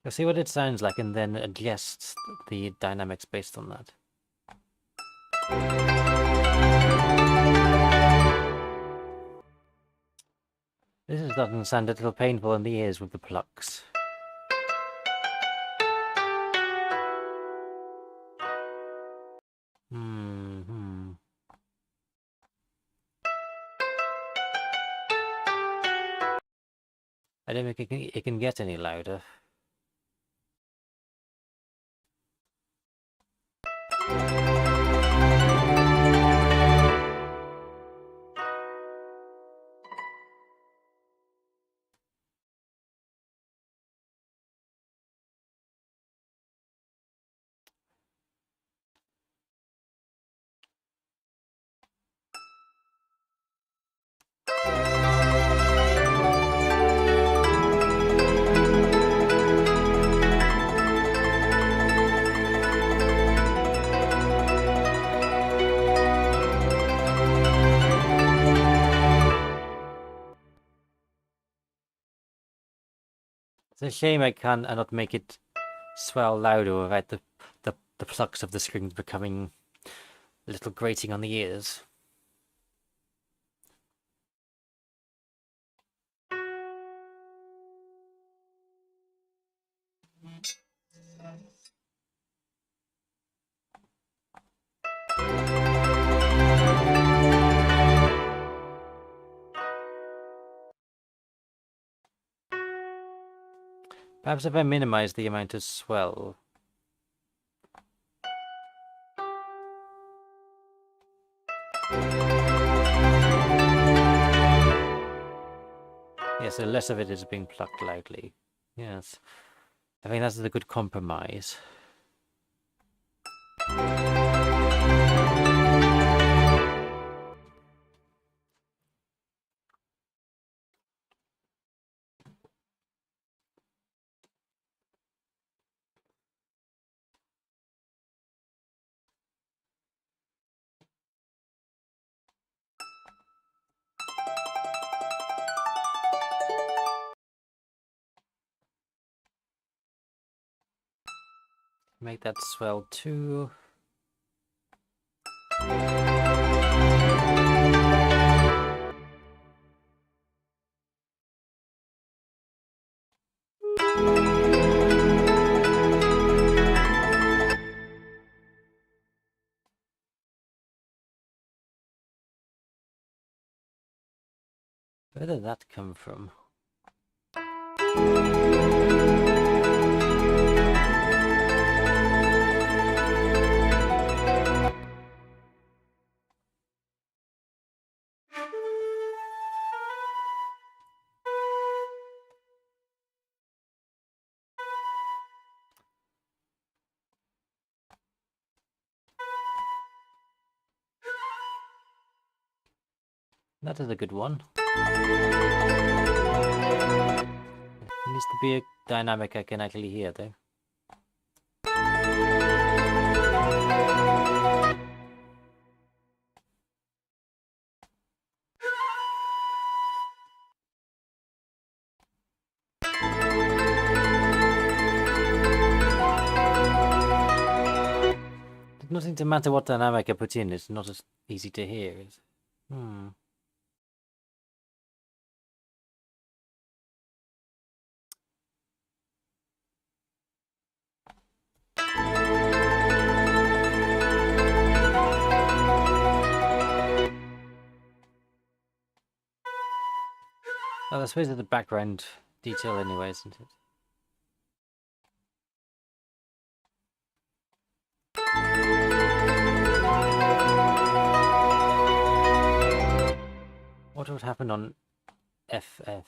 You'll see what it sounds like and then adjust the dynamics based on that. This is starting to sound a little painful in the ears with the plucks. I don't think it can get any louder. It's a shame I cannot make it swell louder without the plucks of the strings becoming a little grating on the ears. Perhaps if I minimize the amount of swell. Yes, so less of it is being plucked loudly. Yes. I think that's a good compromise. Make that swell too. Where did that come from? That is a good one. It needs to be a dynamic I can actually hear, though. It doesn't seem to matter what dynamic I put in, it's not as easy to hear. Hmm. Well, I suppose it's the background detail anyway, isn't it? What would happen on FF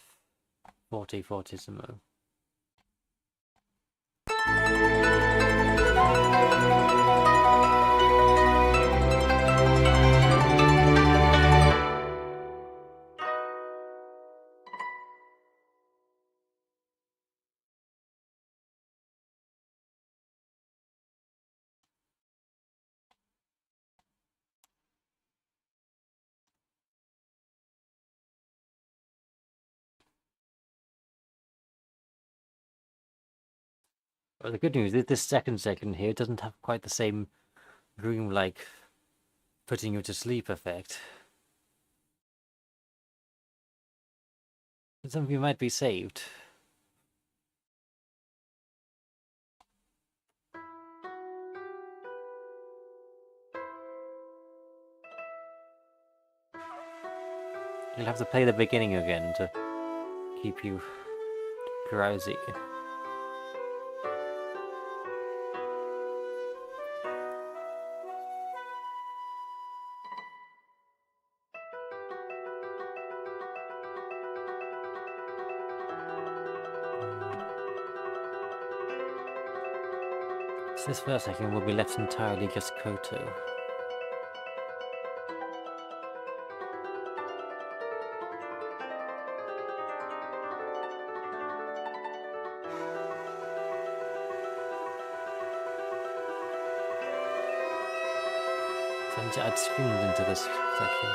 4040? Well, the good news is this second section here doesn't have quite the same dream-like putting you to sleep effect. Some of you might be saved. You'll have to play the beginning again to keep you drowsy. So this first section will be left entirely just Koto. So I need to add strings into this section.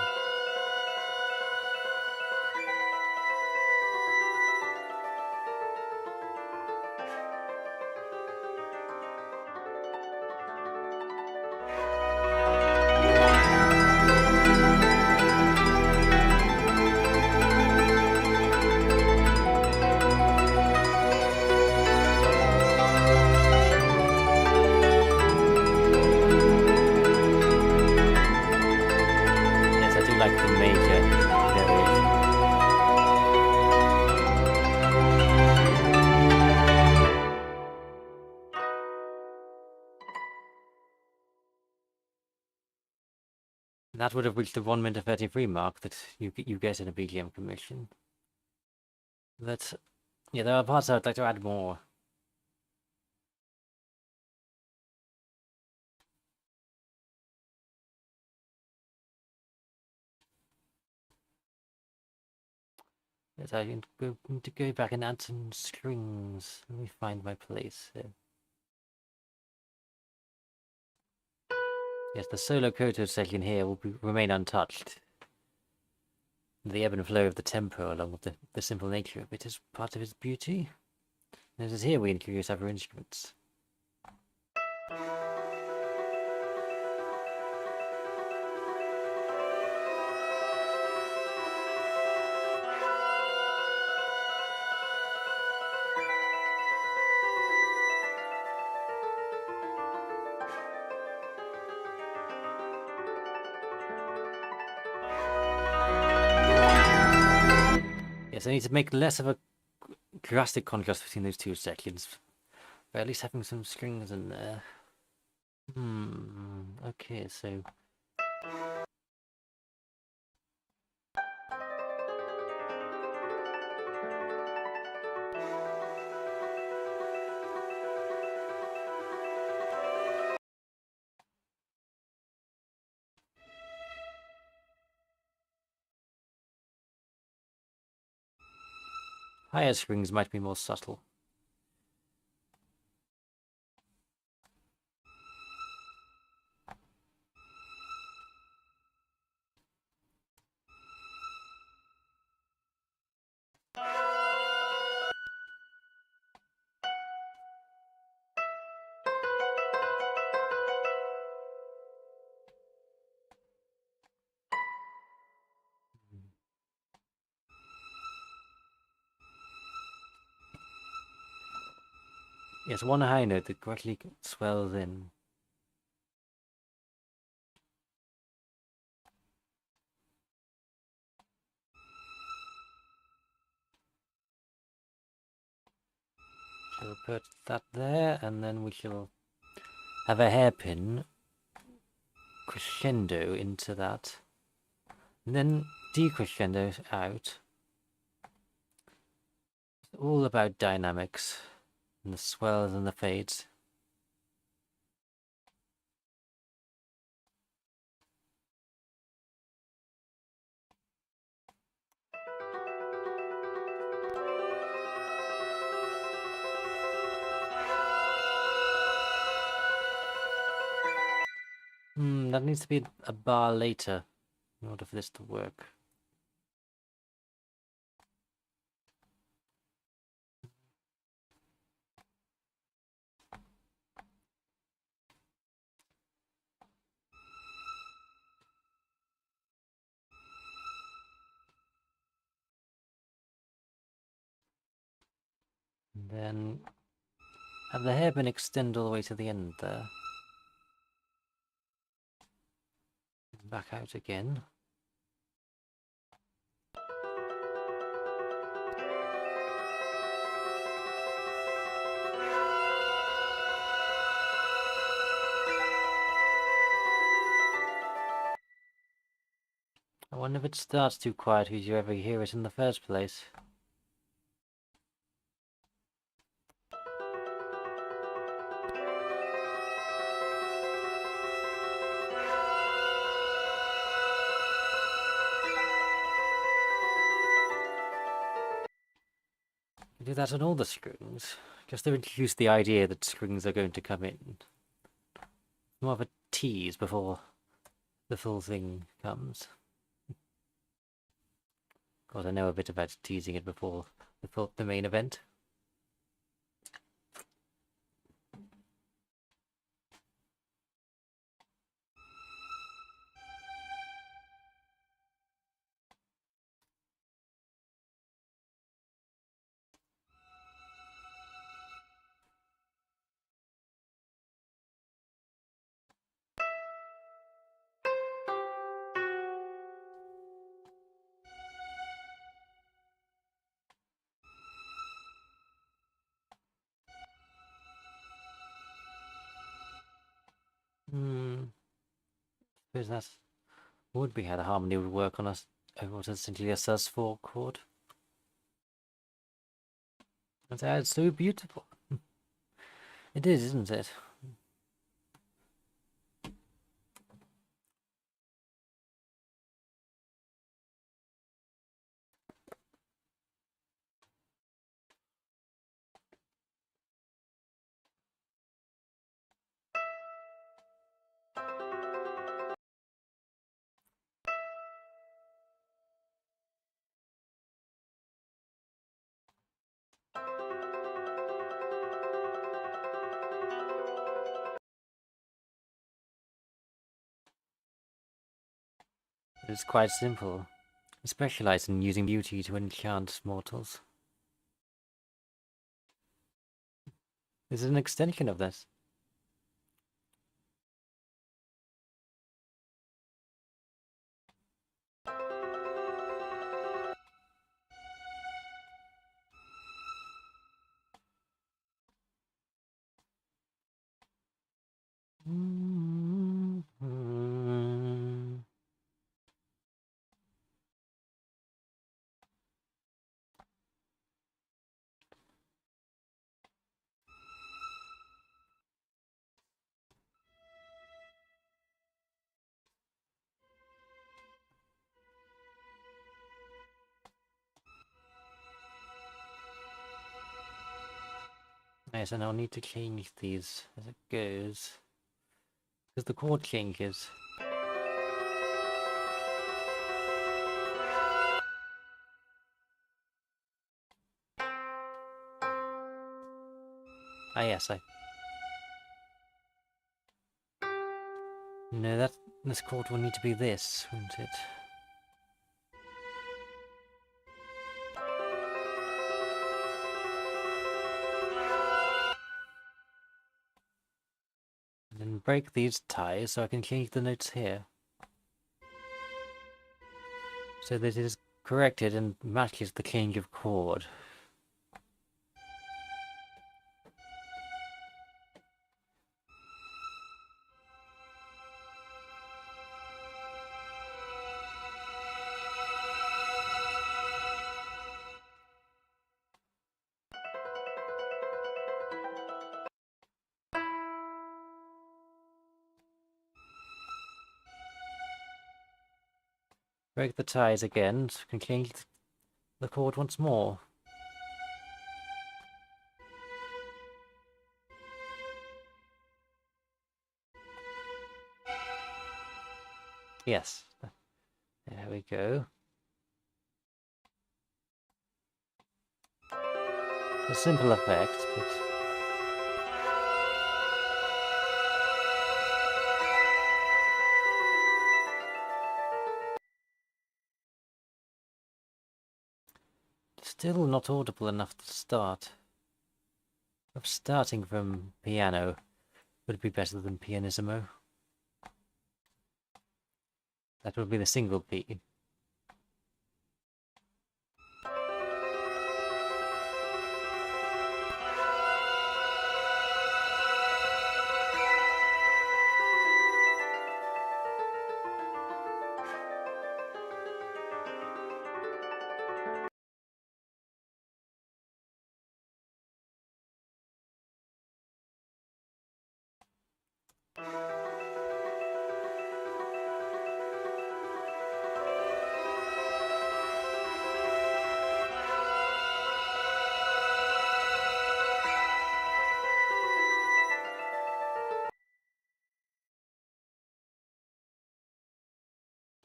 That would have reached the 1 minute 33 mark that you get in a BGM commission. But yeah, there are parts I'd like to add more. Yes, I need to go back and add some strings. Let me find my place here. Yes, the solo Koto section here will remain untouched. The ebb and flow of the tempo, along with the simple nature of it, is part of its beauty. And it is here we introduce other instruments. Yes, I need to make less of a drastic contrast between those two sections. But at least having some strings in there. Okay, so... higher strings might be more subtle. Yes, one high note that gradually swells in. So we'll put that there, and then we shall have a hairpin crescendo into that, and then decrescendo out. It's all about dynamics, and the swells and the fades. That needs to be a bar later in order for this to work. And then have the hairpin extend all the way to the end there. Back out again. I wonder if it starts too quiet, would you ever hear it in the first place? You do that on all the strings. Just to introduce the idea that strings are going to come in. More of a tease before the full thing comes. Of course, I know a bit about teasing it before the main event. Suppose that would be how the harmony would work on what is essentially a sus4 chord. It's so beautiful. It is, isn't it? It's quite simple. I specialize in using beauty to enchant mortals. This is an extension of this. Yes, and I'll need to change these as it goes. Because the chord changes. Ah yes, No, this chord will need to be this, won't it? And then break these ties so I can change the notes here. So that it is corrected and matches the change of chord. Break the ties again so I can change the chord once more. Yes. There we go. A simple effect, but... still not audible enough to start. Perhaps starting from piano would be better than pianissimo. That would be the single P.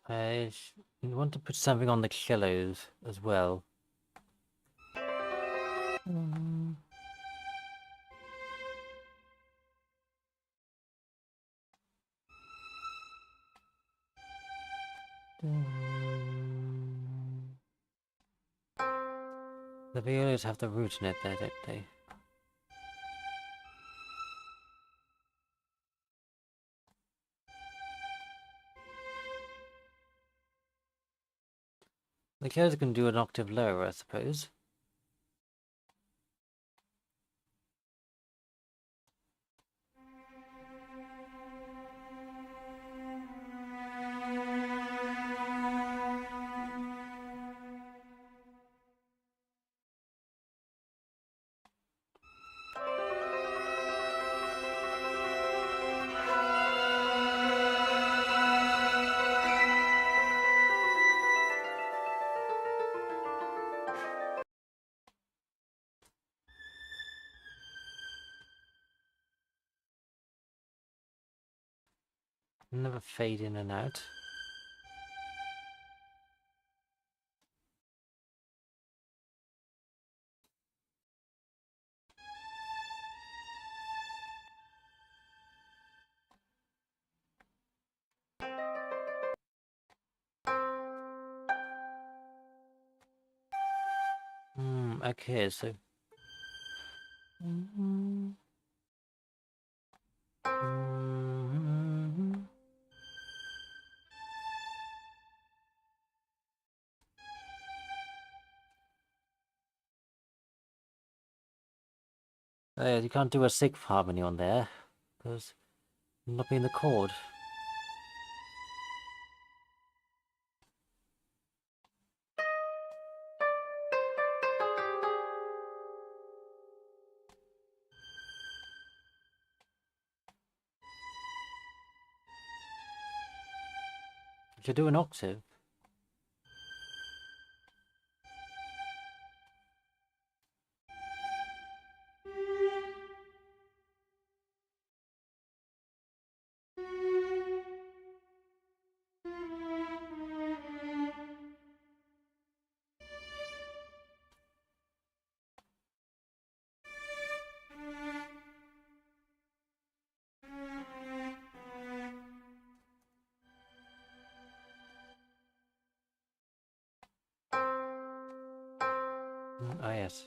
I want to put something on the cellos as well. The violas have the root in it there, don't they? The cellos can do an octave lower, I suppose. Never fade in and out. Okay, so... You can't do a sixth harmony on there, because not being the chord. You should do an octave. Ah, yes.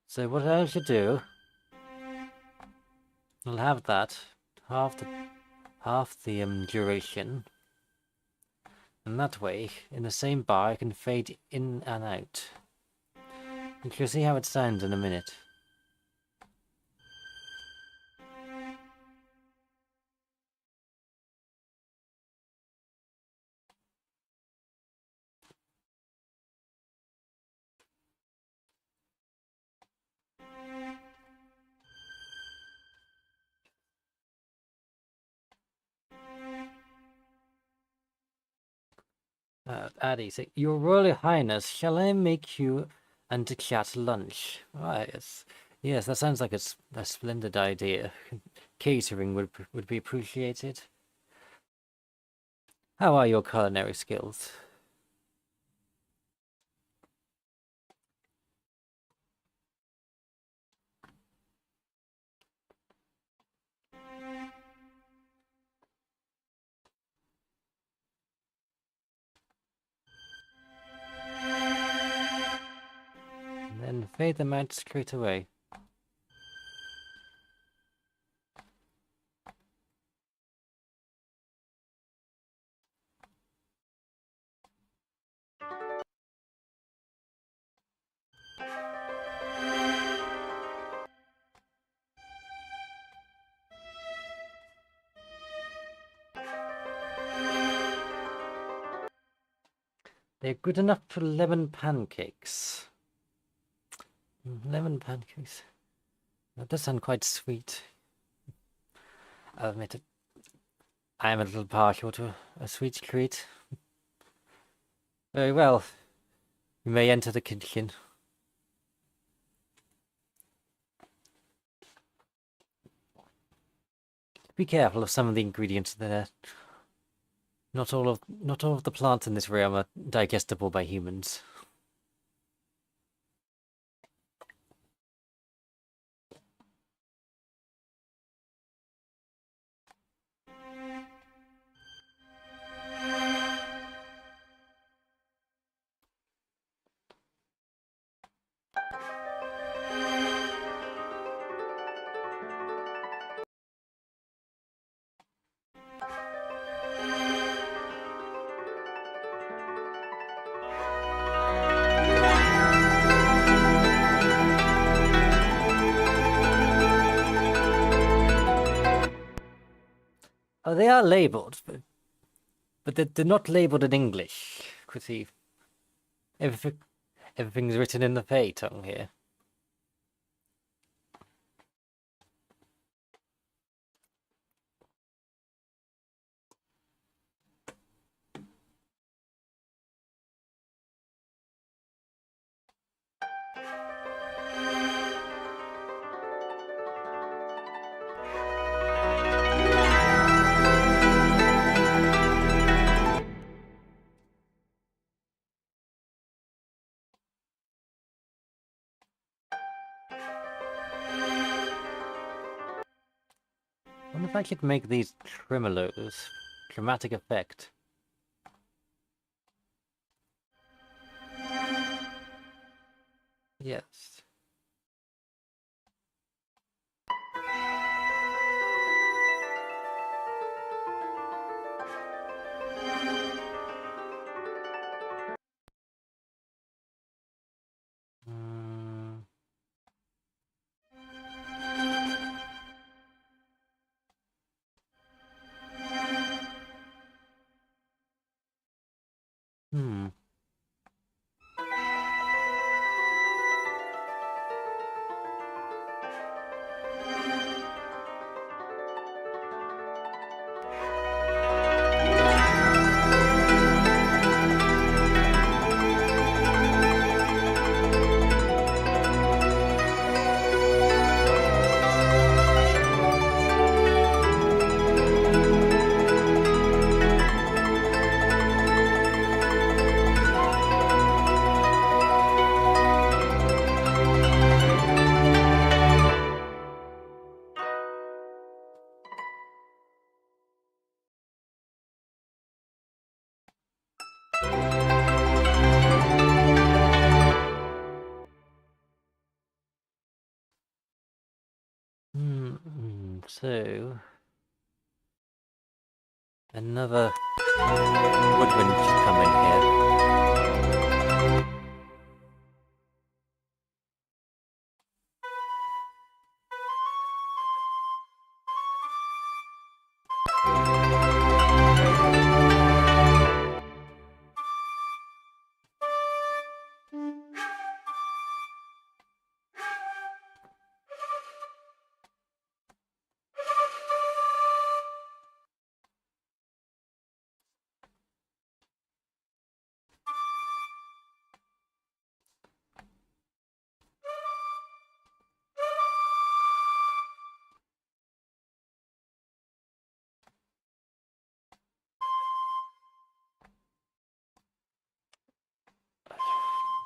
So what I should do, I'll have that half the duration, and that way, in the same bar, I can fade in and out. You'll see how it sounds in a minute. Addy, say, Your Royal Highness, shall I make you and the cat lunch? Ah, yes. Yes, that sounds like a splendid idea. Catering would be appreciated. How are your culinary skills? And then fade them out straight away. They're good enough for lemon pancakes. Lemon pancakes. That does sound quite sweet. I'll admit it. I am a little partial to a sweet treat. Very well. You may enter the kitchen. Be careful of some of the ingredients there. Not all of the plants in this realm are digestible by humans. Oh, they are labelled, but they're not labelled in English. Could see everything's written in the Fae tongue here. wonder if I could make these tremolos. Dramatic effect. Yes. Mm. Hmm. So another woodwind should come in here.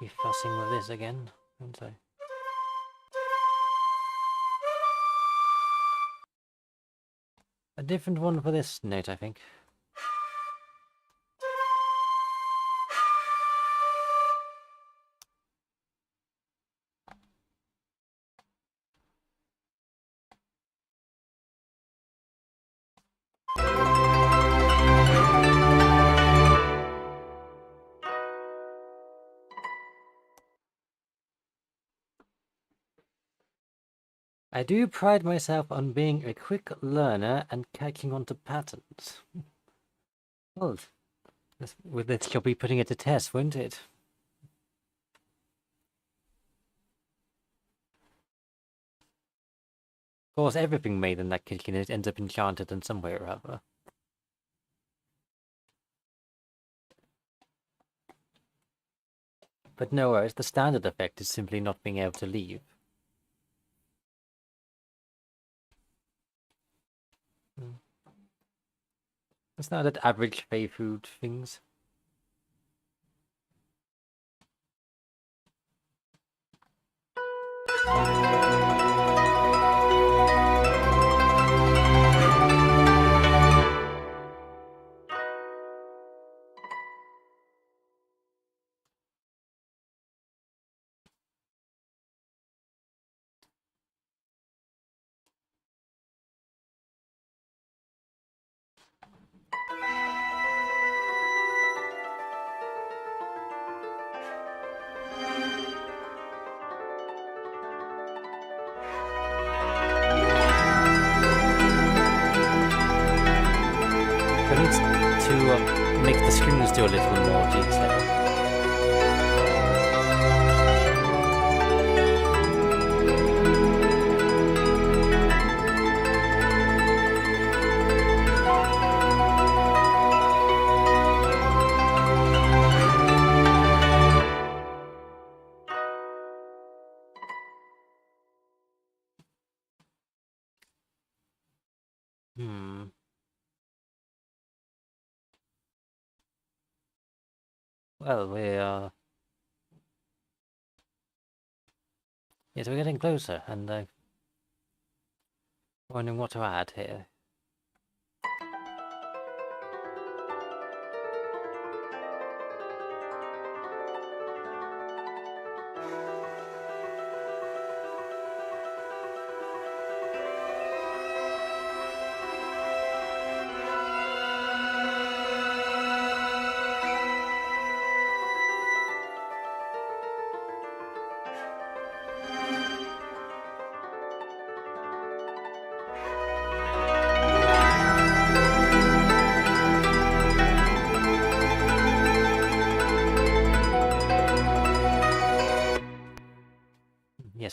Be fussing with this again, won't I? A different one for this note, I think. I do pride myself on being a quick learner and catching on to patterns. Well, with this you'll be putting it to test, won't it? Of course, everything made in that kitchen ends up enchanted in some way or other. But no worries, the standard effect is simply not being able to leave. The standard average Fae food things. I need to make the strings do a little more detail. Well, yes, we're getting closer, and wondering what to add here.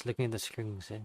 just looking at the strings here.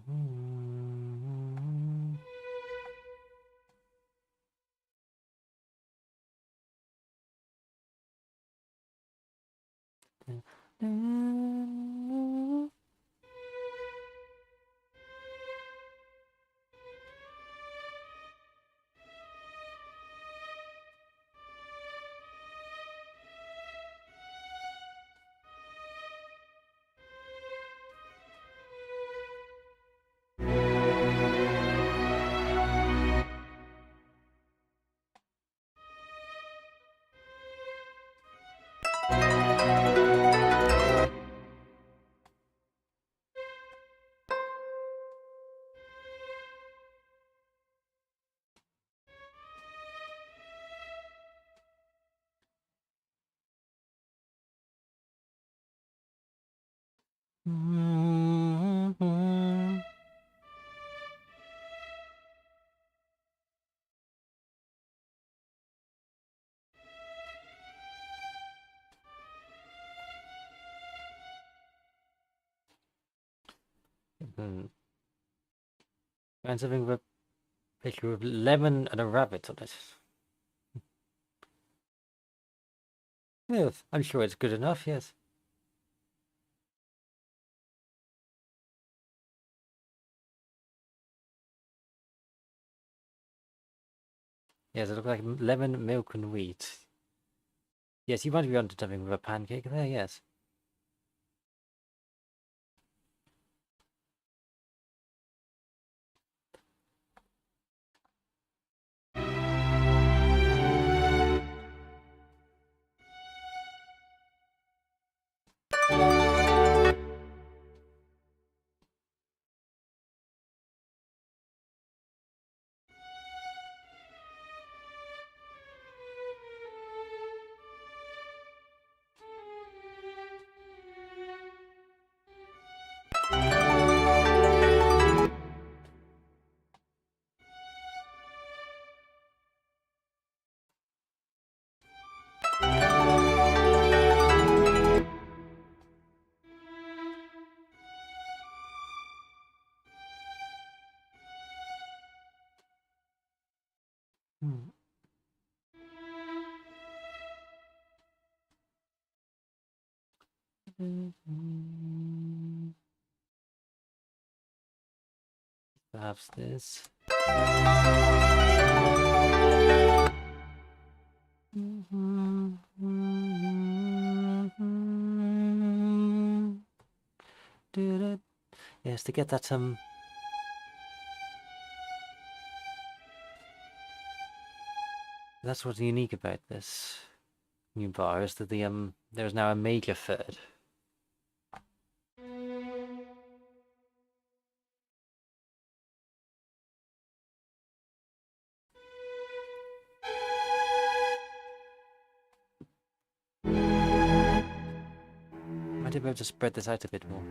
And something with a picture of lemon and a rabbit on it. Yeah, I'm sure it's good enough, yes. Yes, it looks like lemon, milk, and wheat. Yes, you might be onto something with a pancake there, yes. Perhaps this. Yes, to get that that's what's unique about this new bar is that there's now a major third. Might be able to spread this out a bit more.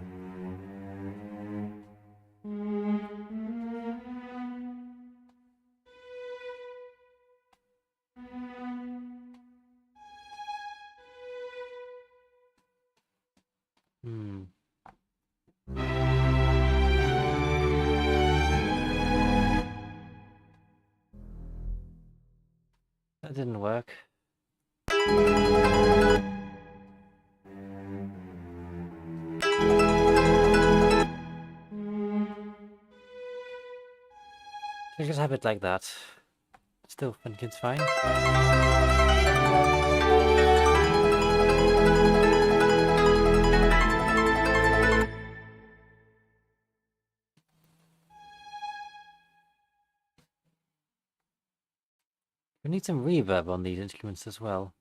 That didn't work. I just have it like that. Still think it's fine. We need some reverb on these instruments as well.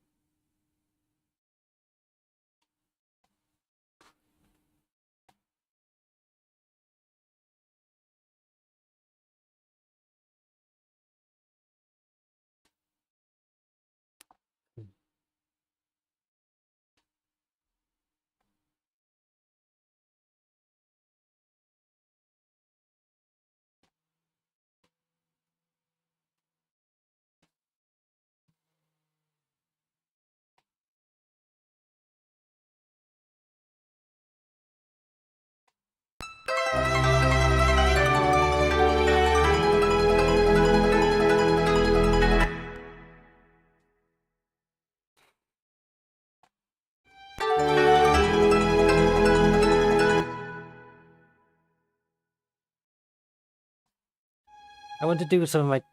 I want to do some of my,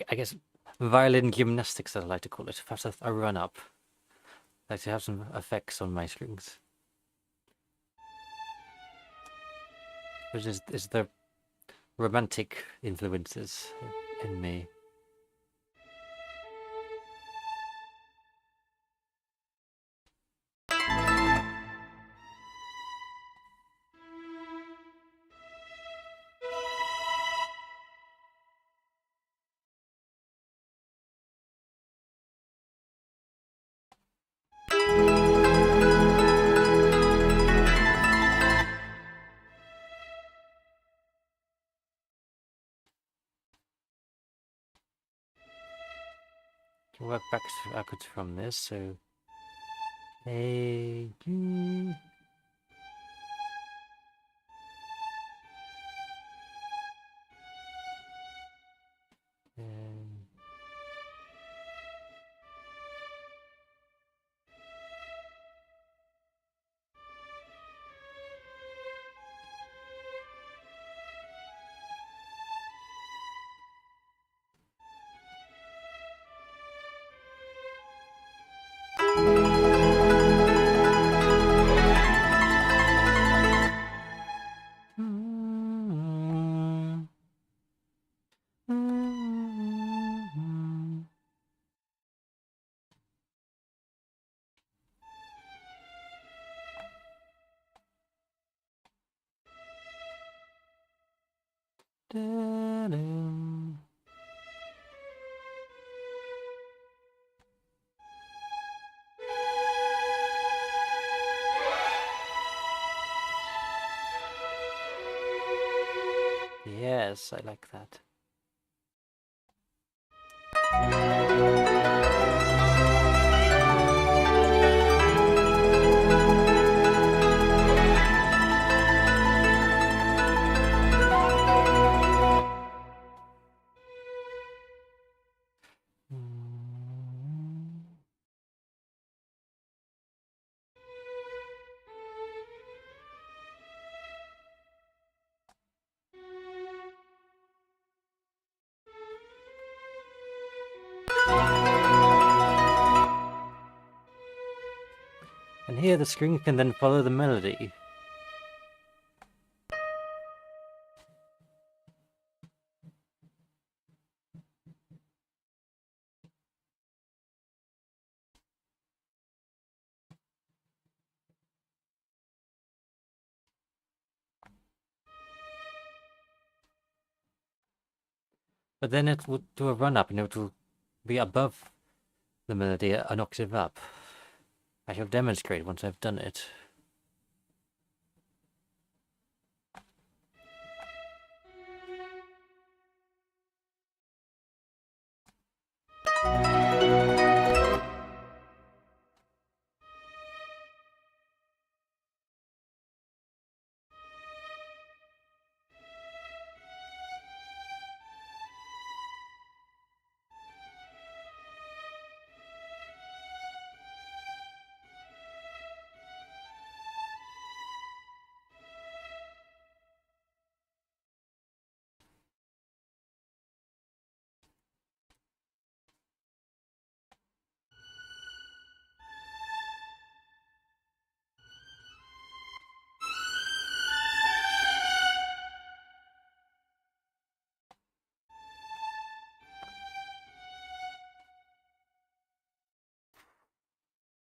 I guess, violin gymnastics, as I like to call it. Perhaps a run-up. I like to have some effects on my strings. Which is the romantic influences in me. Can work backwards from this, so A, G. Yes, I like that. And here the string can then follow the melody. But then it will do a run up and it will be above the melody an octave up. I shall demonstrate once I've done it.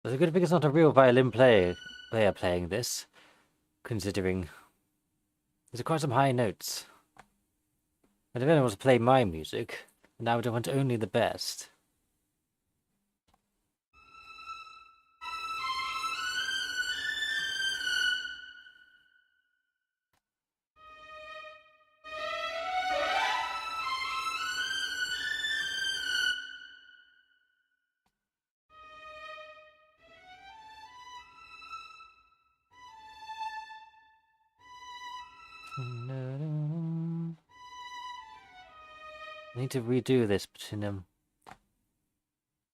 It's a good thing it's not a real violin player playing this, considering there's quite some high notes. I don't want to play my music, and I would want only the best. I need to redo this, but in a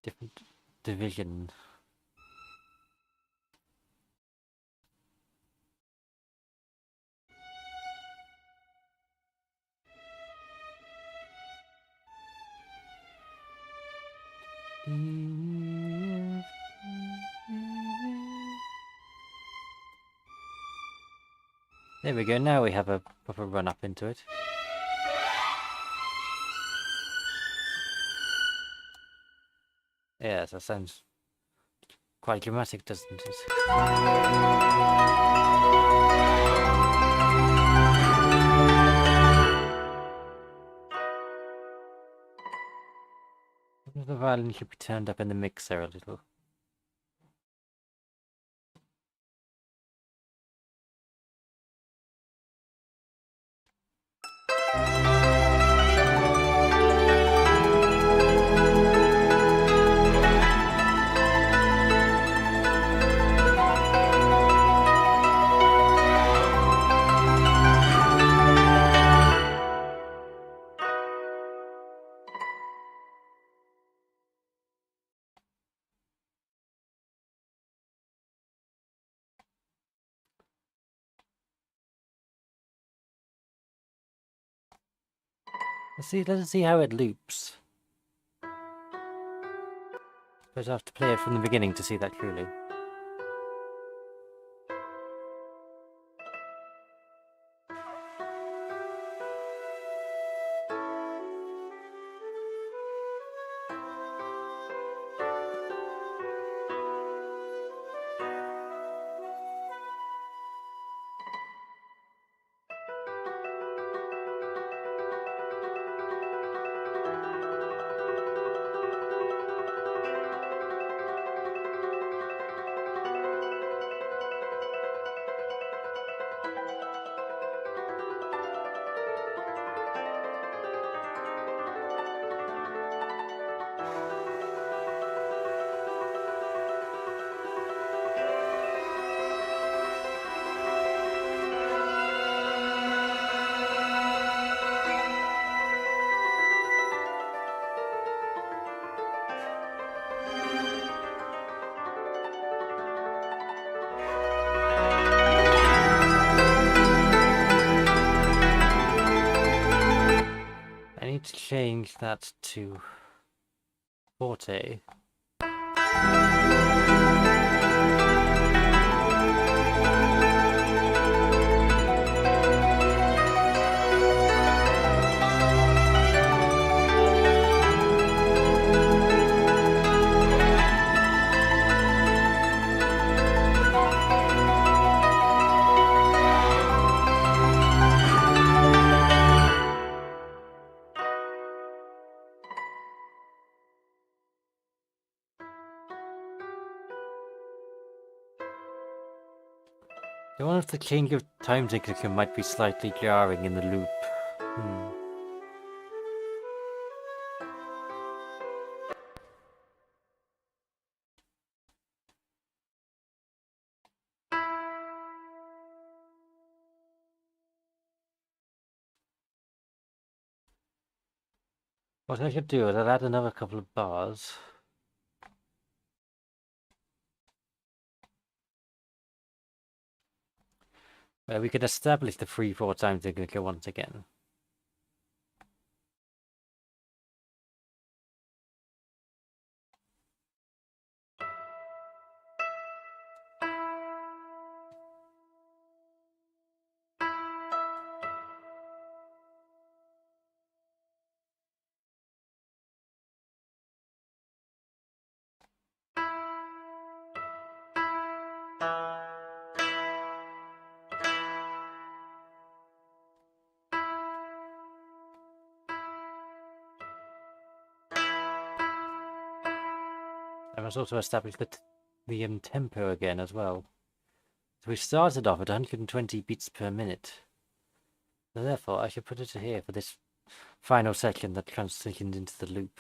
different division. There we go, now we have a proper run up into it. Yes, that sounds quite dramatic, doesn't it? The violin should be turned up in the mixer a little. Let's see how it loops. But I have to play it from the beginning to see that clearly. I need to change that to forte. I wonder if the change of time signature might be slightly jarring in the loop. What I should do is I'll add another couple of bars. Where we could establish the 3/4 time signature once again. I must also establish the tempo again as well. So we started off at 120 beats per minute. So therefore, I should put it here for this final section that transitions into the loop.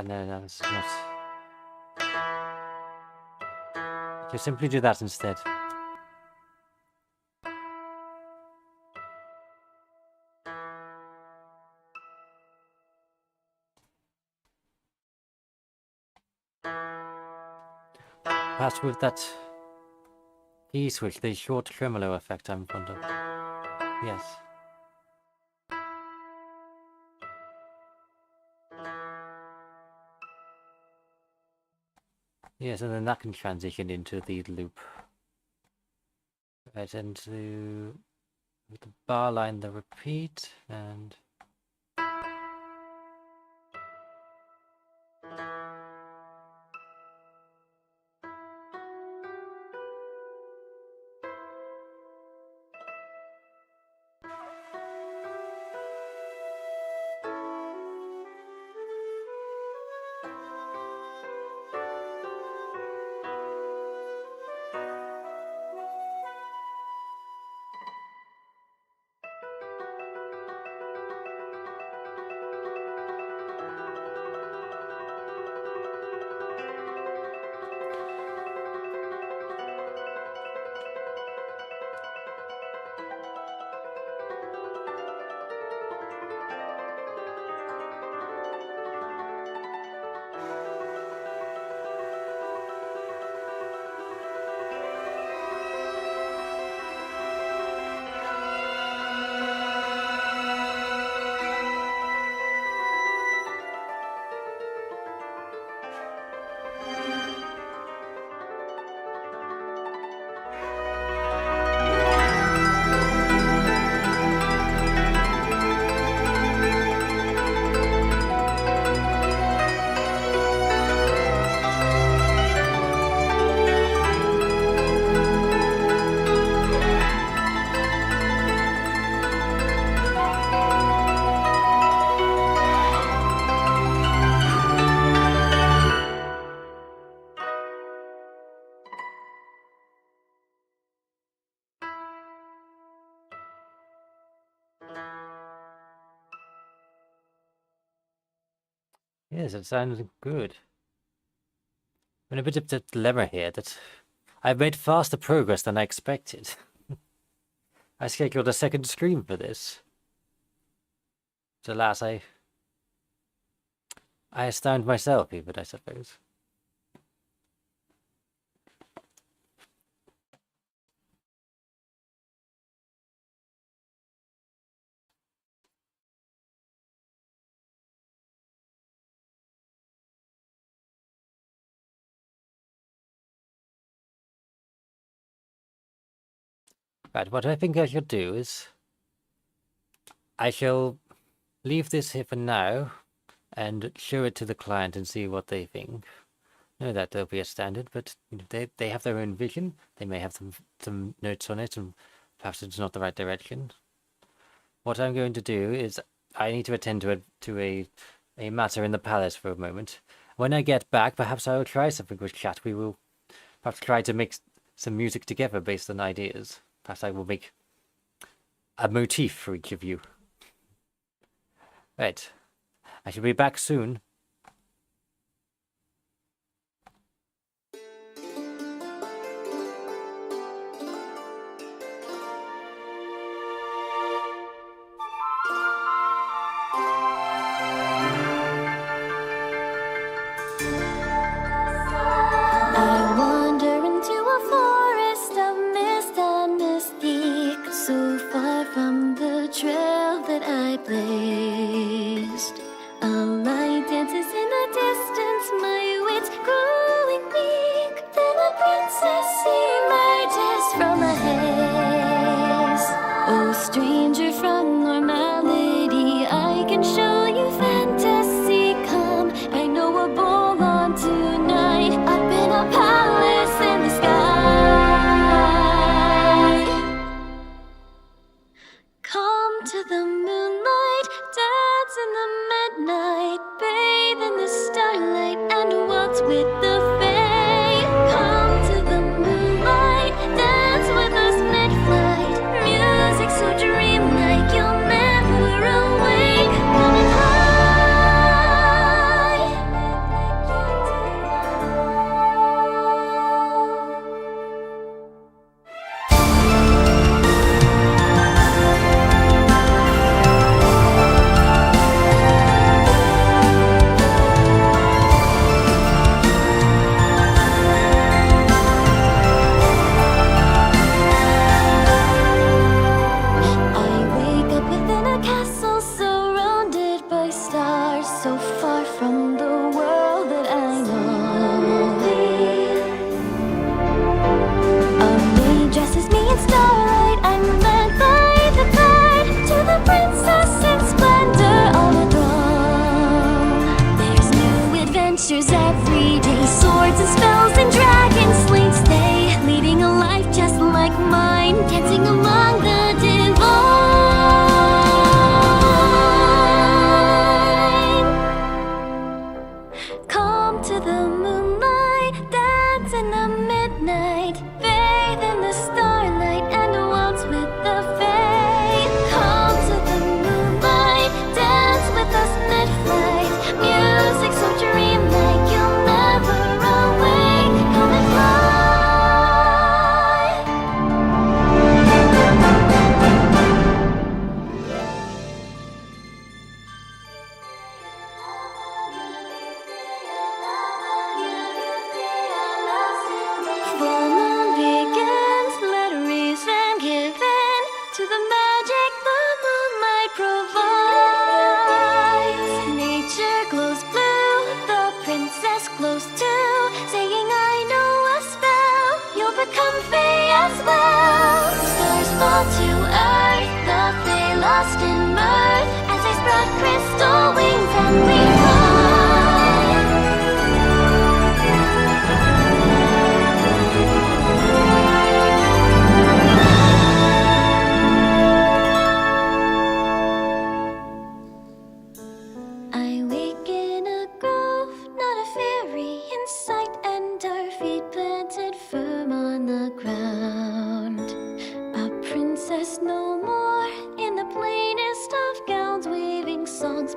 no, that's not. You simply do that instead. Perhaps with that key switch, the short tremolo effect I'm fond of. Yes. Yes, and then that can transition into the loop. Right, and to with the bar line, the repeat, and yes, it sounded good. I'm in a bit of a dilemma here that I've made faster progress than I expected. I scheduled a second stream for this. So alas, I astound myself even, I suppose. Right, what I think I should do is I shall leave this here for now and show it to the client and see what they think. No, that there'll be a standard, but you know, they have their own vision. They may have some notes on it, and perhaps it's not the right direction. What I'm going to do is I need to attend to a matter in the palace for a moment. When I get back, perhaps I will try something with chat. We will perhaps try to mix some music together based on ideas. Perhaps I will make a motif for each of you. Right. I shall be back soon. I wander into a forest of mist and mystique, so far from the trail that I blazed. A light dances in the distance, my wits growing weak. Then a princess emerges from the haze. Oh, stranger from normality, I can show you fantasy. Come, I know a ball on tonight. Up in a palace in the sky. Come to the moonlight, dance in the midnight.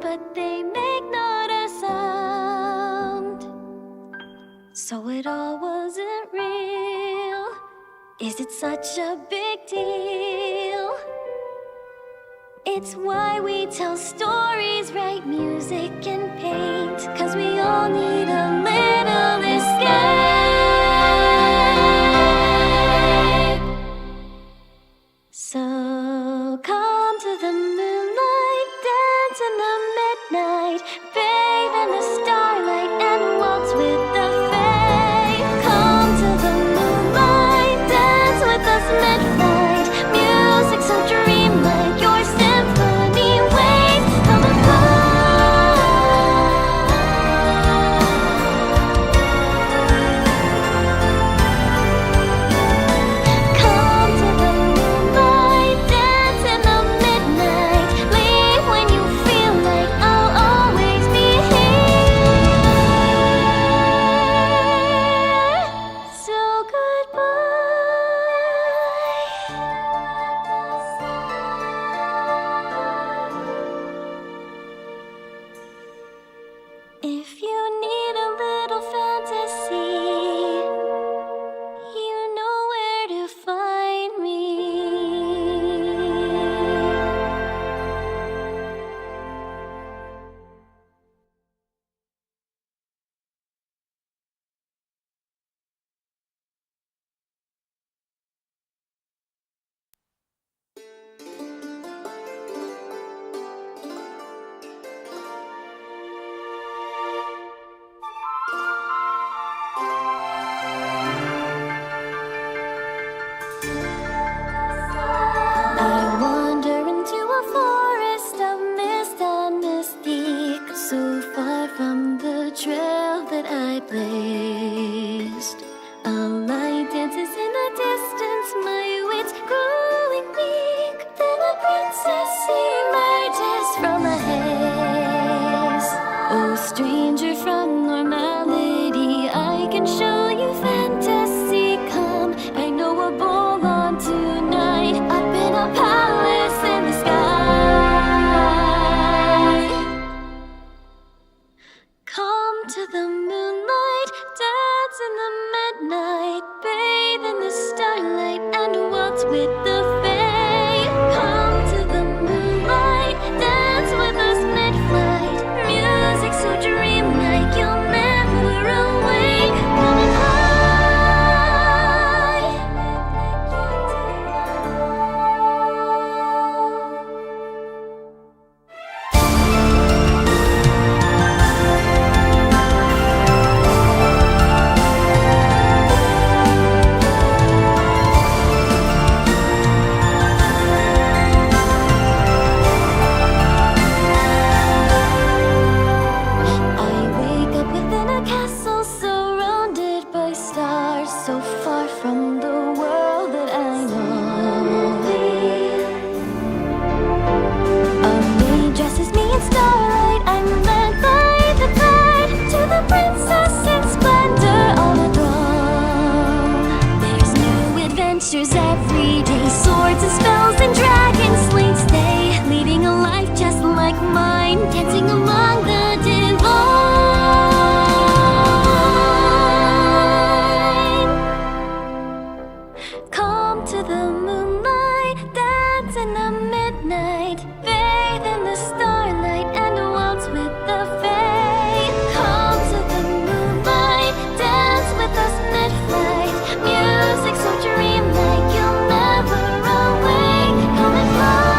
but they make not a sound. So it all wasn't real. Is it such a big deal? It's why we tell stories, write music and paint, 'cause we all need a little escape. So come to the moonlight, dance in the midnight, bathe in the starlight and waltz with the fae. Come to the moonlight, dance with us mid-flight, music so dreamlike, your symphony waves come and come to the moonlight, dance in the midnight, leave when you feel like I'll always be here. So if you need a little fantasy, you know where to find me. I wander into a forest of mist and mystique, so far from the trail that I blazed. A light dances in the distance, my wits growing weak. Then a princess emerges from the haze. Oh, stranger from normality, I can show you fantasy. Come, I know a ball on tonight, up in a palace in the sky. Come to the moonlight, dance in the midnight, bathe in the starlight and waltz with the fae. Come to the moonlight, dance with us mid-flight, music so dreamlike you'll never awake. Coming high. I wake up within a castle surrounded by stars, so far from the world that I know. A maid dresses me in starlight, I'm led by the tide to the princess in splendor on a throne. There's new adventures every day, swords and spells and dragon slates they, leading a life just like mine, dancing among the divine. Come to the moonlight, dance in the midnight, bathe in the starlight and waltz with the fae. Come to the moonlight, dance with us mid-flight, music so dreamlike you'll never awake. Come and fly.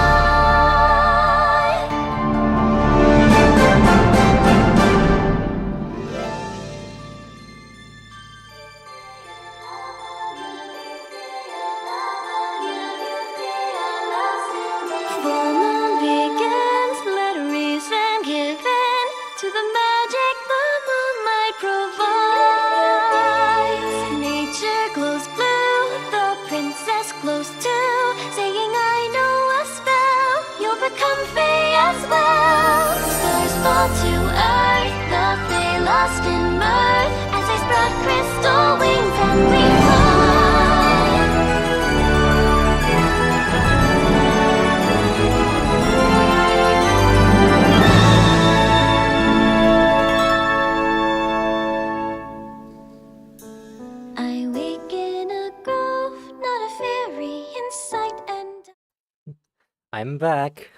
I'm back.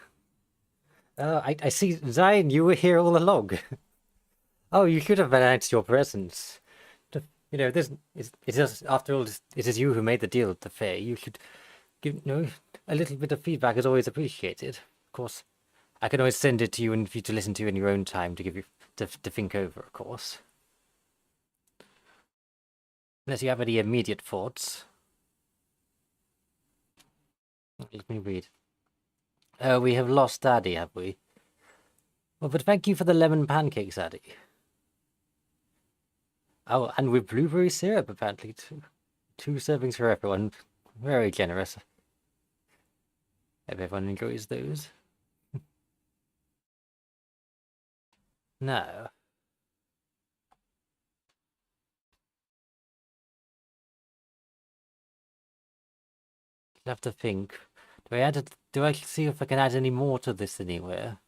I see, Zion, you were here all along. Oh, you should have announced your presence. You know, it is, after all, it is you who made the deal with the Fae. You should give, a little bit of feedback is always appreciated. Of course, I can always send it to you and for you to listen to in your own time to give you, to think over, of course. Unless you have any immediate thoughts. Let me read. Oh, we have lost Daddy, have we? Well, but thank you for the lemon pancakes, Daddy. Oh, and with blueberry syrup, apparently, too. 2 servings for everyone. Very generous. Hope everyone enjoys those. No. I'll have to think. Do I see if I can add any more to this anywhere?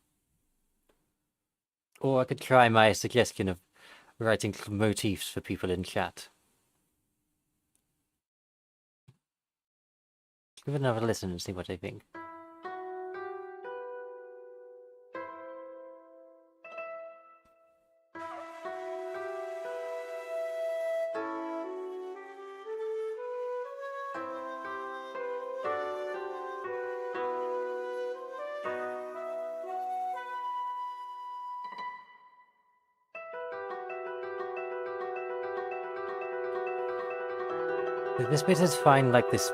Or I could try my suggestion of writing motifs for people in chat. Give it another listen and see what they think. This bit is fine, like this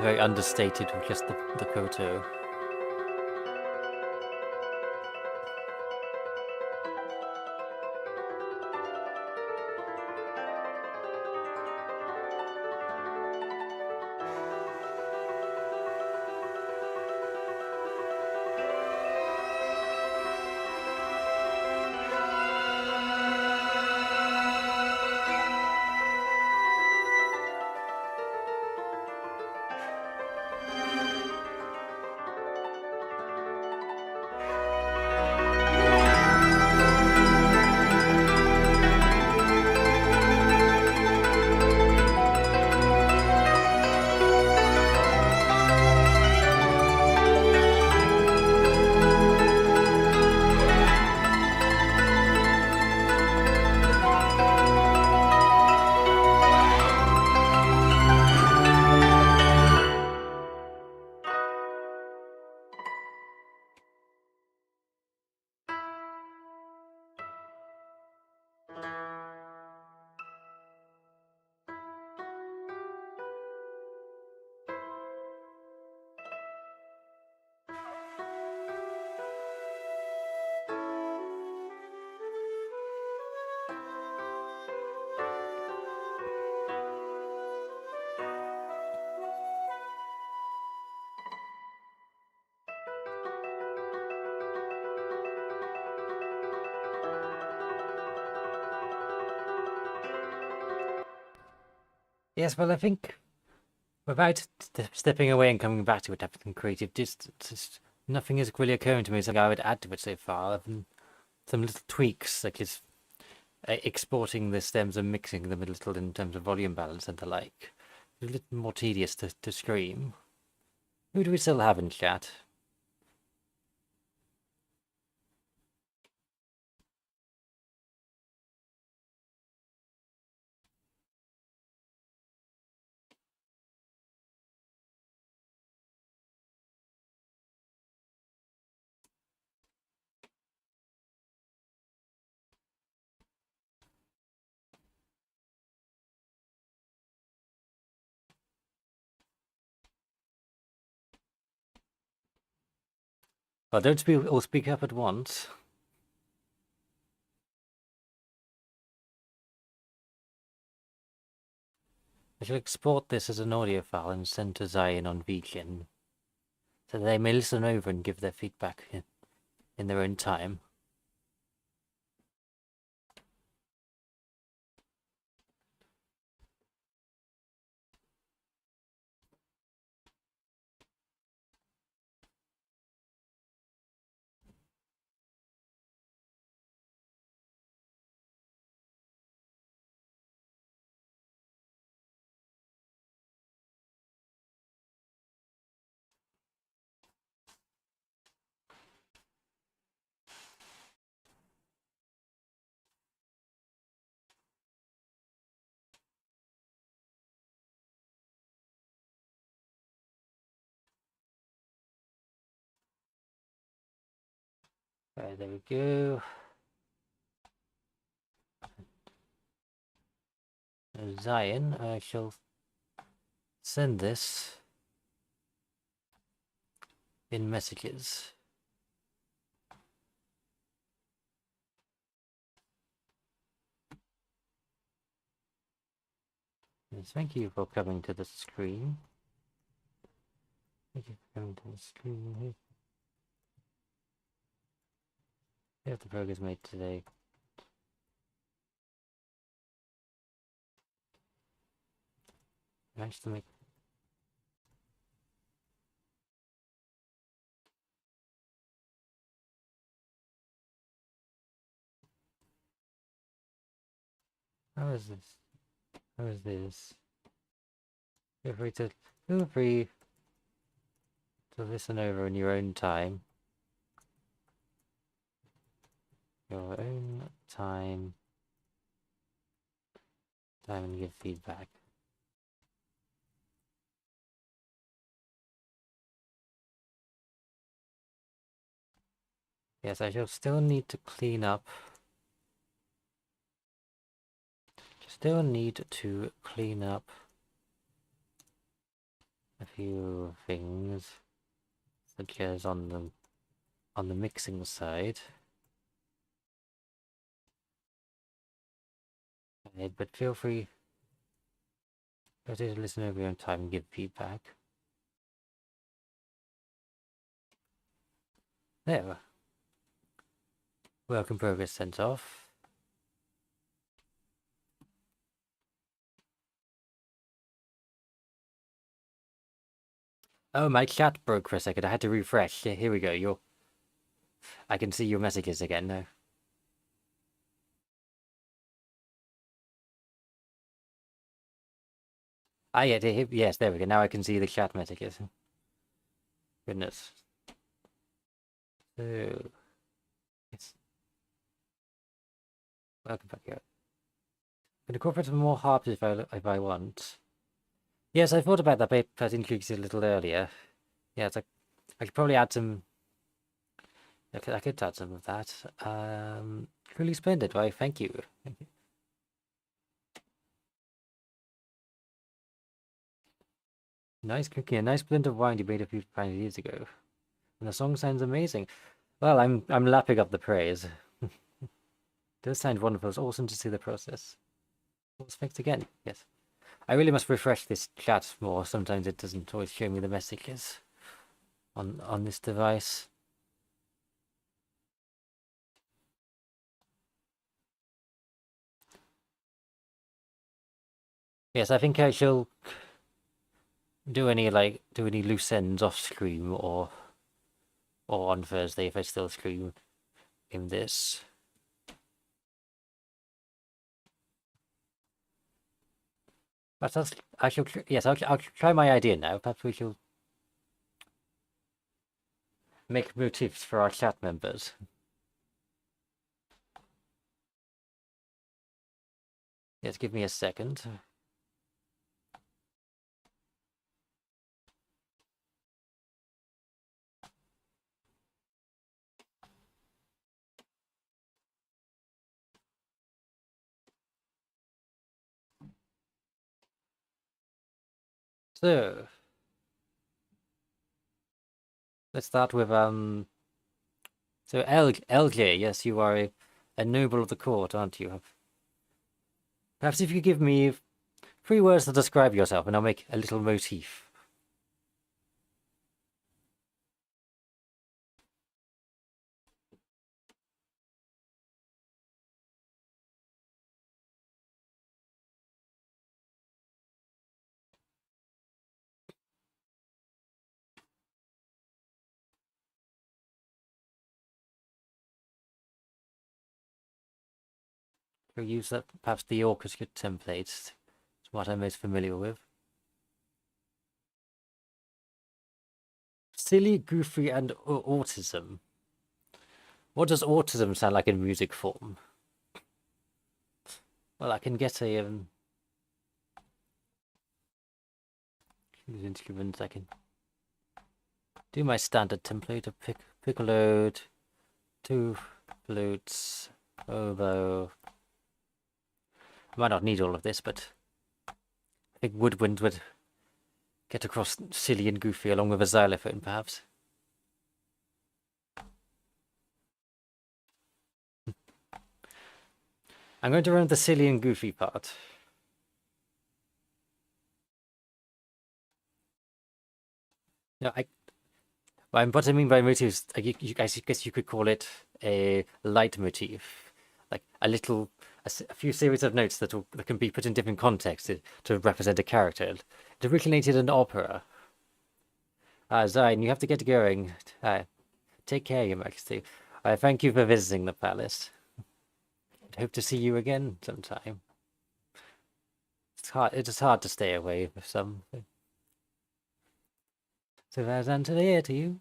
very understated with just the Koto. Yes, well, I think without stepping away and coming back to it, having creative distance, nothing is really occurring to me as like I would add to it so far, other than some little tweaks, like it's exporting the stems and mixing them a little in terms of volume balance and the like. A little more tedious to scream. Who do we still have in chat? Well, don't all speak up at once. I shall export this as an audio file and send to Zion on BGM, so they may listen over and give their feedback in their own time. Right, there we go. Zion, I shall send this in messages. Yes, thank you for coming to the screen. Thank you for coming to the screen. Here's the progress made today. Managed to make. How is this? How is this? Feel free to listen over in your own time. Your own time. And give feedback. Yes, I shall still need to clean up. Still need to clean up a few things, such as on the mixing side. But feel free to listen over your own time and give feedback. There. Work in progress sent off. Oh, my chat broke for a second. I had to refresh. Here we go. I can see your messages again now. Ah, yeah, yes, there we go. Now I can see the chat messages. Goodness. So, yes. Welcome back here. Can incorporate some more harps if I want. Yes, I thought about that, but I introduced it a little earlier. Yeah, it's like I could probably add some. I could add some of that. Really splendid. Why, thank you. Thank you. Nice cooking, a nice blend of wine you made a few years ago, and the song sounds amazing. Well, I'm lapping up the praise. It does sound wonderful. It's awesome to see the process. What's fixed again? Yes. I really must refresh this chat more. Sometimes it doesn't always show me the messages on this device. Yes, I think I shall do any loose ends off screen or on Thursday if I still stream in this. But I'll try my idea now. Perhaps we shall make motifs for our chat members. Yes, give me a second. So let's start with So LJ, yes, you are a noble of the court, aren't you? Perhaps if you give me 3 words to describe yourself, and I'll make a little motif. We'll use that, perhaps the orchestra template. It's what I'm most familiar with. Silly, goofy, and autism. What does autism sound like in music form? Well, I can get a instruments. I can do my standard template of piccoloed, 2 flutes, oboe. I might not need all of this, but I think woodwind would get across silly and goofy along with a xylophone, perhaps. I'm going to run the silly and goofy part. No, what I mean by motif is, I guess you could call it a leitmotif, like a few series of notes that can be put in different contexts to represent a character. It originated in opera. Zine, you have to get going. Take care, Your Majesty. I thank you for visiting the palace. I hope to see you again sometime. It is hard to stay away for some. Sylvaliðan to you.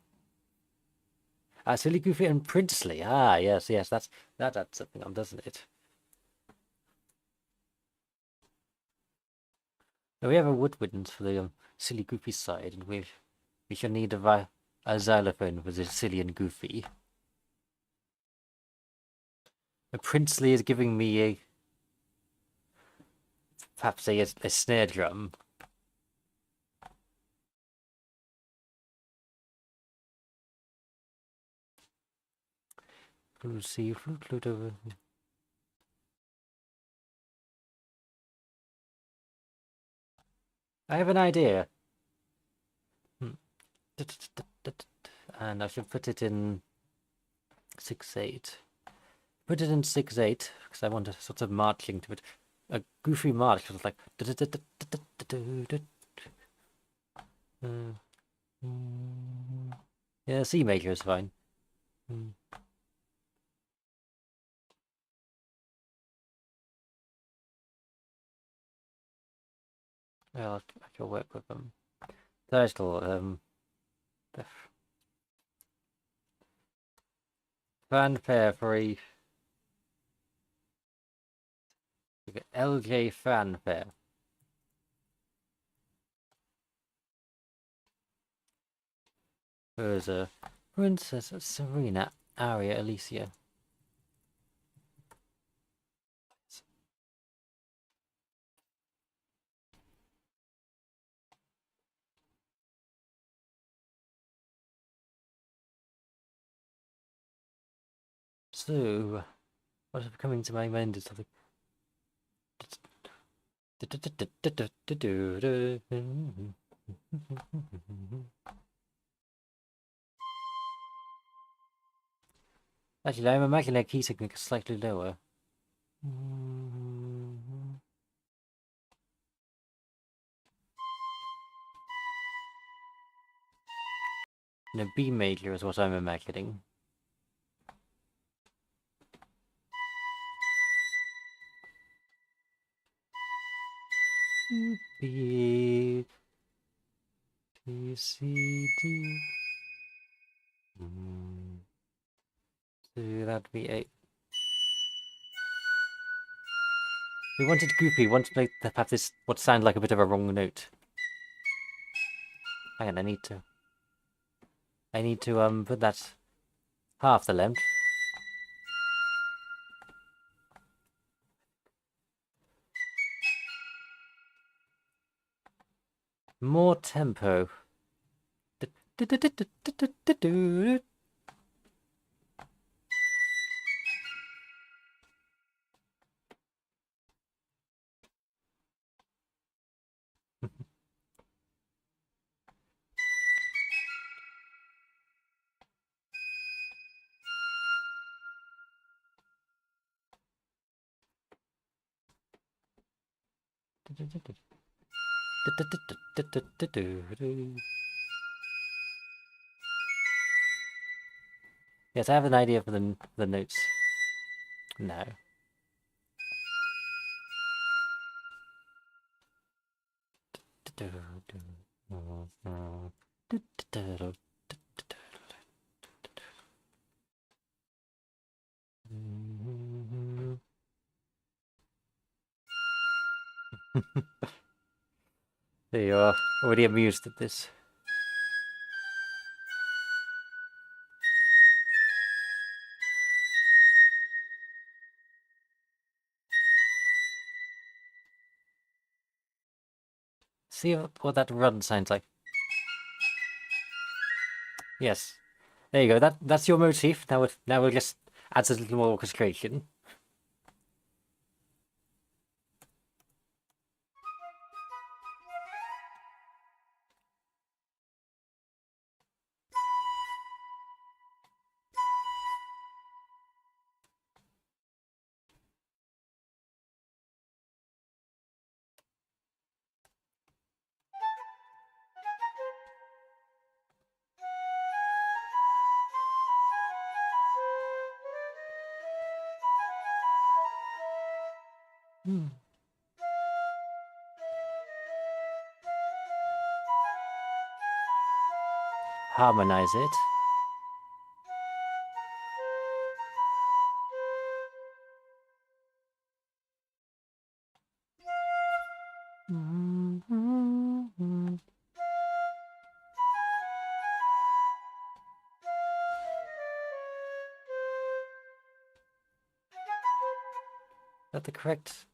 Silly, goofy, and princely. Yes, that adds something on, doesn't it? We have a woodwind for the silly, goofy side, and we shall need a xylophone for the silly and goofy. The princely is giving me perhaps a snare drum. Flute C, flute over. I have an idea. And I should put it in 6/8. Put it in 6/8 because I want a sort of marching to it. A goofy march, sort of like. Yeah, C major is fine. Well, I shall work with them. Title, fanfare for a LJ fanfare. There's a Princess Sarina Aria Elysia. So, what is coming to my mind is something. Actually, I'm imagining a key technique slightly lower. No, B major is what I'm imagining. B, B, C, D. So that'd be 8. We wanted goofy, wanted to have this what sounded like a bit of a wrong note. Hang on, I need to put that half the length. More tempo. Yes, I have an idea for the notes. No. There you are, already amused at this. See what that run sounds like. Yes. There you go. That's your motif. Now we'll just add a little more orchestration. Harmonize it. Is that the correct?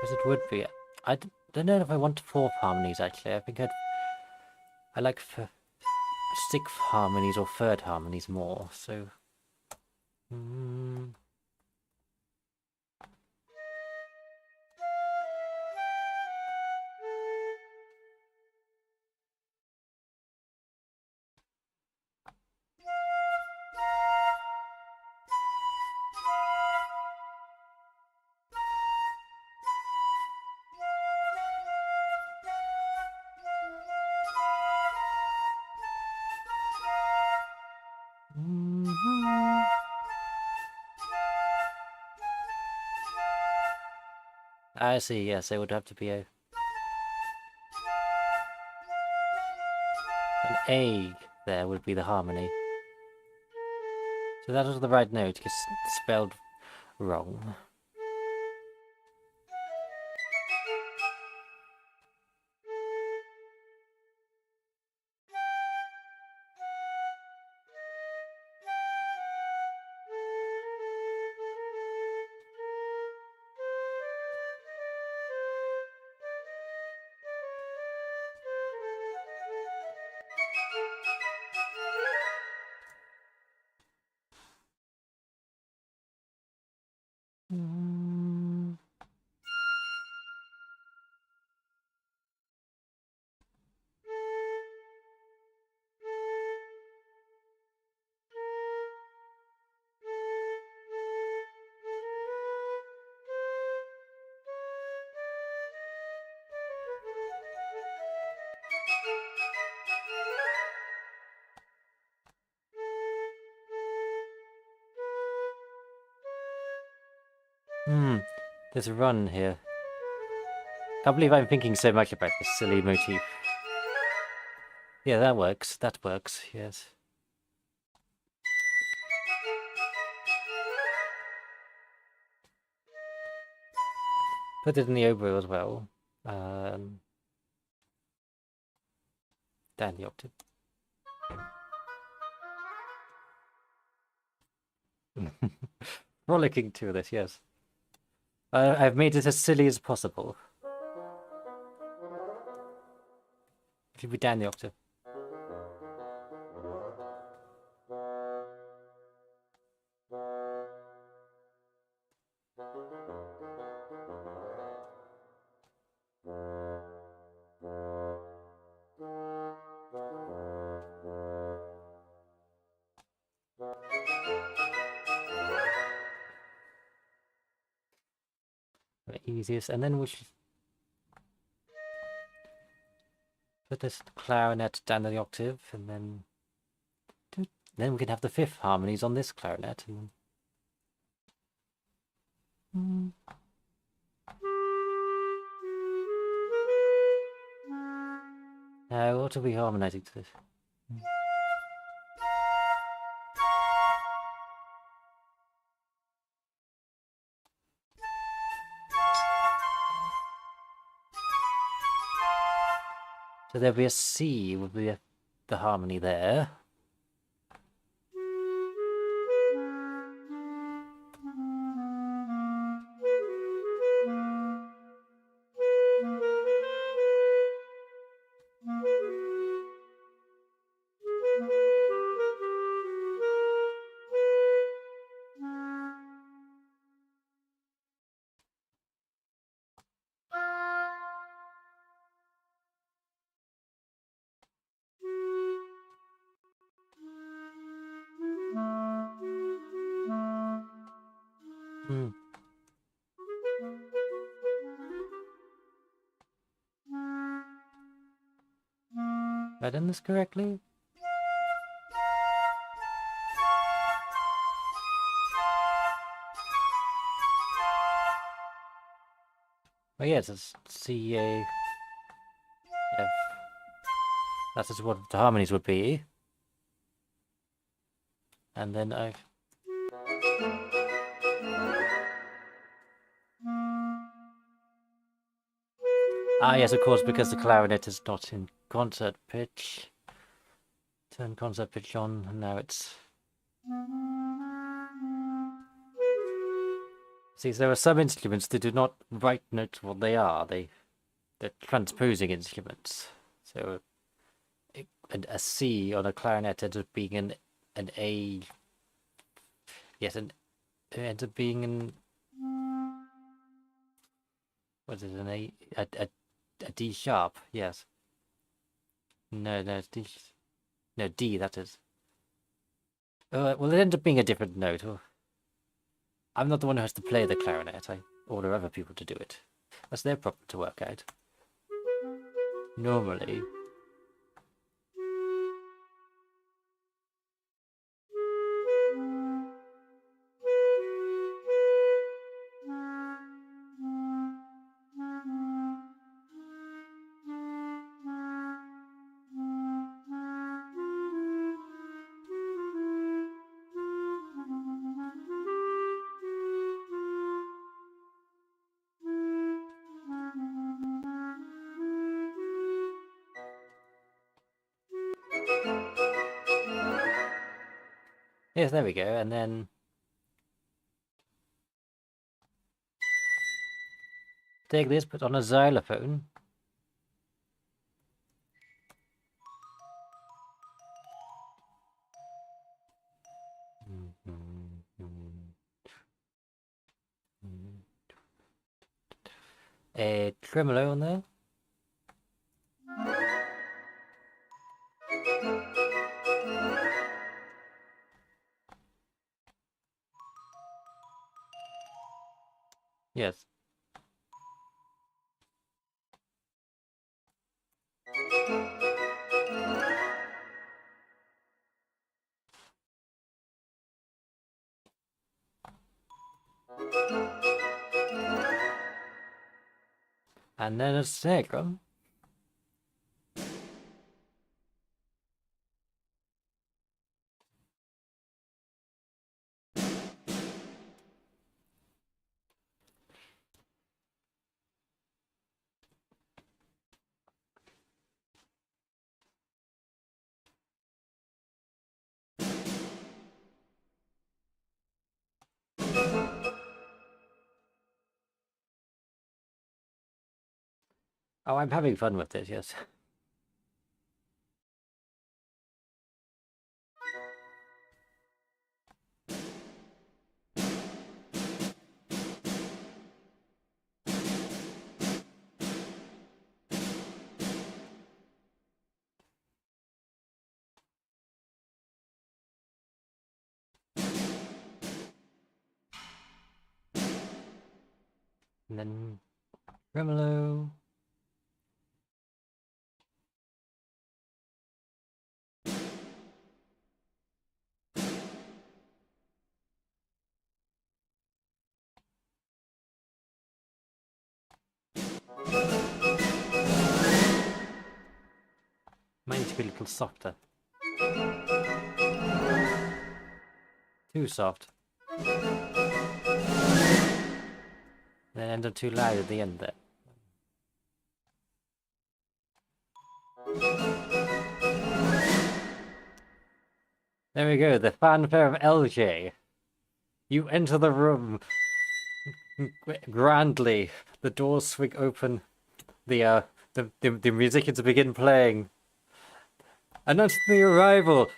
Because it would be. I don't know if I want fourth harmonies actually. I think I like sixth harmonies or third harmonies more. So. I see, yes, it would have to be an A there would be the harmony. So that was the right note, just spelled wrong. There's a run here. Can't believe I'm thinking so much about this silly motif. Yeah, that works. That works, yes. Put it in the oboe as well. Down the octave. Frolicking to this, yes. I've made it as silly as possible. If you be down the octave. The easiest, and then we should put this clarinet down the octave, and then we can have the fifth harmonies on this clarinet. And now, what are we harmonizing to this? So there'll be a C with the harmony there. Have I done this correctly? Oh yes, it's C, A, F. That is what the harmonies would be. And then I... Ah yes, of course, because the clarinet is not in concert pitch. Turn concert pitch on, and now it's... See, there are some instruments that do not write notes what they are. They're transposing instruments. So a C on a clarinet ends up being an A. Yes, it ends up being an... What is it, an A? A D sharp, yes. No, it's D. No, D, that is. Well, it ends up being a different note. I'm not the one who has to play the clarinet. I order other people to do it. That's their problem to work out. Normally. Yes, there we go, and then... Take this, put on a xylophone. A tremolo on there. Yes. And then a sacrum. Oh, I'm having fun with this, yes. And then tremolo. Might need to be a little softer. Too soft. Then end up too loud at the end there. There we go, the fanfare of LJ. You enter the room grandly. The doors swing open. The musicians begin playing. Announcing the arrival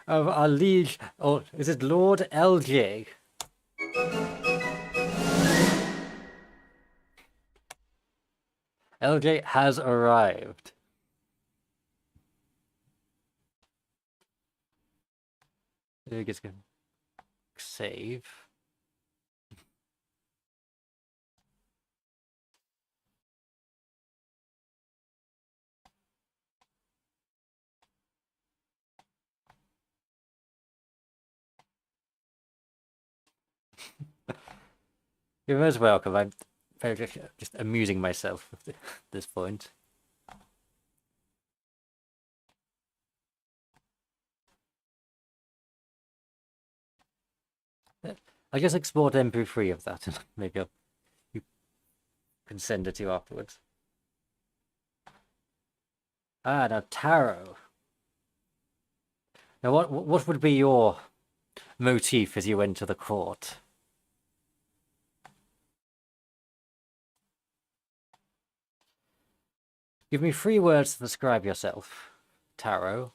of our liege, or is it Lord LJ? LJ has arrived. Just gonna save. You're most welcome. I'm very just amusing myself at this point. I just export MP3 of that, and maybe you can send it to you afterwards. Ah, now tarot. Now, what would be your motif as you enter the court? Give me 3 words to describe yourself, tarot.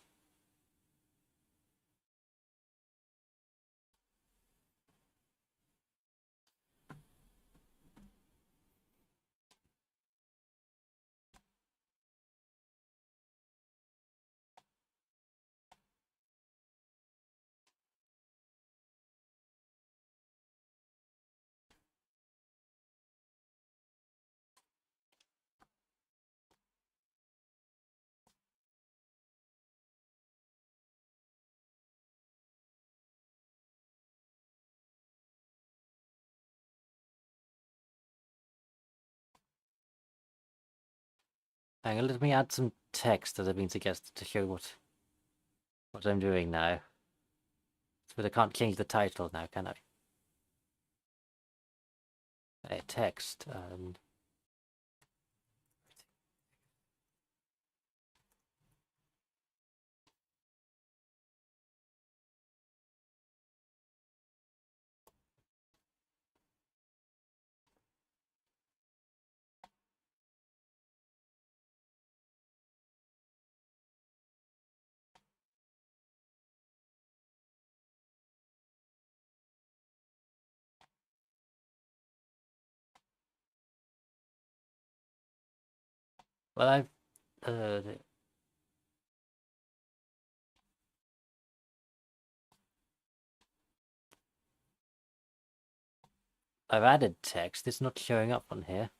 Hang on, let me add some text that I've been suggested to show what I'm doing now. But I can't change the title now, can I? Text. Well, I've added text. It's not showing up on here.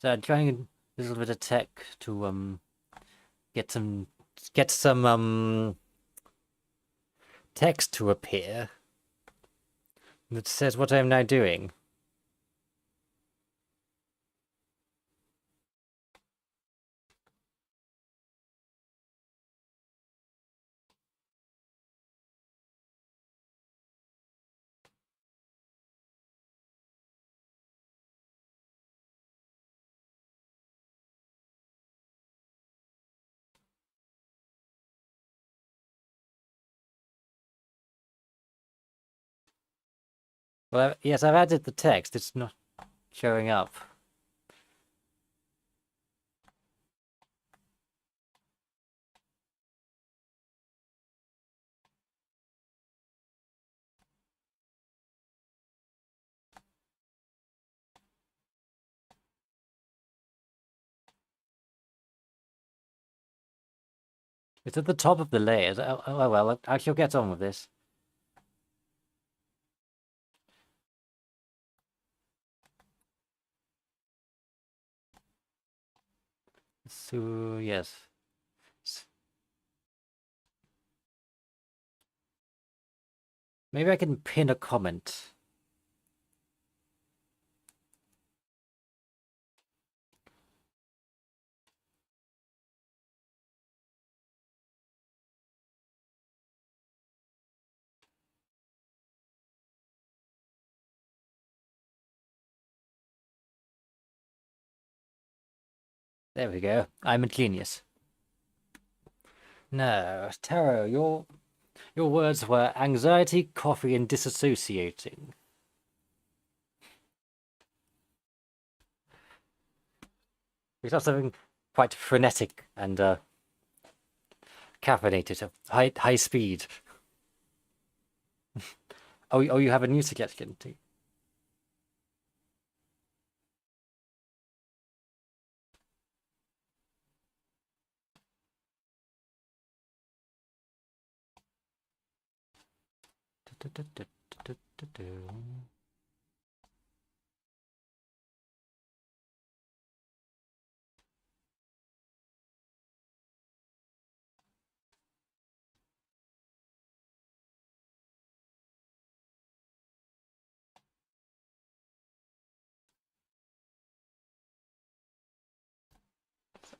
So I'm trying a little bit of tech to get some text to appear that says what I'm now doing. Well, yes, I've added the text. It's not showing up. It's at the top of the layers. Oh well, I shall get on with this. So, yes. Maybe I can pin a comment. There we go. I'm a genius. No, Taro, your words were anxiety, coffee, and disassociating. It's not something quite frenetic and caffeinated, high speed. Oh, you have a new suggestion too.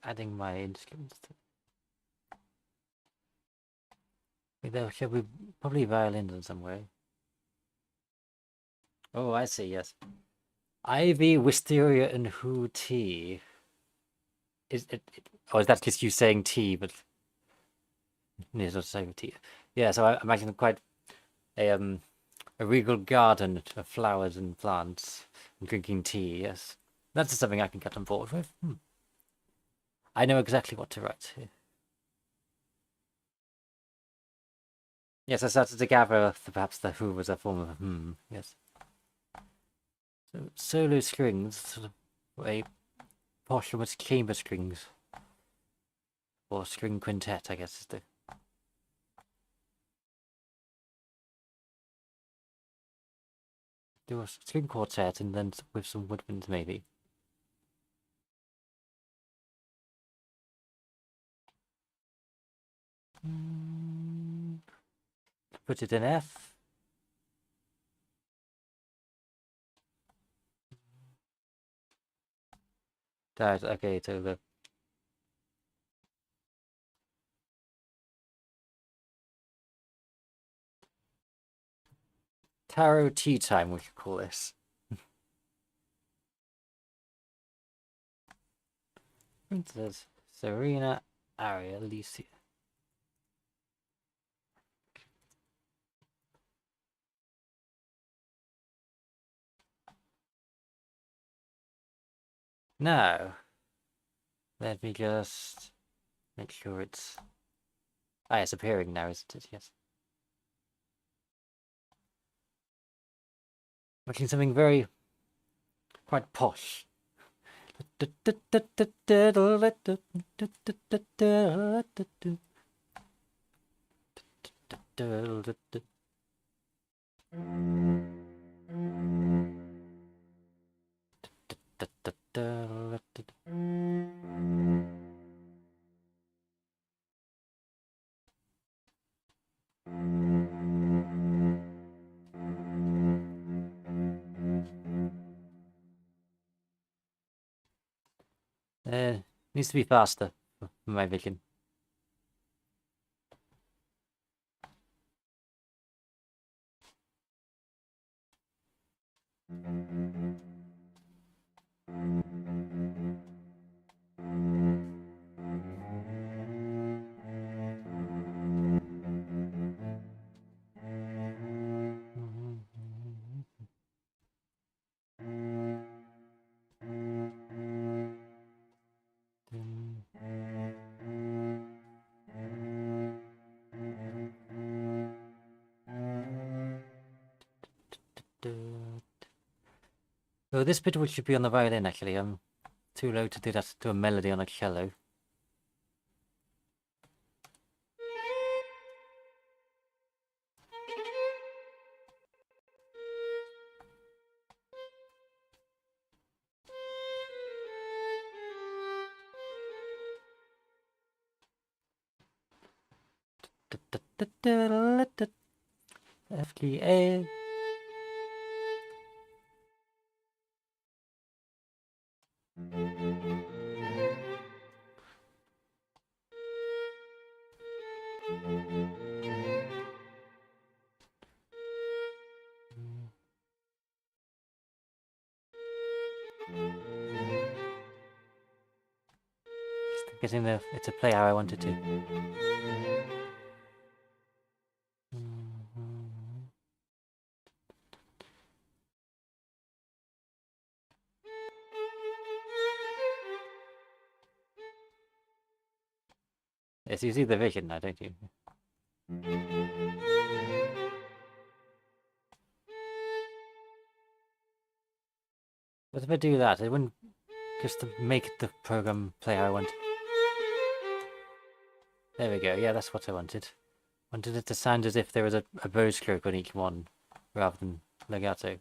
adding my instruments. There should be probably violins in some way. Oh, I see, yes. Ivy, Wisteria, and Who tea. Is it, or is that just you saying tea, but it's not saying tea? Yeah, so I imagine quite a regal garden of flowers and plants and drinking tea, yes. That's something I can get on board with. I know exactly what to write here. Yes, I started to gather perhaps the who was a form of yes. So solo strings, sort of a posthumous chamber strings. Or string quintet, I guess is the... Do a string quartet and then with some woodwinds maybe. Put it in F. Right, okay, so the... Tarot tea time, we could call this. Princess Sarina Aria Elysia. Now, let me just make sure it's... Ah, it's appearing now, isn't it? Yes. Making something very... quite posh. Needs to be faster for my vision. So this bit which should be on the violin actually, I'm too low to do that to a melody on a cello. F key A. Just getting it to play how I want it to. Yes, you see the vision now, don't you? But if I do that, it wouldn't just to make the program play how I want. There we go, yeah, that's what I wanted. Wanted it to sound as if there was a bow stroke on each one, rather than legato.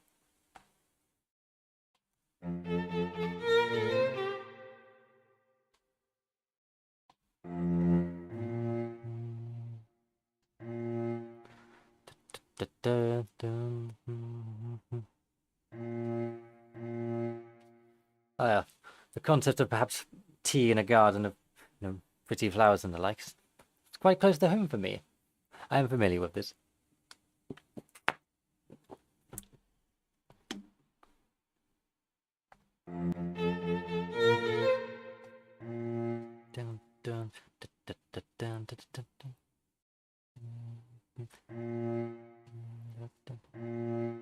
Oh yeah, the concept of perhaps tea in a garden of pretty flowers and the likes. It's quite close to home for me. I am familiar with this. Dun, dun, dun, dun, dun, dun, dun, dun, dun.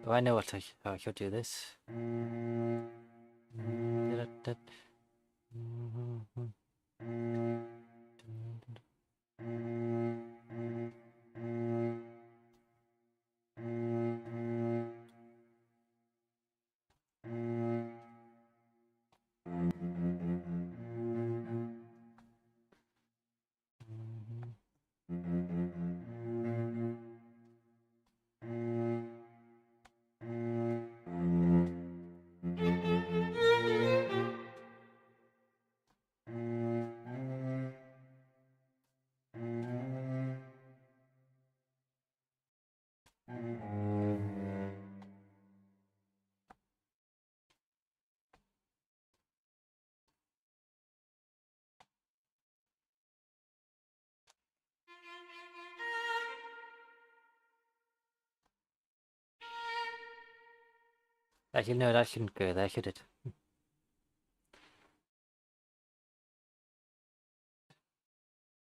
Oh, I know how I should do this. Actually, no, that shouldn't go there, should it?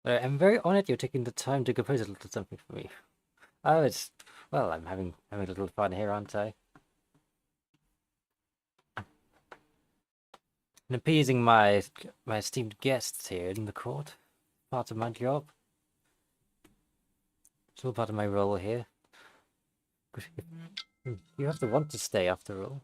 I'm very honored you're taking the time to compose a little something for me. Oh, well, I'm having a little fun here, aren't I? And appeasing my esteemed guests here in the court. Part of my job. It's all part of my role here. You have to want to stay after all.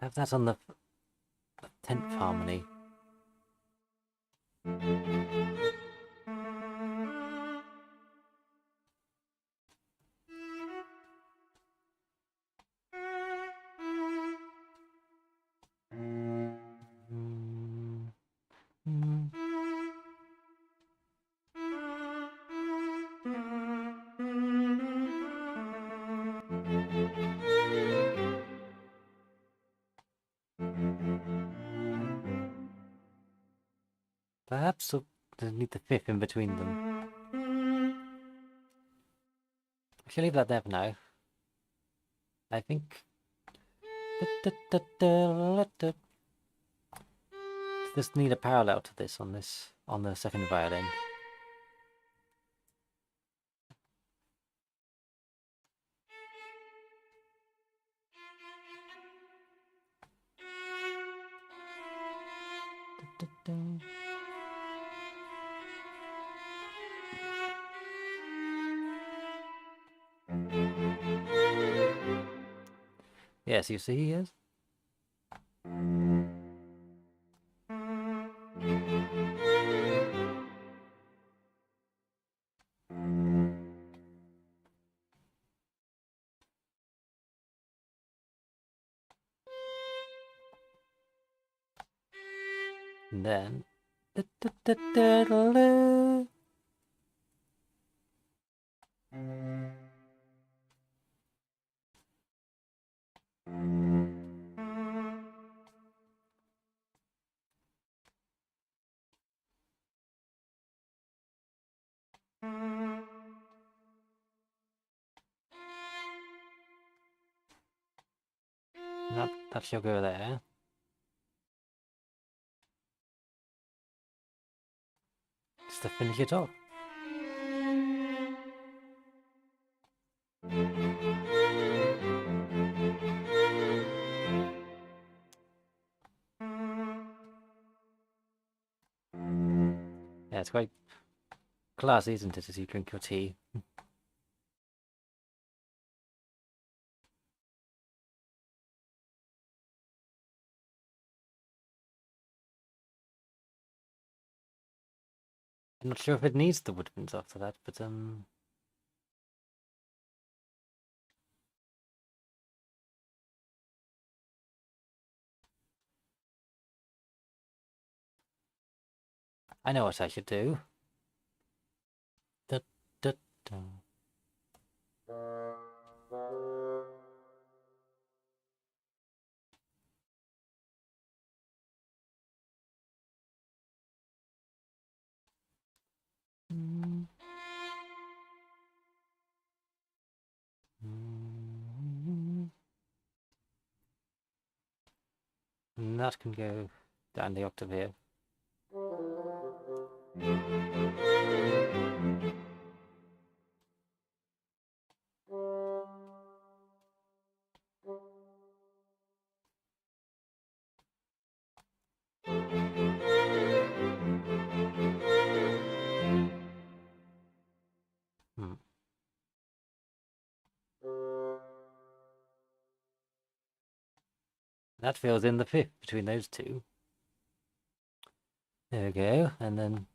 Have that on the 10th harmony. Perhaps I need the 5th in between them. I shall leave that there for now. I think. Just need a parallel to this on the second violin. Yes, you see, yes. And then. That shall go there. Just to finish it off. Yeah, it's quite classy, isn't it, as you drink your tea? I'm not sure if it needs the woodwinds after that, but I know what I should do. Da, da, da. Mm. Mm. And that can go down the octave here. Hmm. That fills in the fifth between those two. There we go, and then...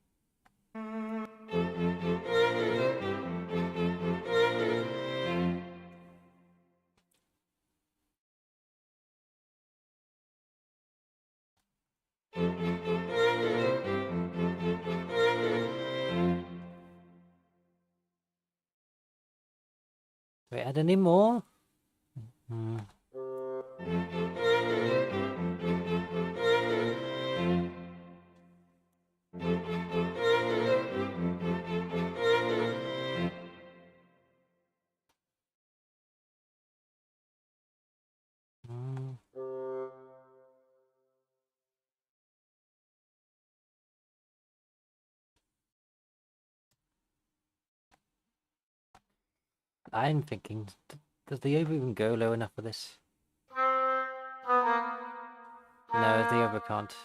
Do we add any more? Hmm. Hmm. I'm thinking, does the oboe even go low enough for this? No, the oboe can't.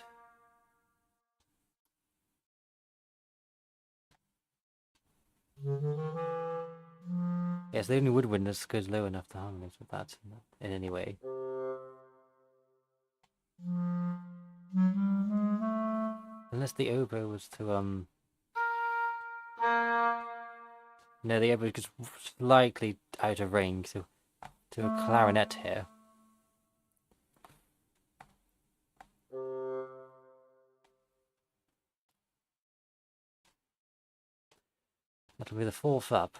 Yes, the only woodwind that goes low enough to harmonize with that in any way. Unless the oboe was to no, the oboe is slightly out of range to a clarinet here. That'll be the fourth up.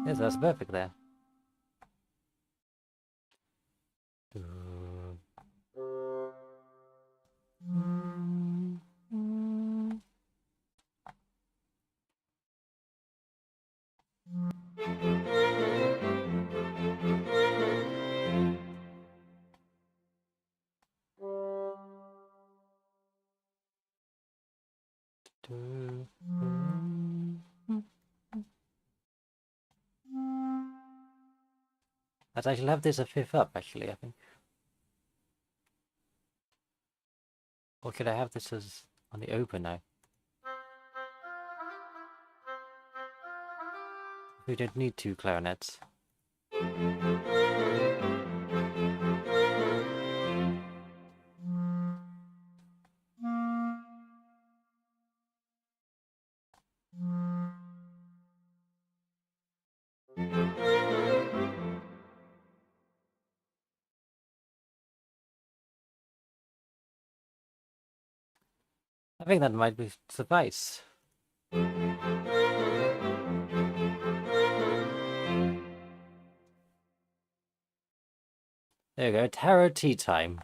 Yes, that's perfect there. I shall have this a fifth up, actually, I think. Or could I have this as on the oboe now? We don't need two clarinets. I think that might be suffice. There we go, tarot tea time.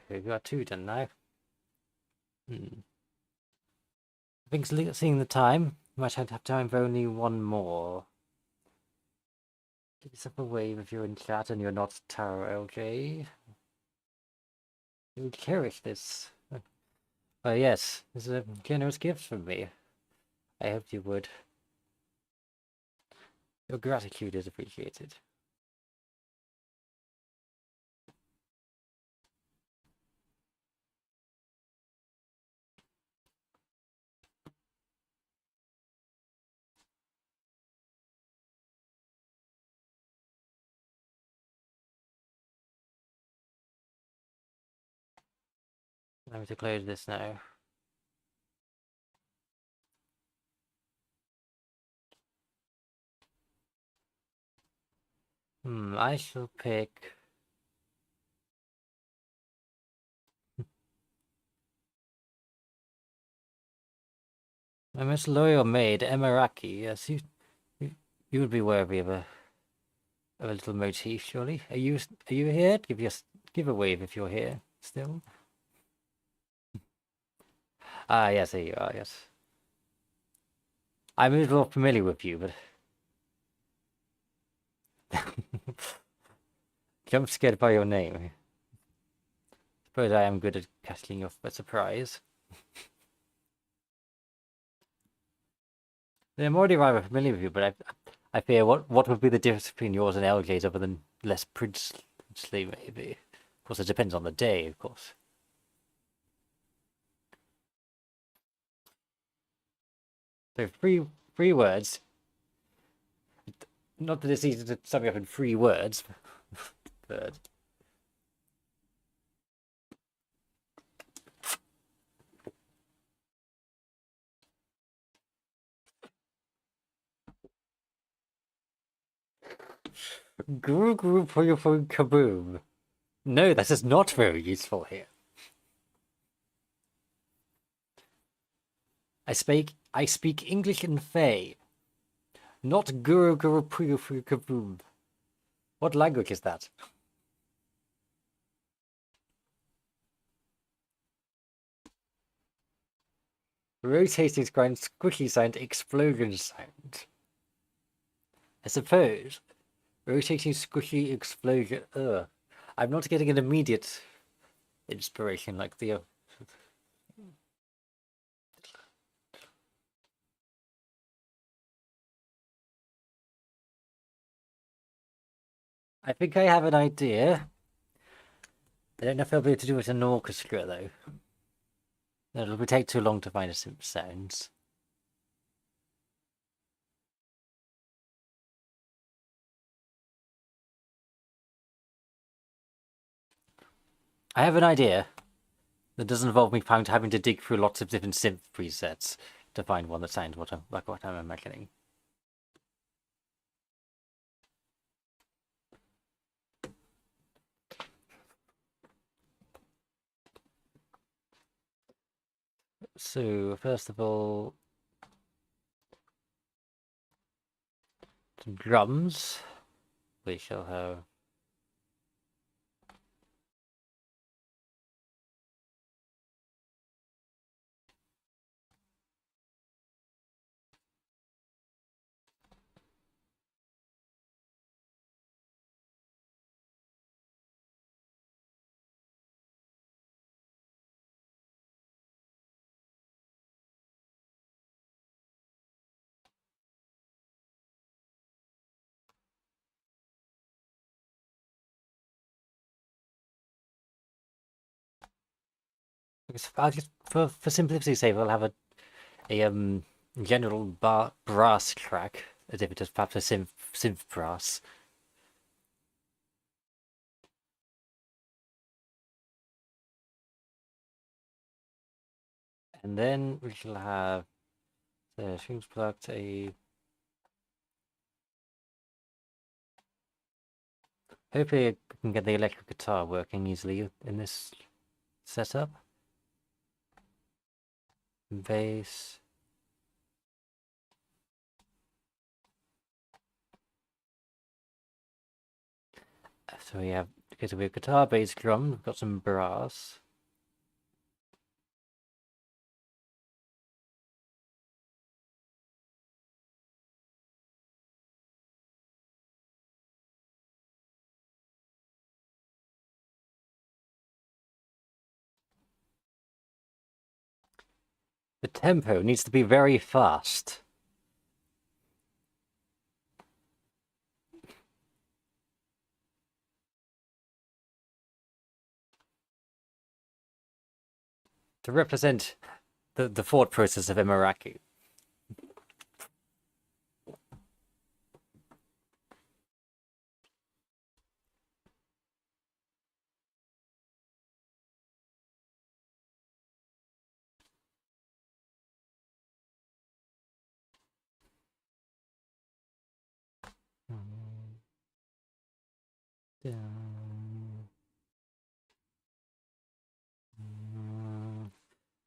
We've got two done now. I think seeing the time, we might have time for only one more. Give yourself a wave if you're in chat and you're not Taro LJ. You would cherish this. Oh yes, this is a generous gift from me. I hope you would. Your gratitude is appreciated. I'm to close this now. I shall pick... my most loyal maid, Emiraki. Yes, you would be worthy of a little motif, surely. Are you here? Give a wave if you're here still. Ah, yes, there you are. Yes, I'm a little familiar with you, but jump scared by your name. Suppose I am good at catching you off by surprise. I'm already rather familiar with you, but I fear what would be the difference between yours and LJ's other than less princely, maybe. Of course, it depends on the day, of course. So three words. Not that it's easy to sum it up in 3 words, but... Guru guru puyo puyo kaboom. No, that is not very useful here. I speak English in Fae. Not guru guru puyo puyo kaboom. What language is that? Rotating grind, squishy sound, explosion sound. I suppose. Rotating, squishy, explosion. Ugh. I'm not getting an immediate inspiration like the... I think I have an idea. I don't know if I'll be able to do it in an orchestra, though. It'll take too long to find a synth sounds. I have an idea that doesn't involve me having to dig through lots of different synth presets to find one that sounds like what I'm imagining. So, first of all, some drums. We shall have... I'll just, for simplicity's sake, I'll have a general brass track, as if it is perhaps a synth brass. And then we shall have the strings plucked, hopefully I can get the electric guitar working easily in this setup. Bass. So we have guitar, bass, drum, we've got some brass. The tempo needs to be very fast. To represent the thought process of Imaraki.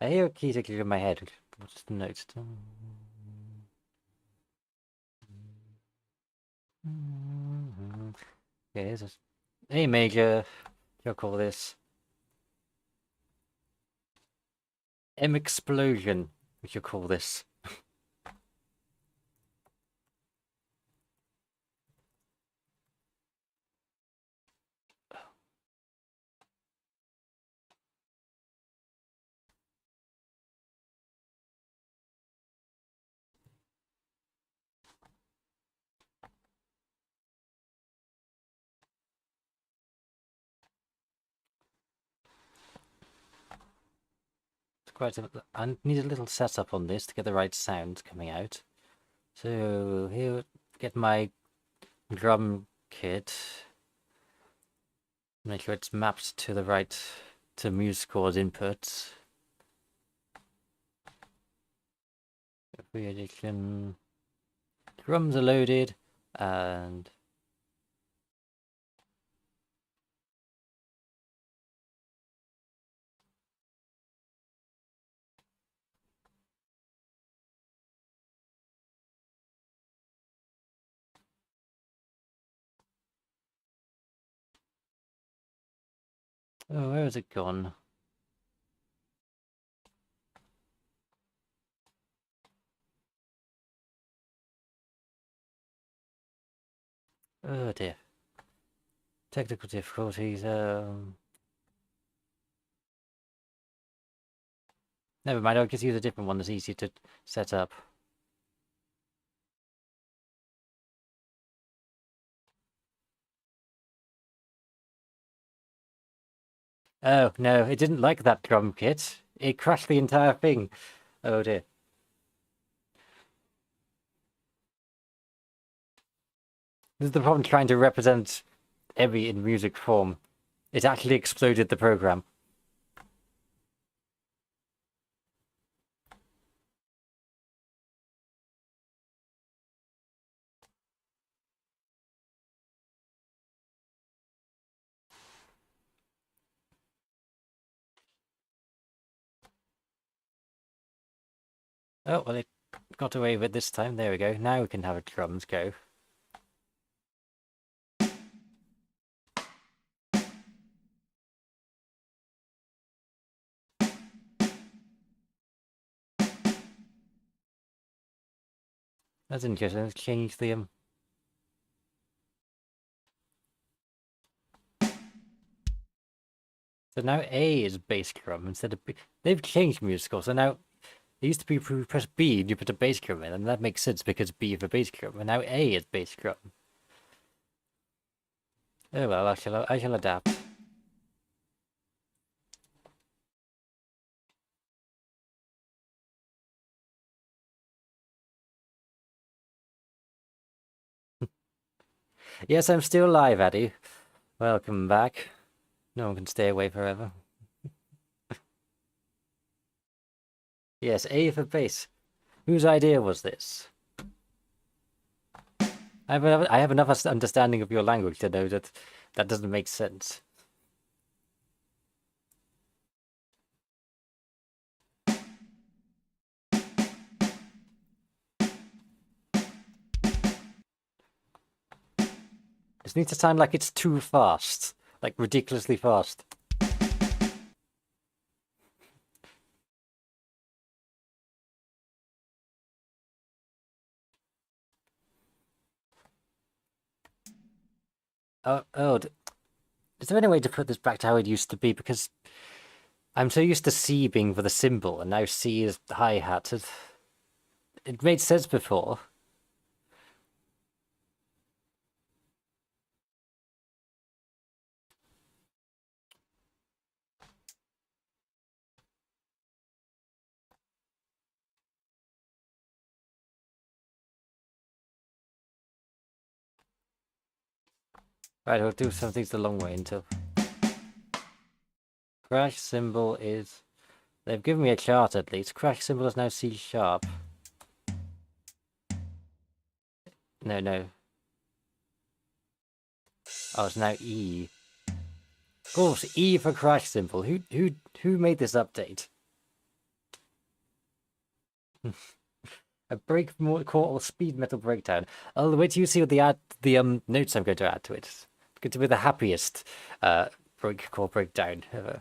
I hear a key ticking in my head. What's the notes? Okay, here's a A major. You'll call this M explosion. We should call this. I need a little setup on this to get the right sound coming out. So here, get my drum kit. Make sure it's mapped to the right, to MuseScore's inputs. Addiction. Drums are loaded, and oh, where has it gone? Oh dear. Technical difficulties. Never mind. I'll just use a different one that's easy to set up. Oh no, it didn't like that drum kit. It crashed the entire thing. Oh dear. This is the problem trying to represent Emmy in music form. It actually exploded the program. Oh, well, it got away with it this time. There we go. Now we can have drums go. That's interesting. Let's change the So now A is bass drum instead of B. They've changed musical, so now it used to be you press B and you put a bass drum in, and that makes sense because B for bass drum, and now A is bass drum. Oh well, I shall adapt. Yes, I'm still alive, Addy. Welcome back. No one can stay away forever. Yes, A for bass. Whose idea was this? I have enough understanding of your language to know that that doesn't make sense. This needs to sound like it's too fast. Like ridiculously fast. Is there any way to put this back to how it used to be? Because, oh, I have enough understanding of your language to know that that doesn't make sense. This needs to sound like it's too fast. Like ridiculously fast. Oh, oh, is there any way to put this back to how it used to be? Because, oh, oh, is there any way to put this back to how it used to be? Because I'm so used to C being for the cymbal, and now C is hi-hat. It made sense before. Right, I'll do some things the long way until... Crash cymbal is... They've given me a chart at least. Crash cymbal is now C sharp. No. Oh, it's now E. Of course, E for crash cymbal. Who made this update? A break chord or speed metal breakdown. Oh, wait till you see what the notes I'm going to add to it. It's going to be the happiest break chord breakdown ever.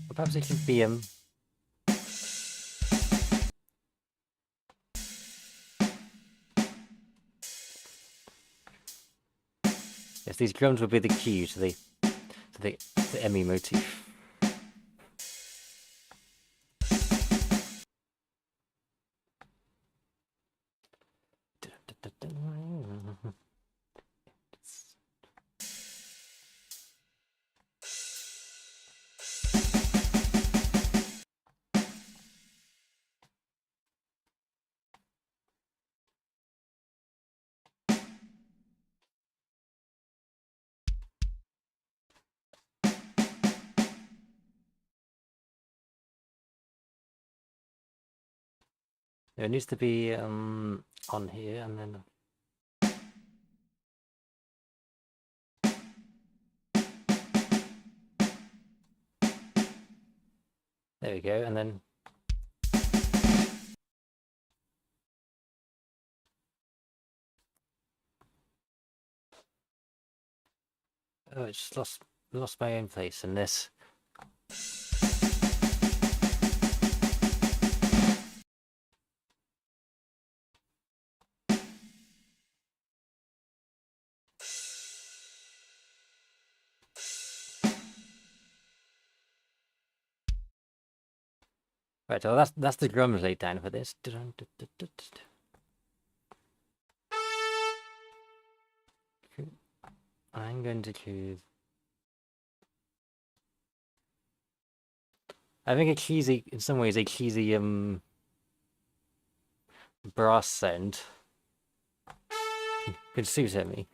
Or perhaps it should be yes, these drums will be the cue to the Emmy motif. It needs to be on here and then. There we go, and then. Oh, I just lost my own place in this. Right, so that's the drums laid down for this. I'm going to choose. I think a cheesy, in some ways, a cheesy brass sound could suit me.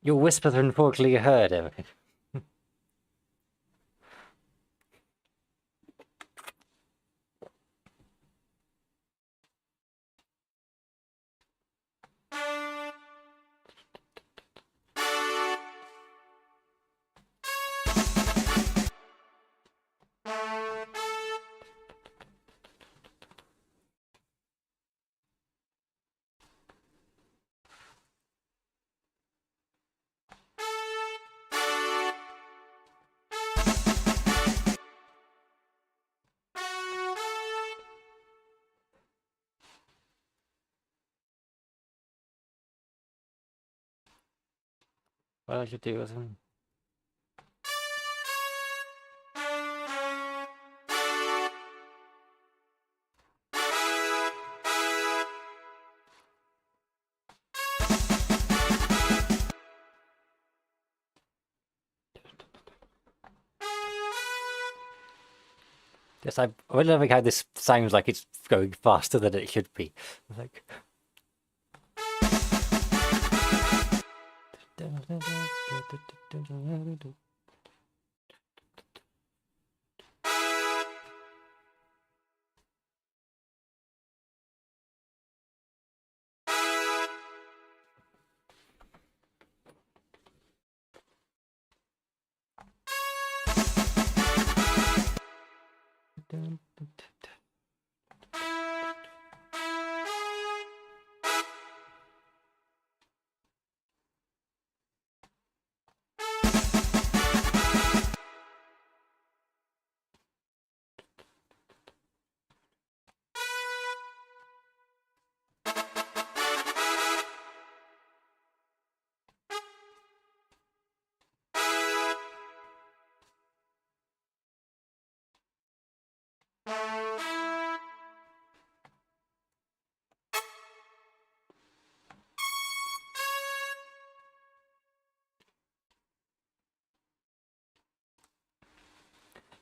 Your whispers are unfortunately heard, Emily. What I should do with him? Yes, I really like how this sounds like it's going faster than it should be. Like.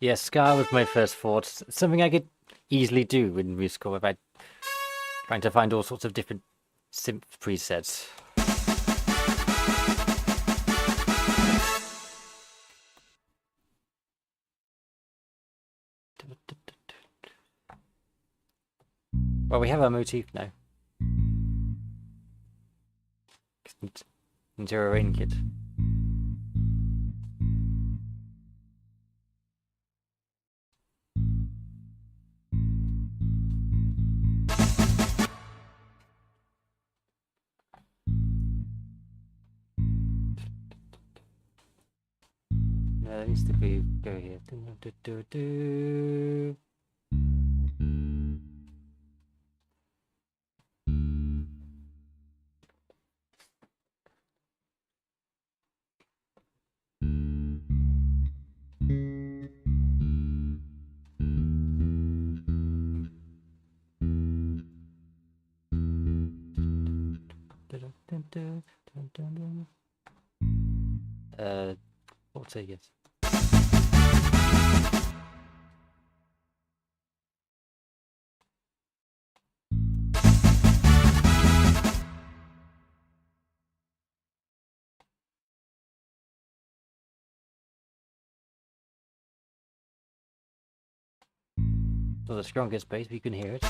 Yes, Scar was my first thought. Something I could easily do in musical without trying to find all sorts of different synth presets. Well, we have our motif now. Into a rain kit. No, there needs to be go here. What's it? Yes. So the strongest bass, you can hear it.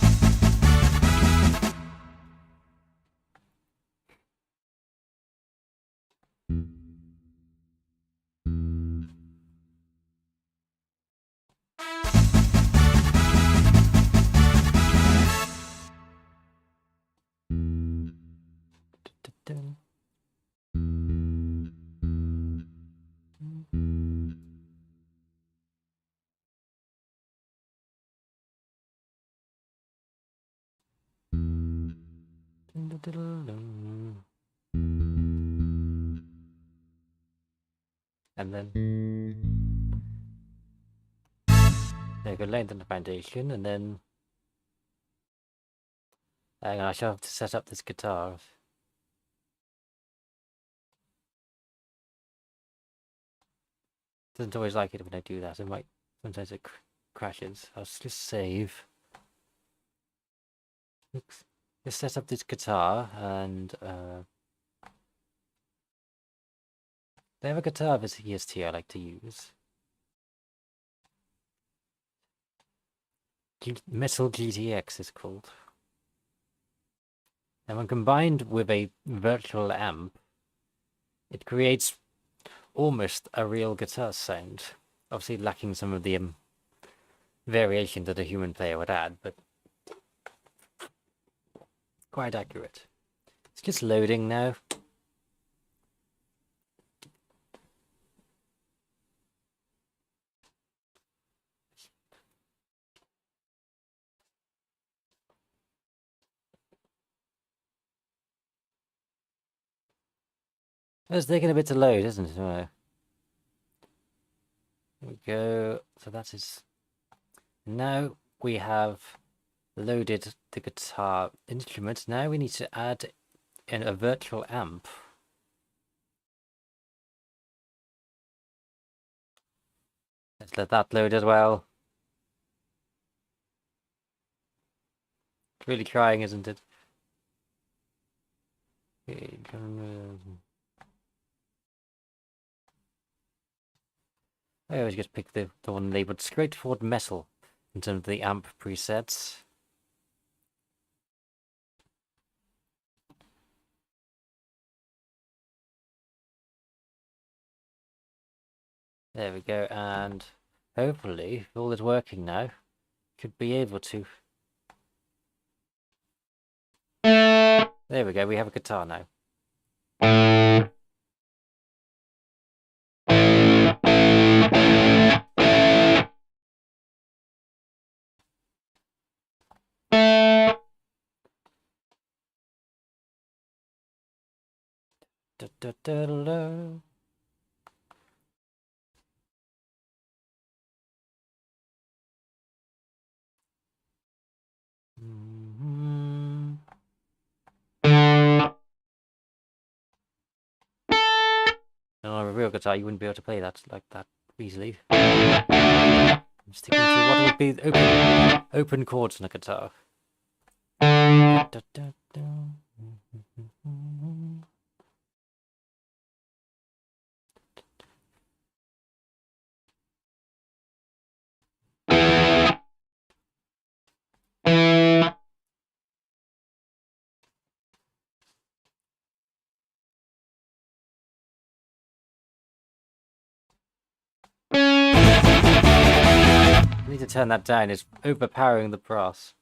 And then there you go, lengthen the foundation, and then hang on, I shall have to set up this guitar. Doesn't always like it when I do that. It might sometimes it crashes. I'll just save. Let's set up this guitar, and they have a guitar this EST I like to use. Metal GTX is called. And when combined with a virtual amp, it creates almost a real guitar sound. Obviously lacking some of the variation that a human player would add, but quite accurate. It's just loading now. It's taking a bit to load, isn't it? Right. Here we go. So that is... Now we have loaded the guitar instrument. Now we need to add in a virtual amp. Let's let that load as well. It's really trying, isn't it? Okay, I always just pick the one labeled straightforward metal in terms of the amp presets. There we go, and hopefully, if all is working now, should be able to. There we go, we have a guitar now. Da, da, da, da, da. On a real guitar, you wouldn't be able to play that like that easily. I'm sticking to what would be open chords on a guitar. Da, da, da. I need to turn that down, it's overpowering the brass.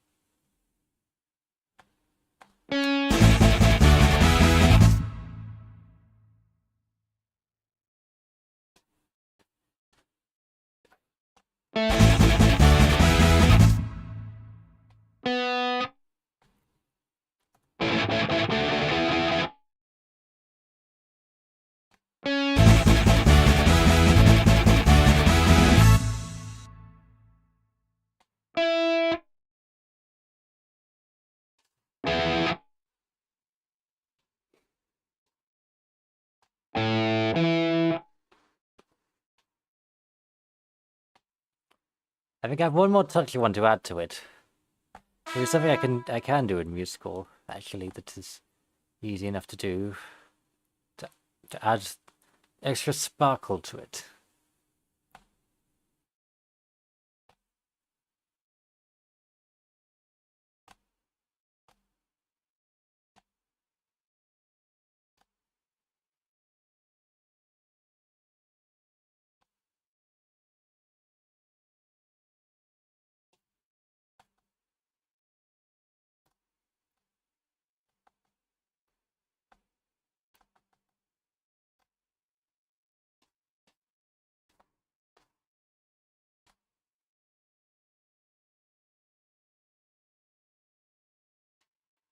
I think I have one more touchy one to add to it. There's something I can do in musical, actually, that is easy enough to do. To add extra sparkle to it.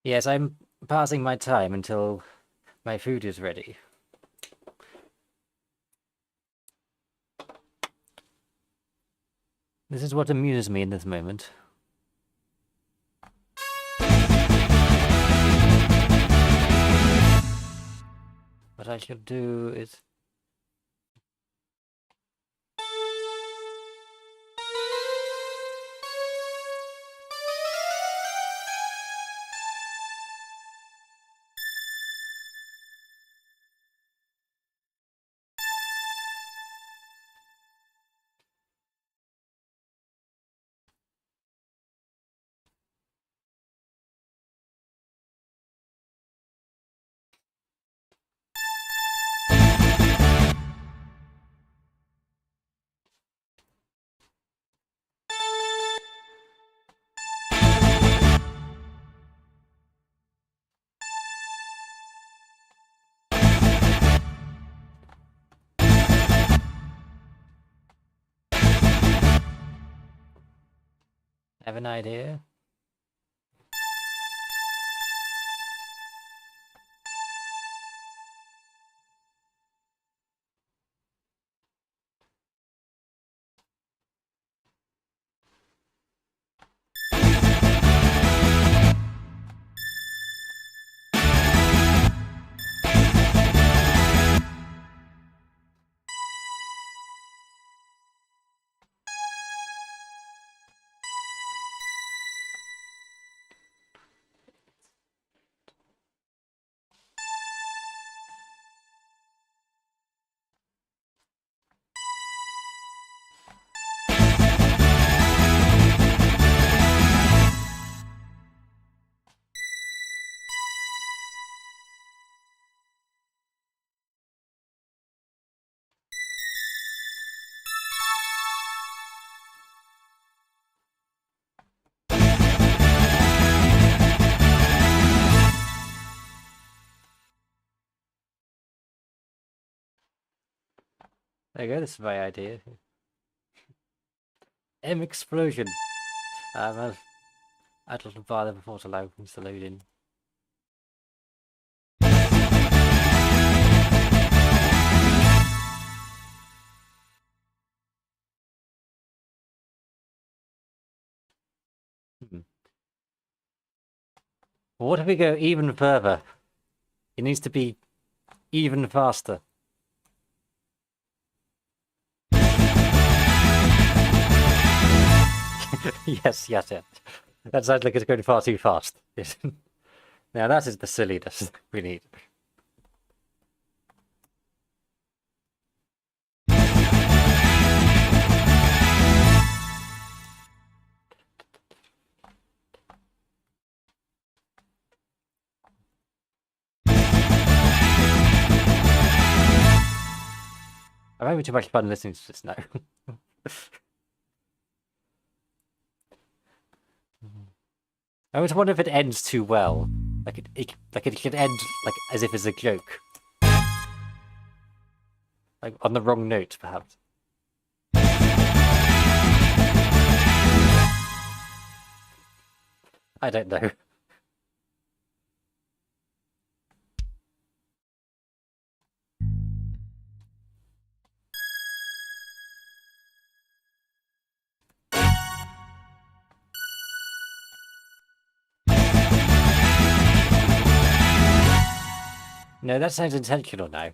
Yes, I'm passing my time until my food is ready. This is what amuses me in this moment. What I should do is... Have an idea? There you go, this is my idea. M explosion. I'll add a little bar before it allows things to load in. What if we go even further? It needs to be even faster. Yes. That sounds like it's going far too fast. Now that is the silliness we need. I'm having too much fun listening to this now. I always wonder if it ends too well. Like it could end like as if it's a joke. Like on the wrong note, perhaps. I don't know. No, that sounds intentional now.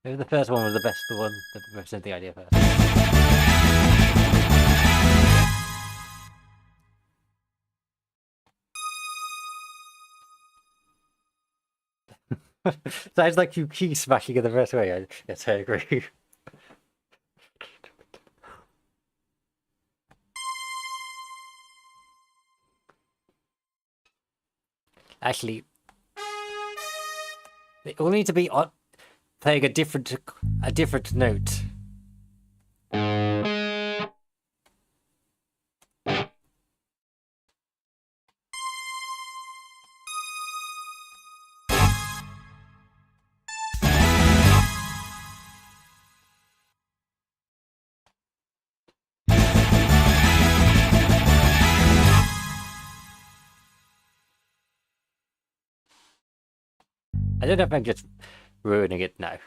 Maybe the first one was the best, the one that represented the idea first. Sounds like you keep smashing in the first way. Yes, I agree. Actually, they all need to be on playing a different note. I don't know if I'm just ruining it now.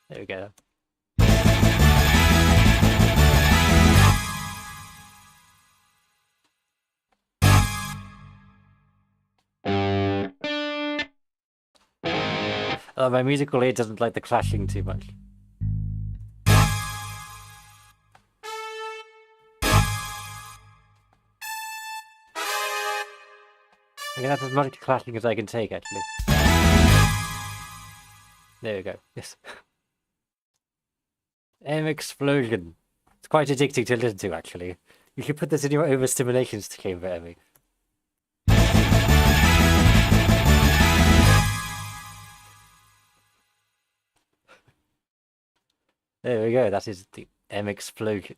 There we go. Oh, my musical ear doesn't like the clashing too much. I mean, that's as much clashing as I can take, actually. There we go. Yes. M explosion. It's quite addicting to listen to, actually. You should put this in your overstimulation chamber, Emmy. There we go. That is the M explosion.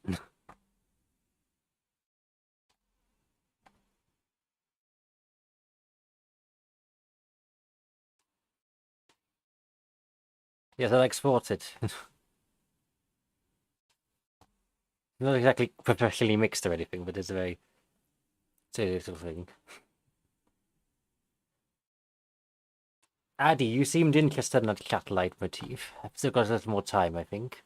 Yes, I'll export it. Not exactly professionally mixed or anything, but it's a very serious little thing. Addy, you seemed interested in that cat-light motif. I've still got a little more time, I think.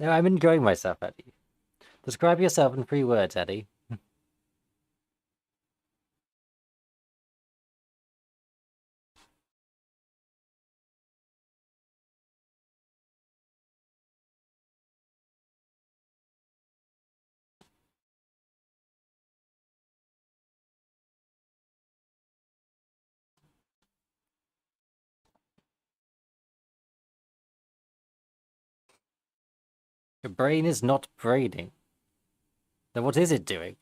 No, I'm enjoying myself, Eddie. Describe yourself in 3 words, Eddie. Your brain is not braining. Then what is it doing?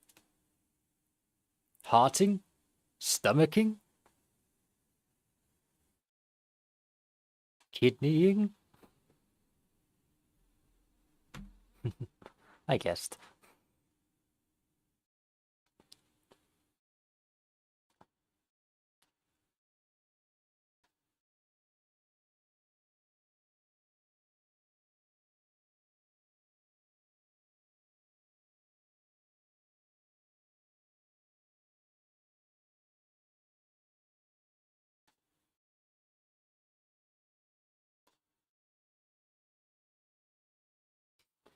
Hearting? Stomaching? Kidneying? I guessed.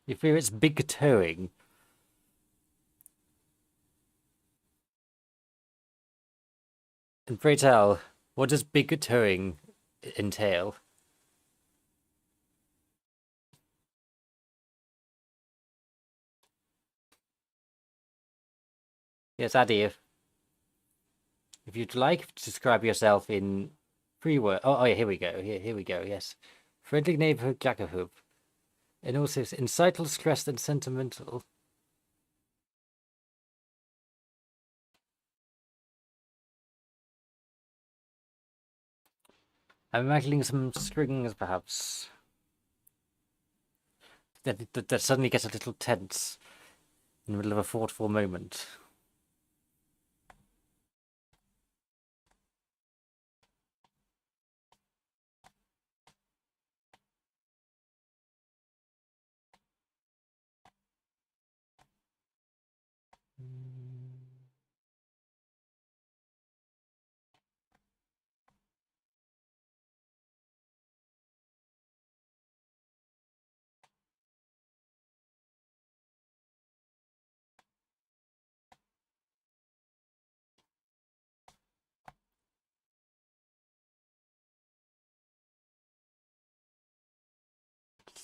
You fear it's big toeing. And pray tell, what does big toeing entail? Yes, Addy, if you'd like to describe yourself in 3 words. Oh yeah, here we go. Here we go. Yes, friendly neighborhood jackahoop, and also insightful, stressed, and sentimental. I'm imagining some strings, perhaps, that suddenly gets a little tense in the middle of a thoughtful moment.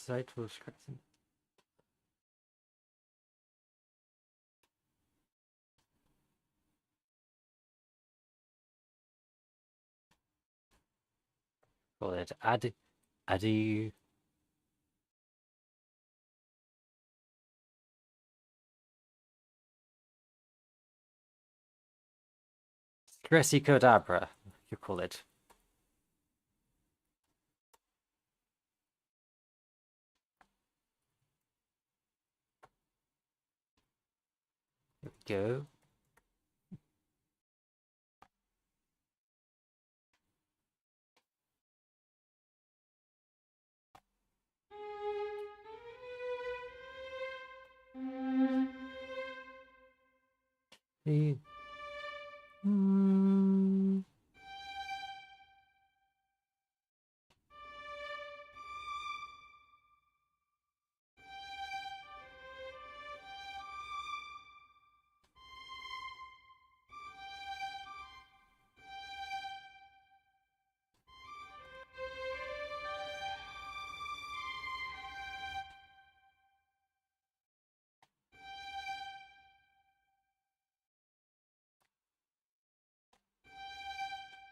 Insightful, stressed. Call it Addy. Stressy Codabra, you call it. Here we go. Mm.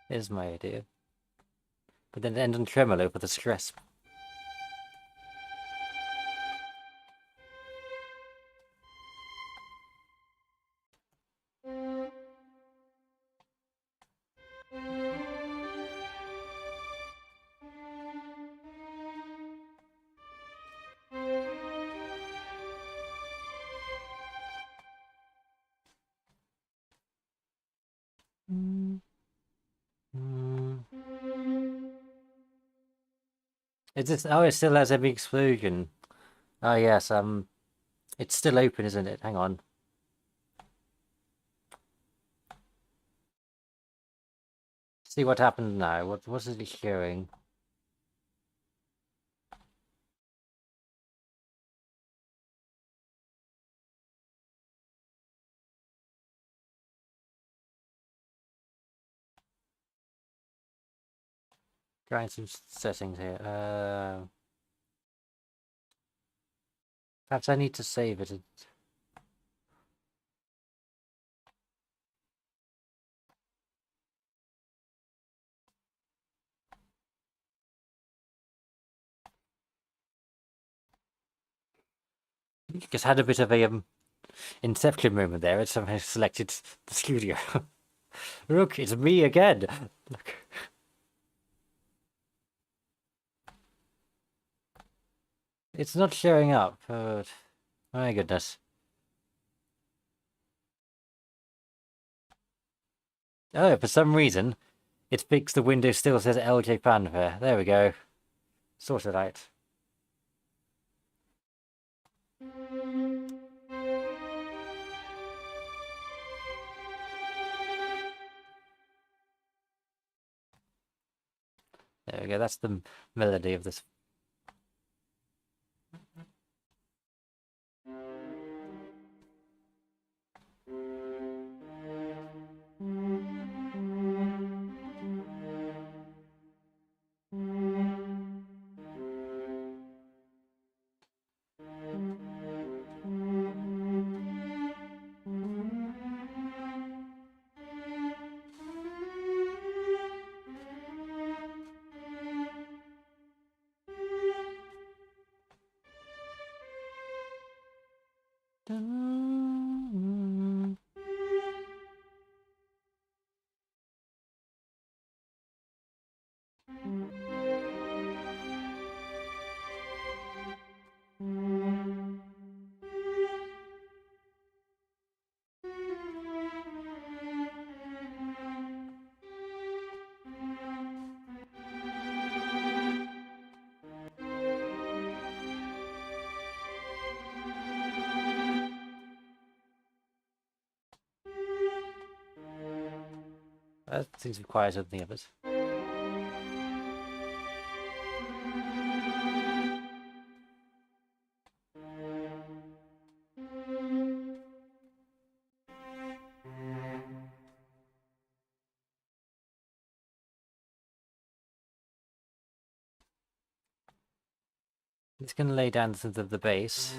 Is my idea. But then end on tremolo for the stress. Is this? Oh, it still has a big explosion. Oh yes. It's still open, isn't it? Hang on. See what happened now. What is it showing? Trying some settings here. Perhaps I need to save it. Just had a bit of a Inception moment there. It somehow selected the studio. Look, it's me again. Look. It's not showing up. My goodness. Oh, for some reason, it thinks the window still says LJ Fanfare. There we go. Sorted out. There we go. That's the melody of this. That seems to be quieter than the others. It's going to lay down some of the bass.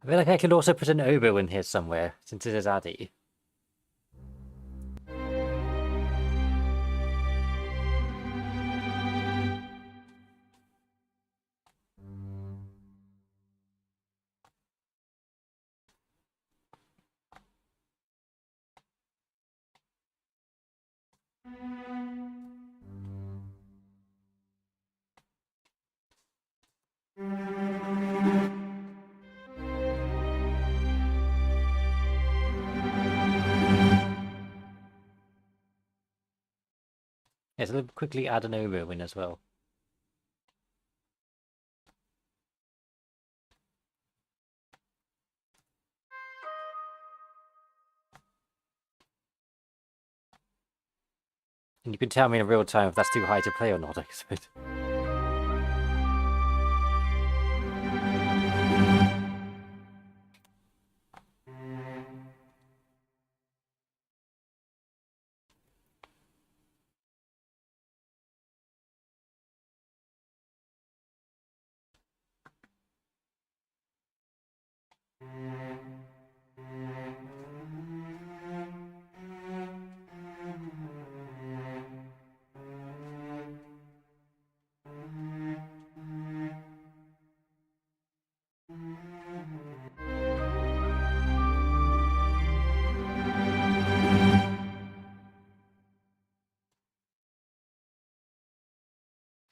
I feel like I could also put an oboe in here somewhere, since it is Addy. Yes, I'll quickly add an oboe in as well. And you can tell me in real time if that's too high to play or not, I suppose.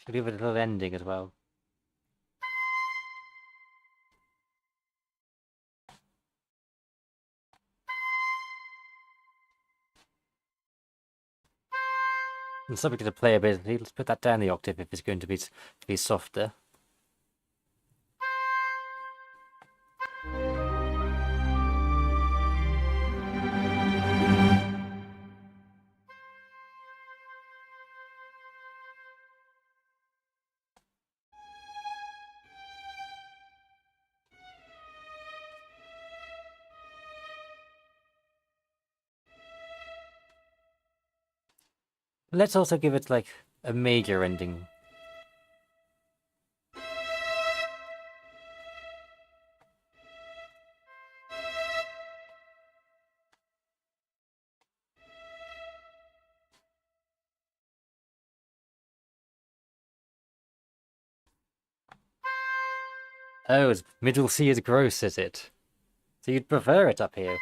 Should leave a little ending as well. And subject to playability, let's put that down the octave if it's going to be softer. Let's also give it like a major ending. Oh, middle C is gross, is it? So you'd prefer it up here?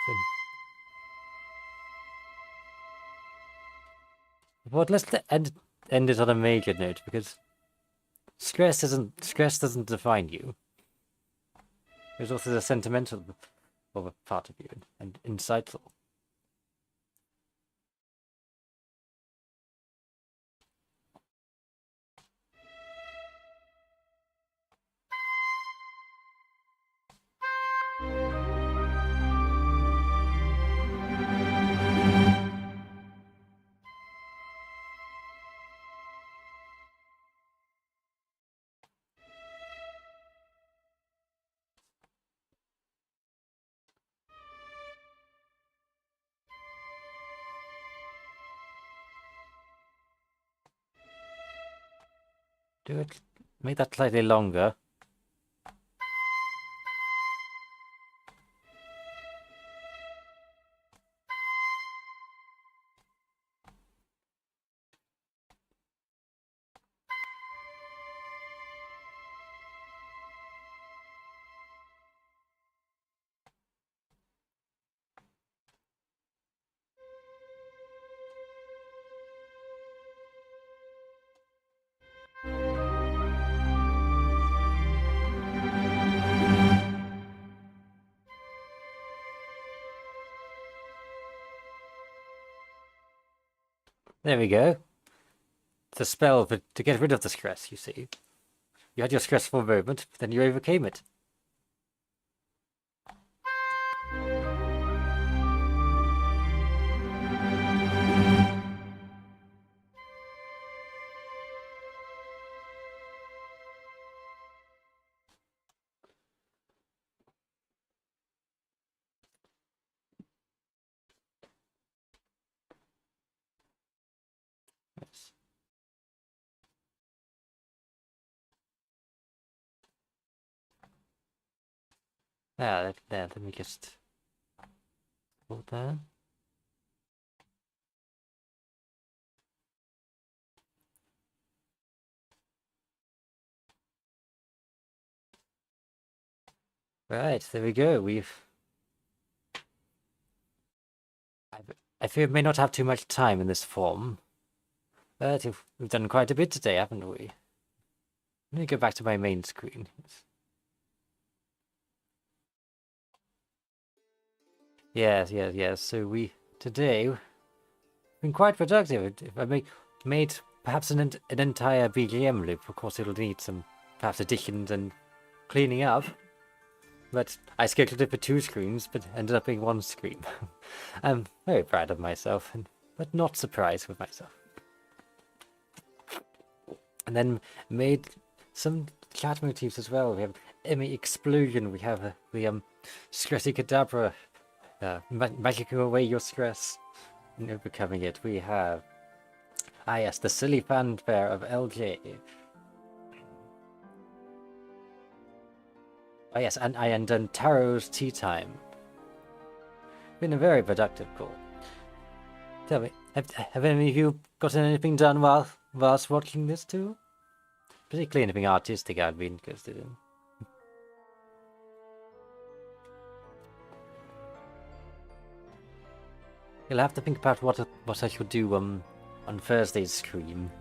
Well, let's end it on a major note, because stress doesn't define you. There's also the sentimental part of you and insightful. Do it. Make that slightly longer. There we go. It's a spell to get rid of the stress, you see. You had your stressful moment, but then you overcame it. Yes. There, let me just hold that. Right, there we go. I fear we may not have too much time in this form, but we've done quite a bit today, haven't we? Let me go back to my main screen. Yes. So today we've been quite productive. If I made perhaps an entire BGM loop, of course it'll need some perhaps additions and cleaning up. But I scheduled it for 2 screens, but ended up being 1 screen. I'm very proud of myself, but not surprised with myself. And then made some chat motifs as well. We have Excluding, we have the Stressy Cadabra, magicking away your stress and overcoming it. We have, yes, the silly fanfare of LJ. Oh yes, and Tarot's tea time. Been a very productive call. Tell me, have any of you gotten anything done whilst watching this too? Particularly anything artistic I'd be interested in. You'll have to think about what I should do on Thursday's stream,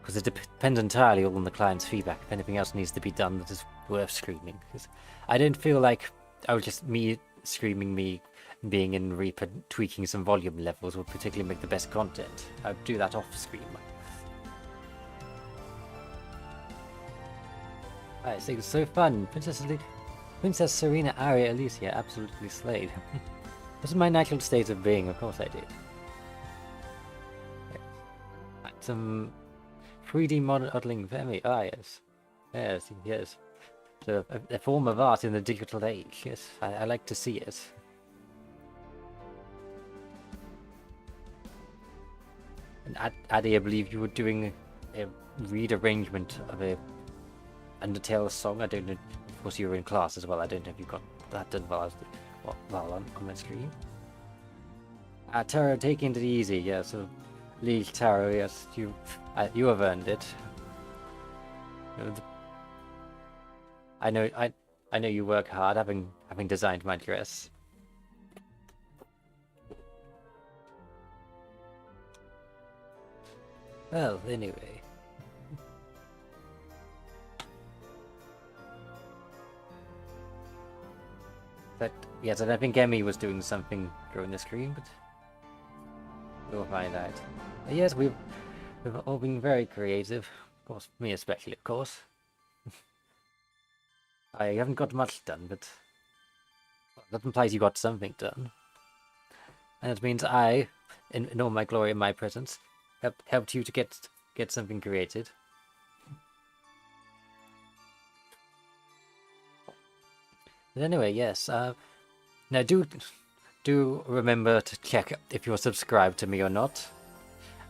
because it depends entirely on the client's feedback. If anything else needs to be done that is worth screaming, because I didn't feel like me screaming, me being in Reaper, tweaking some volume levels would particularly make the best content. I'd do that off screen. I think it's so fun. Princess Sarina Aria Elysia absolutely slayed. This is my natural state of being, of course I did. Some 3D modeling very, yes. So a form of art in the digital age, yes, I like to see it. Addy, I believe you were doing a read arrangement of a Undertale song. I don't know. Of course, you were in class as well. I don't know if you got that done while on my screen. Taro, taking it easy. Yeah, so League Taro, yes, you have earned it. I know you work hard, having designed my dress. Well, anyway. Yes, and I think Emmy was doing something during the stream, but we'll find out. Yes, we've all been very creative. Of course, me especially, of course. I haven't got much done, but that implies you got something done. And it means I, in all my glory and my presence, helped you to get something created. But anyway, yes. Now do remember to check if you're subscribed to me or not,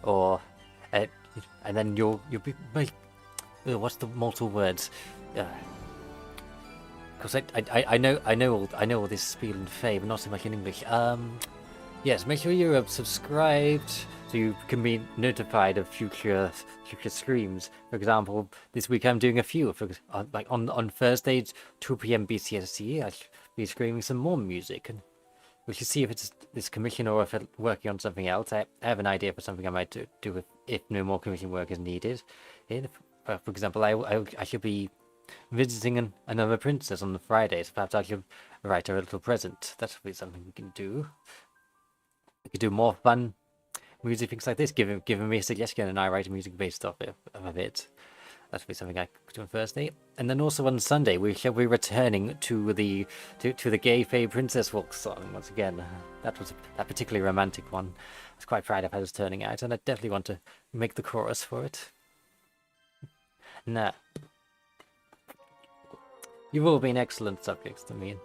or and then you'll be what's the multiple words? Because I know all this spiel and Fae, but not so much in English. Yes, make sure you're subscribed so you can be notified of future streams. For example, this week I'm doing a few. Like on Thursday, 2 p.m. BCSC, I'll be streaming some more music, and we should see if it's this commission or if it's working on something else. I have an idea for something I might do if no more commission work is needed. For example, I should be visiting another princess on the Friday, so perhaps I should write her a little present. That would be something we can do. We could do more fun music things like this, giving me a suggestion and I write music based off of it. That would be something I could do on Thursday. And then also on Sunday we shall be returning to the gay Fae Princess waltz song once again. That was that particularly romantic one. I was quite proud of how it was turning out, and I definitely want to make the chorus for it. Nah. You've all been excellent subjects to me.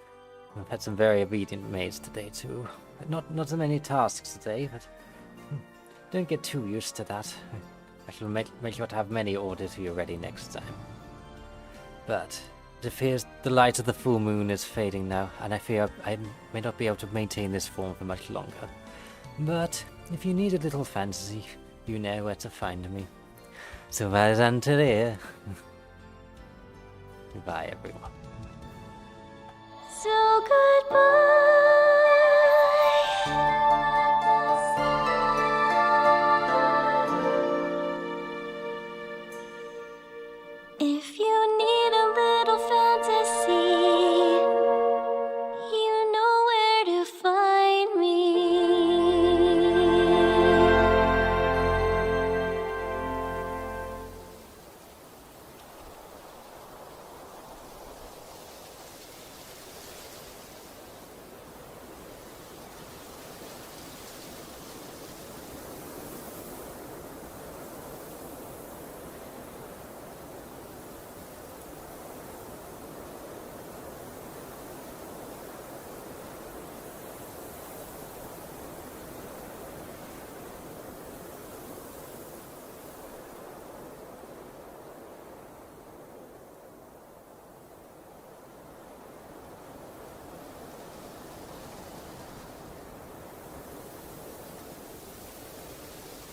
I've had some very obedient maids today too. Not so many tasks today, but don't get too used to that. I shall make sure to have many orders for you ready next time. But it appears the light of the full moon is fading now, and I fear I may not be able to maintain this form for much longer. But if you need a little fantasy, you know where to find me. Sylvaliðan tilyr. Goodbye, everyone. So goodbye.